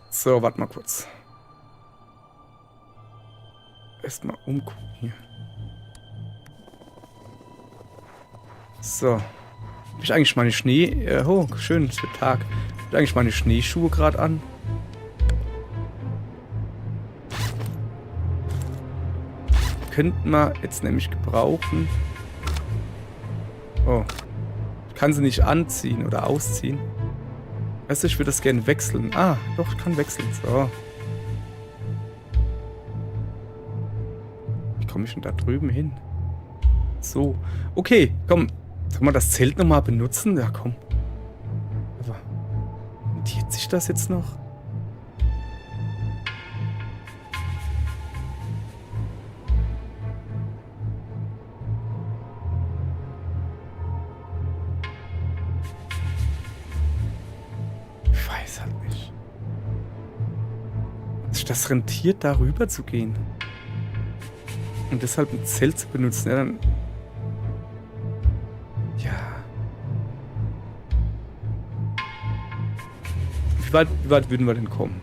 So, warte mal kurz. Erstmal umgucken hier. So. Hab ich eigentlich meine oh, schön, es wird Tag. Hab ich eigentlich meine Schneeschuhe gerade an? Könnten wir jetzt nämlich gebrauchen. Oh. Ich kann sie nicht anziehen oder ausziehen. Weißt du, ich würde das gerne wechseln. Ah, doch, ich kann wechseln. So. Wie komme ich denn da drüben hin? So. Okay, komm. Soll man das Zelt nochmal benutzen? Ja, komm. Aber rentiert sich das jetzt noch? Ich weiß halt nicht. Ob sich das rentiert, darüber zu gehen. Und deshalb ein Zelt zu benutzen. Ja, dann... Wie weit würden wir denn kommen?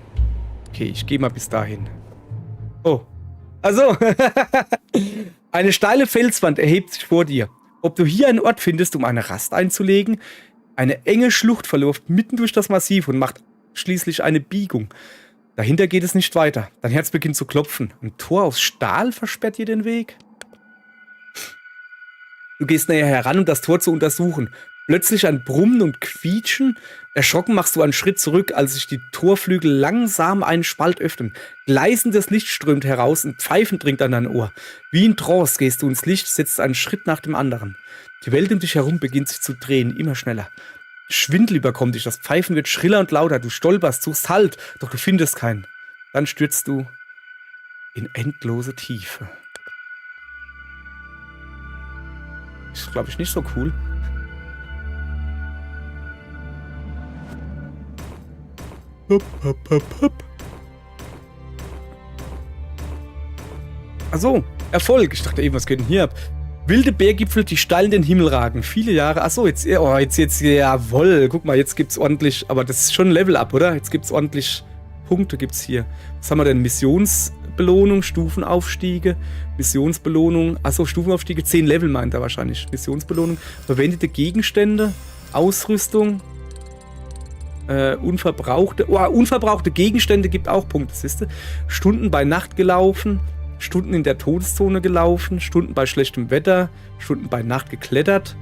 Okay, ich gehe mal bis dahin. Oh. Also. Eine steile Felswand erhebt sich vor dir. Ob du hier einen Ort findest, um eine Rast einzulegen? Eine enge Schlucht verläuft mitten durch das Massiv und macht schließlich eine Biegung. Dahinter geht es nicht weiter. Dein Herz beginnt zu klopfen. Ein Tor aus Stahl versperrt dir den Weg? Du gehst näher heran, um das Tor zu untersuchen. Plötzlich ein Brummen und Quietschen. Erschrocken machst du einen Schritt zurück, als sich die Torflügel langsam einen Spalt öffnen. Gleißendes Licht strömt heraus und Pfeifen dringt an dein Ohr. Wie in Trance gehst du ins Licht, setzt einen Schritt nach dem anderen. Die Welt um dich herum beginnt sich zu drehen, immer schneller. Schwindel überkommt dich, das Pfeifen wird schriller und lauter. Du stolperst, suchst Halt, doch du findest keinen. Dann stürzt du in endlose Tiefe. Ist, glaube ich, nicht so cool. Hopp, hopp, hopp, hopp. Achso, Erfolg. Ich dachte eben, was geht denn hier ab? Wilde Berggipfel, die steil in den Himmel ragen. Viele Jahre. Achso, jetzt, jawohl. Guck mal, jetzt gibt's ordentlich. Aber das ist schon ein Level-Up, oder? Jetzt gibt's ordentlich Punkte, gibt's hier. Was haben wir denn? Missionsbelohnung, Stufenaufstiege, Missionsbelohnung. Achso, Stufenaufstiege, 10 Level meint er wahrscheinlich. Missionsbelohnung. Verwendete Gegenstände, Ausrüstung. Unverbrauchte Gegenstände gibt auch Punkte, siehst du? Stunden bei Nacht gelaufen, Stunden in der Todeszone gelaufen, Stunden bei schlechtem Wetter, Stunden bei Nacht geklettert,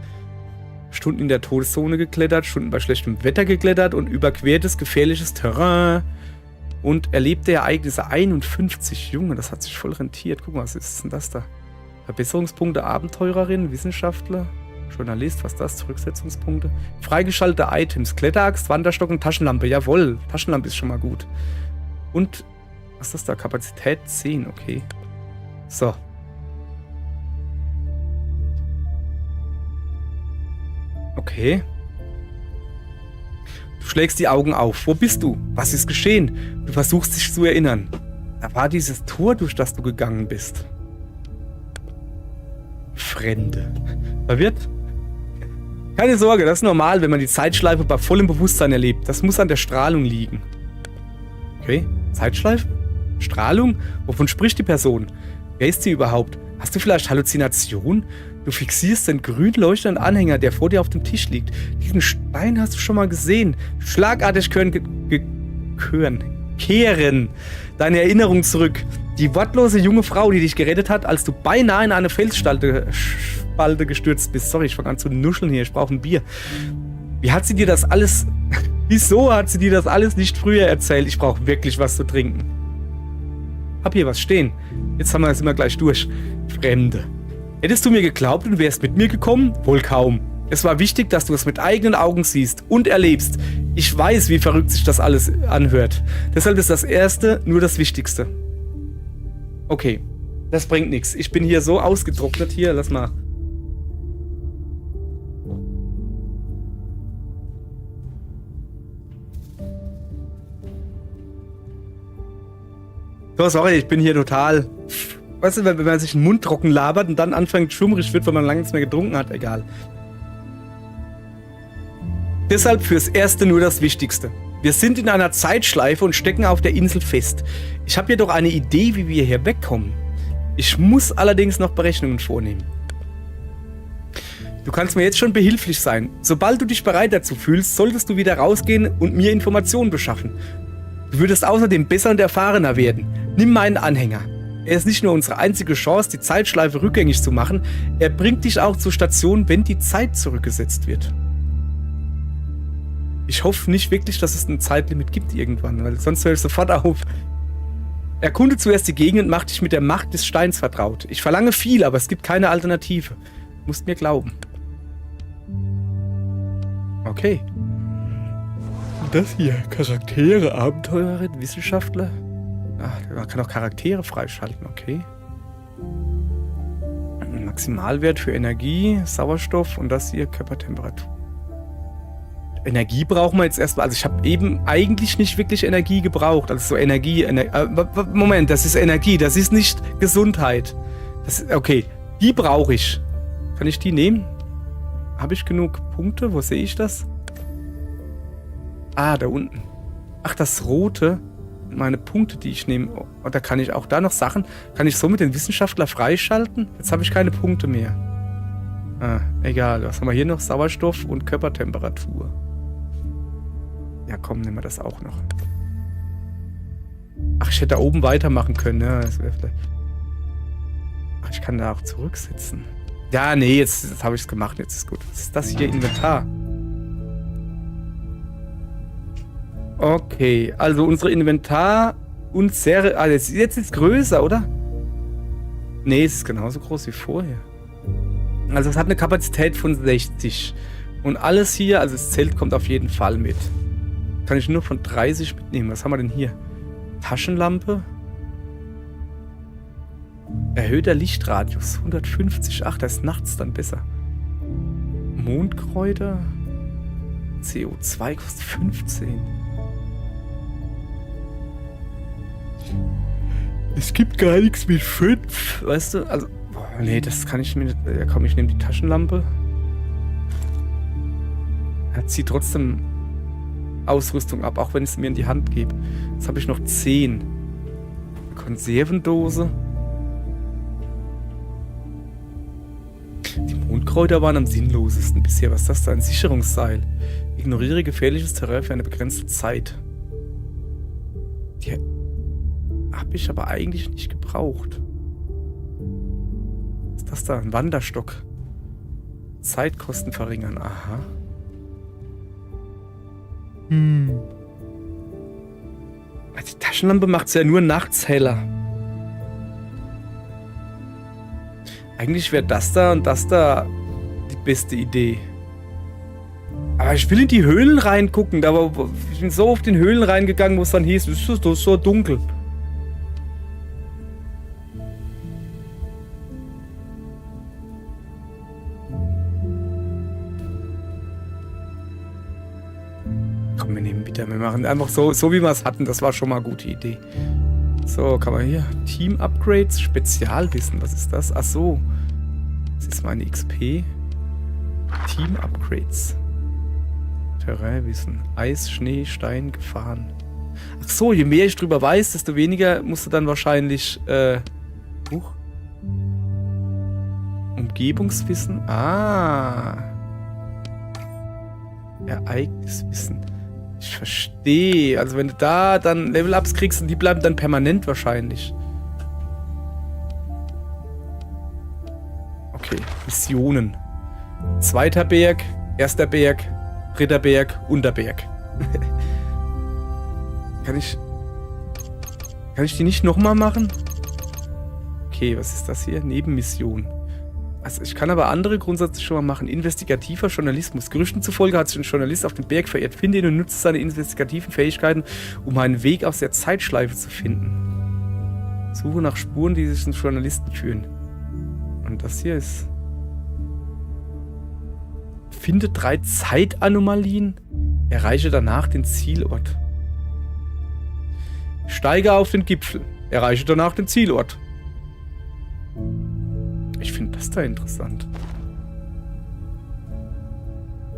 Stunden in der Todeszone geklettert, Stunden bei schlechtem Wetter geklettert und überquertes gefährliches Terrain und erlebte Ereignisse 51. Junge, das hat sich voll rentiert. Guck mal, was ist denn das da? Verbesserungspunkte, Abenteurerin, Wissenschaftler, Journalist, was ist das? Zurücksetzungspunkte. Freigeschaltete Items, Kletteraxt, Wanderstock und Taschenlampe. Jawohl, Taschenlampe ist schon mal gut. Und, was ist das da? Kapazität 10, okay. So. Okay. Du schlägst die Augen auf. Wo bist du? Was ist geschehen? Du versuchst dich zu erinnern. Da war dieses Tor, durch das du gegangen bist. Fremde. Verwirrt? Keine Sorge, das ist normal, wenn man die Zeitschleife bei vollem Bewusstsein erlebt. Das muss an der Strahlung liegen. Okay, Zeitschleife? Strahlung? Wovon spricht die Person? Wer ist sie überhaupt? Hast du vielleicht Halluzination? Du fixierst den grün leuchtenden Anhänger, der vor dir auf dem Tisch liegt. Diesen Stein hast du schon mal gesehen. Schlagartig kehren deine Erinnerungen zurück. Die wortlose junge Frau, die dich gerettet hat, als du beinahe in eine Felsspalte gestürzt bist. Sorry, ich fange an zu nuscheln hier, ich brauche ein Bier. Wie hat sie dir das alles... Wieso hat sie dir das alles nicht früher erzählt? Ich brauche wirklich was zu trinken. Hab hier was stehen. Jetzt haben wir das immer gleich durch. Fremde. Hättest du mir geglaubt und wärst mit mir gekommen? Wohl kaum. Es war wichtig, dass du es mit eigenen Augen siehst und erlebst. Ich weiß, wie verrückt sich das alles anhört. Deshalb ist das Erste nur das Wichtigste. Okay, das bringt nichts. Ich bin hier so ausgetrocknet. Hier, lass mal. So, sorry, ich bin hier total... Weißt du, wenn man sich den Mund trocken labert und dann anfängt schummrig wird, weil man lange nichts mehr getrunken hat, egal. Deshalb fürs Erste nur das Wichtigste. Wir sind in einer Zeitschleife und stecken auf der Insel fest. Ich habe jedoch eine Idee, wie wir hier wegkommen. Ich muss allerdings noch Berechnungen vornehmen. Du kannst mir jetzt schon behilflich sein. Sobald du dich bereit dazu fühlst, solltest du wieder rausgehen und mir Informationen beschaffen. Du würdest außerdem besser und erfahrener werden. Nimm meinen Anhänger. Er ist nicht nur unsere einzige Chance, die Zeitschleife rückgängig zu machen, er bringt dich auch zur Station, wenn die Zeit zurückgesetzt wird. Ich hoffe nicht wirklich, dass es ein Zeitlimit gibt irgendwann, weil sonst höre ich sofort auf. Erkunde zuerst die Gegend und mach dich mit der Macht des Steins vertraut. Ich verlange viel, aber es gibt keine Alternative. Du musst mir glauben. Okay. Und das hier, Charaktere, Abenteurerin, Wissenschaftler. Ach, man kann auch Charaktere freischalten, okay. Maximalwert für Energie, Sauerstoff und das hier Körpertemperatur. Energie brauchen wir jetzt erstmal. Also ich habe eben eigentlich nicht wirklich Energie gebraucht. Also so Moment, das ist Energie, das ist nicht Gesundheit. Okay, die brauche ich. Kann ich die nehmen? Habe ich genug Punkte? Wo sehe ich das? Ah, da unten. Ach, das Rote. Meine Punkte, die ich nehme. Oh, da kann ich auch da noch Sachen. Kann ich so mit den Wissenschaftler freischalten? Jetzt habe ich keine Punkte mehr. Ah, egal. Was haben wir hier noch? Sauerstoff und Körpertemperatur. Ja, komm, nehmen wir das auch noch. Ach, ich hätte da oben weitermachen können. Ja, das wäre vielleicht... Ach, ich kann da auch zurücksetzen. Ja, nee, jetzt habe ich es gemacht. Jetzt ist gut. Was ist das hier? Inventar. Okay, also unsere Inventar und Serie... Ah, jetzt ist es größer, oder? Nee, es ist genauso groß wie vorher. Also es hat eine Kapazität von 60. Und alles hier, also das Zelt kommt auf jeden Fall mit. Kann ich nur von 30 mitnehmen. Was haben wir denn hier? Taschenlampe. Erhöhter Lichtradius. 150. Ach, das ist nachts dann besser. Mondkräuter. CO2 kostet 15. Es gibt gar nichts mit 5. Weißt du, also... Boah, nee, das kann ich mir nicht... Ja, komm, ich nehme die Taschenlampe. Er zieht trotzdem Ausrüstung ab, auch wenn ich es mir in die Hand gebe. Jetzt habe ich noch 10. Konservendose. Die Mondkräuter waren am sinnlosesten bisher. Was ist das da? Ein Sicherungsseil. Ignoriere gefährliches Terrain für eine begrenzte Zeit. Die habe ich aber eigentlich nicht gebraucht. Was ist das da? Ein Wanderstock. Zeitkosten verringern. Aha. Die Taschenlampe macht es ja nur nachts heller. Eigentlich wäre das da und das da die beste Idee. Aber ich will in die Höhlen reingucken. Ich bin so auf den Höhlen reingegangen, wo es dann hieß, es ist so dunkel. Komm, wir nehmen wieder. Wir machen einfach so wie wir es hatten. Das war schon mal eine gute Idee. So, kann man hier. Team-Upgrades, Spezialwissen. Was ist das? Ach so. Das ist meine XP. Team-Upgrades. Terrainwissen. Eis, Schnee, Stein, Gefahren. Ach so, je mehr ich drüber weiß, desto weniger musst du dann wahrscheinlich, Umgebungswissen. Ah. Ereigniswissen. Ich verstehe. Also wenn du da dann Level-Ups kriegst und die bleiben dann permanent wahrscheinlich. Okay, Missionen. 2. Berg, 1. Berg, 3. Berg, Unterberg. Kann ich die nicht nochmal machen? Okay, was ist das hier? Nebenmission. Also ich kann aber andere grundsätzlich schon mal machen. Investigativer Journalismus. Gerüchten zufolge hat sich ein Journalist auf den Berg verirrt. Finde ihn und nutze seine investigativen Fähigkeiten, um einen Weg aus der Zeitschleife zu finden. Suche nach Spuren, die sich zum Journalisten führen. Und das hier ist... Finde 3 Zeitanomalien. Erreiche danach den Zielort. Steige auf den Gipfel. Erreiche danach den Zielort. Ich finde das da interessant.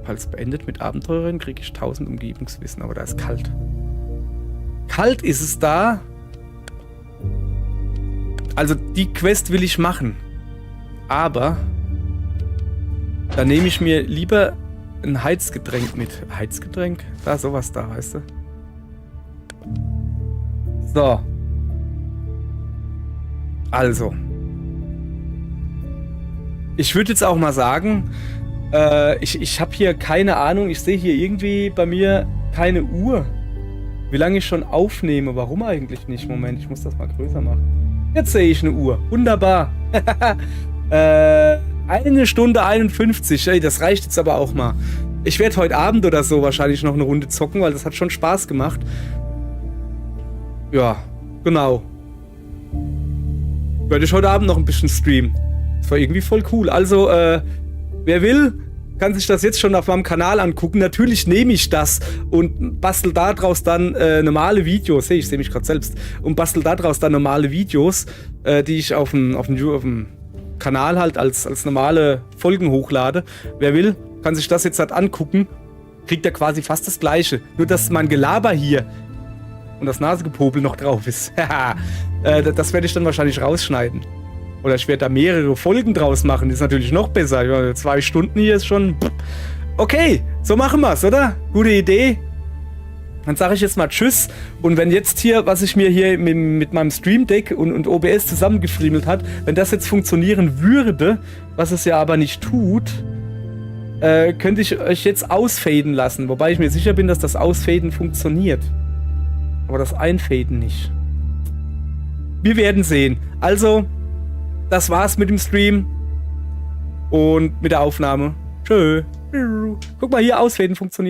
Falls beendet mit Abenteurerin, kriege ich 1000 Umgebungswissen, aber da ist kalt. Kalt ist es da. Also die Quest will ich machen. Aber da nehme ich mir lieber ein Heizgetränk mit. Heizgetränk? Da, sowas da, weißt du. So. Also. Ich würde jetzt auch mal sagen, ich habe hier keine Ahnung, ich sehe hier irgendwie bei mir keine Uhr. Wie lange ich schon aufnehme, warum eigentlich nicht? Moment, ich muss das mal größer machen. Jetzt sehe ich eine Uhr. Wunderbar. 1 Stunde 51. Ey, das reicht jetzt aber auch mal. Ich werde heute Abend oder so wahrscheinlich noch eine Runde zocken, weil das hat schon Spaß gemacht. Ja, genau. Werde ich heute Abend noch ein bisschen streamen. Das war irgendwie voll cool. Also, wer will, kann sich das jetzt schon auf meinem Kanal angucken. Natürlich nehme ich das und bastel daraus dann normale Videos. Hey, ich sehe mich gerade selbst. Und bastel daraus dann normale Videos, die ich auf dem Kanal halt als normale Folgen hochlade. Wer will, kann sich das jetzt halt angucken. Kriegt ja quasi fast das Gleiche. Nur, dass mein Gelaber hier und das Nasegepopel noch drauf ist. Das werde ich dann wahrscheinlich rausschneiden. Oder ich werde da mehrere Folgen draus machen. Das ist natürlich noch besser. 2 Stunden hier ist schon... Okay, so machen wir's, oder? Gute Idee. Dann sage ich jetzt mal Tschüss. Und wenn jetzt hier, was ich mir hier mit meinem Stream Deck und OBS zusammengefriemelt hat, wenn das jetzt funktionieren würde, was es ja aber nicht tut, könnte ich euch jetzt ausfaden lassen. Wobei ich mir sicher bin, dass das Ausfaden funktioniert. Aber das Einfaden nicht. Wir werden sehen. Also, das war's mit dem Stream. Und mit der Aufnahme. Tschö. Guck mal hier, Ausfaden funktioniert.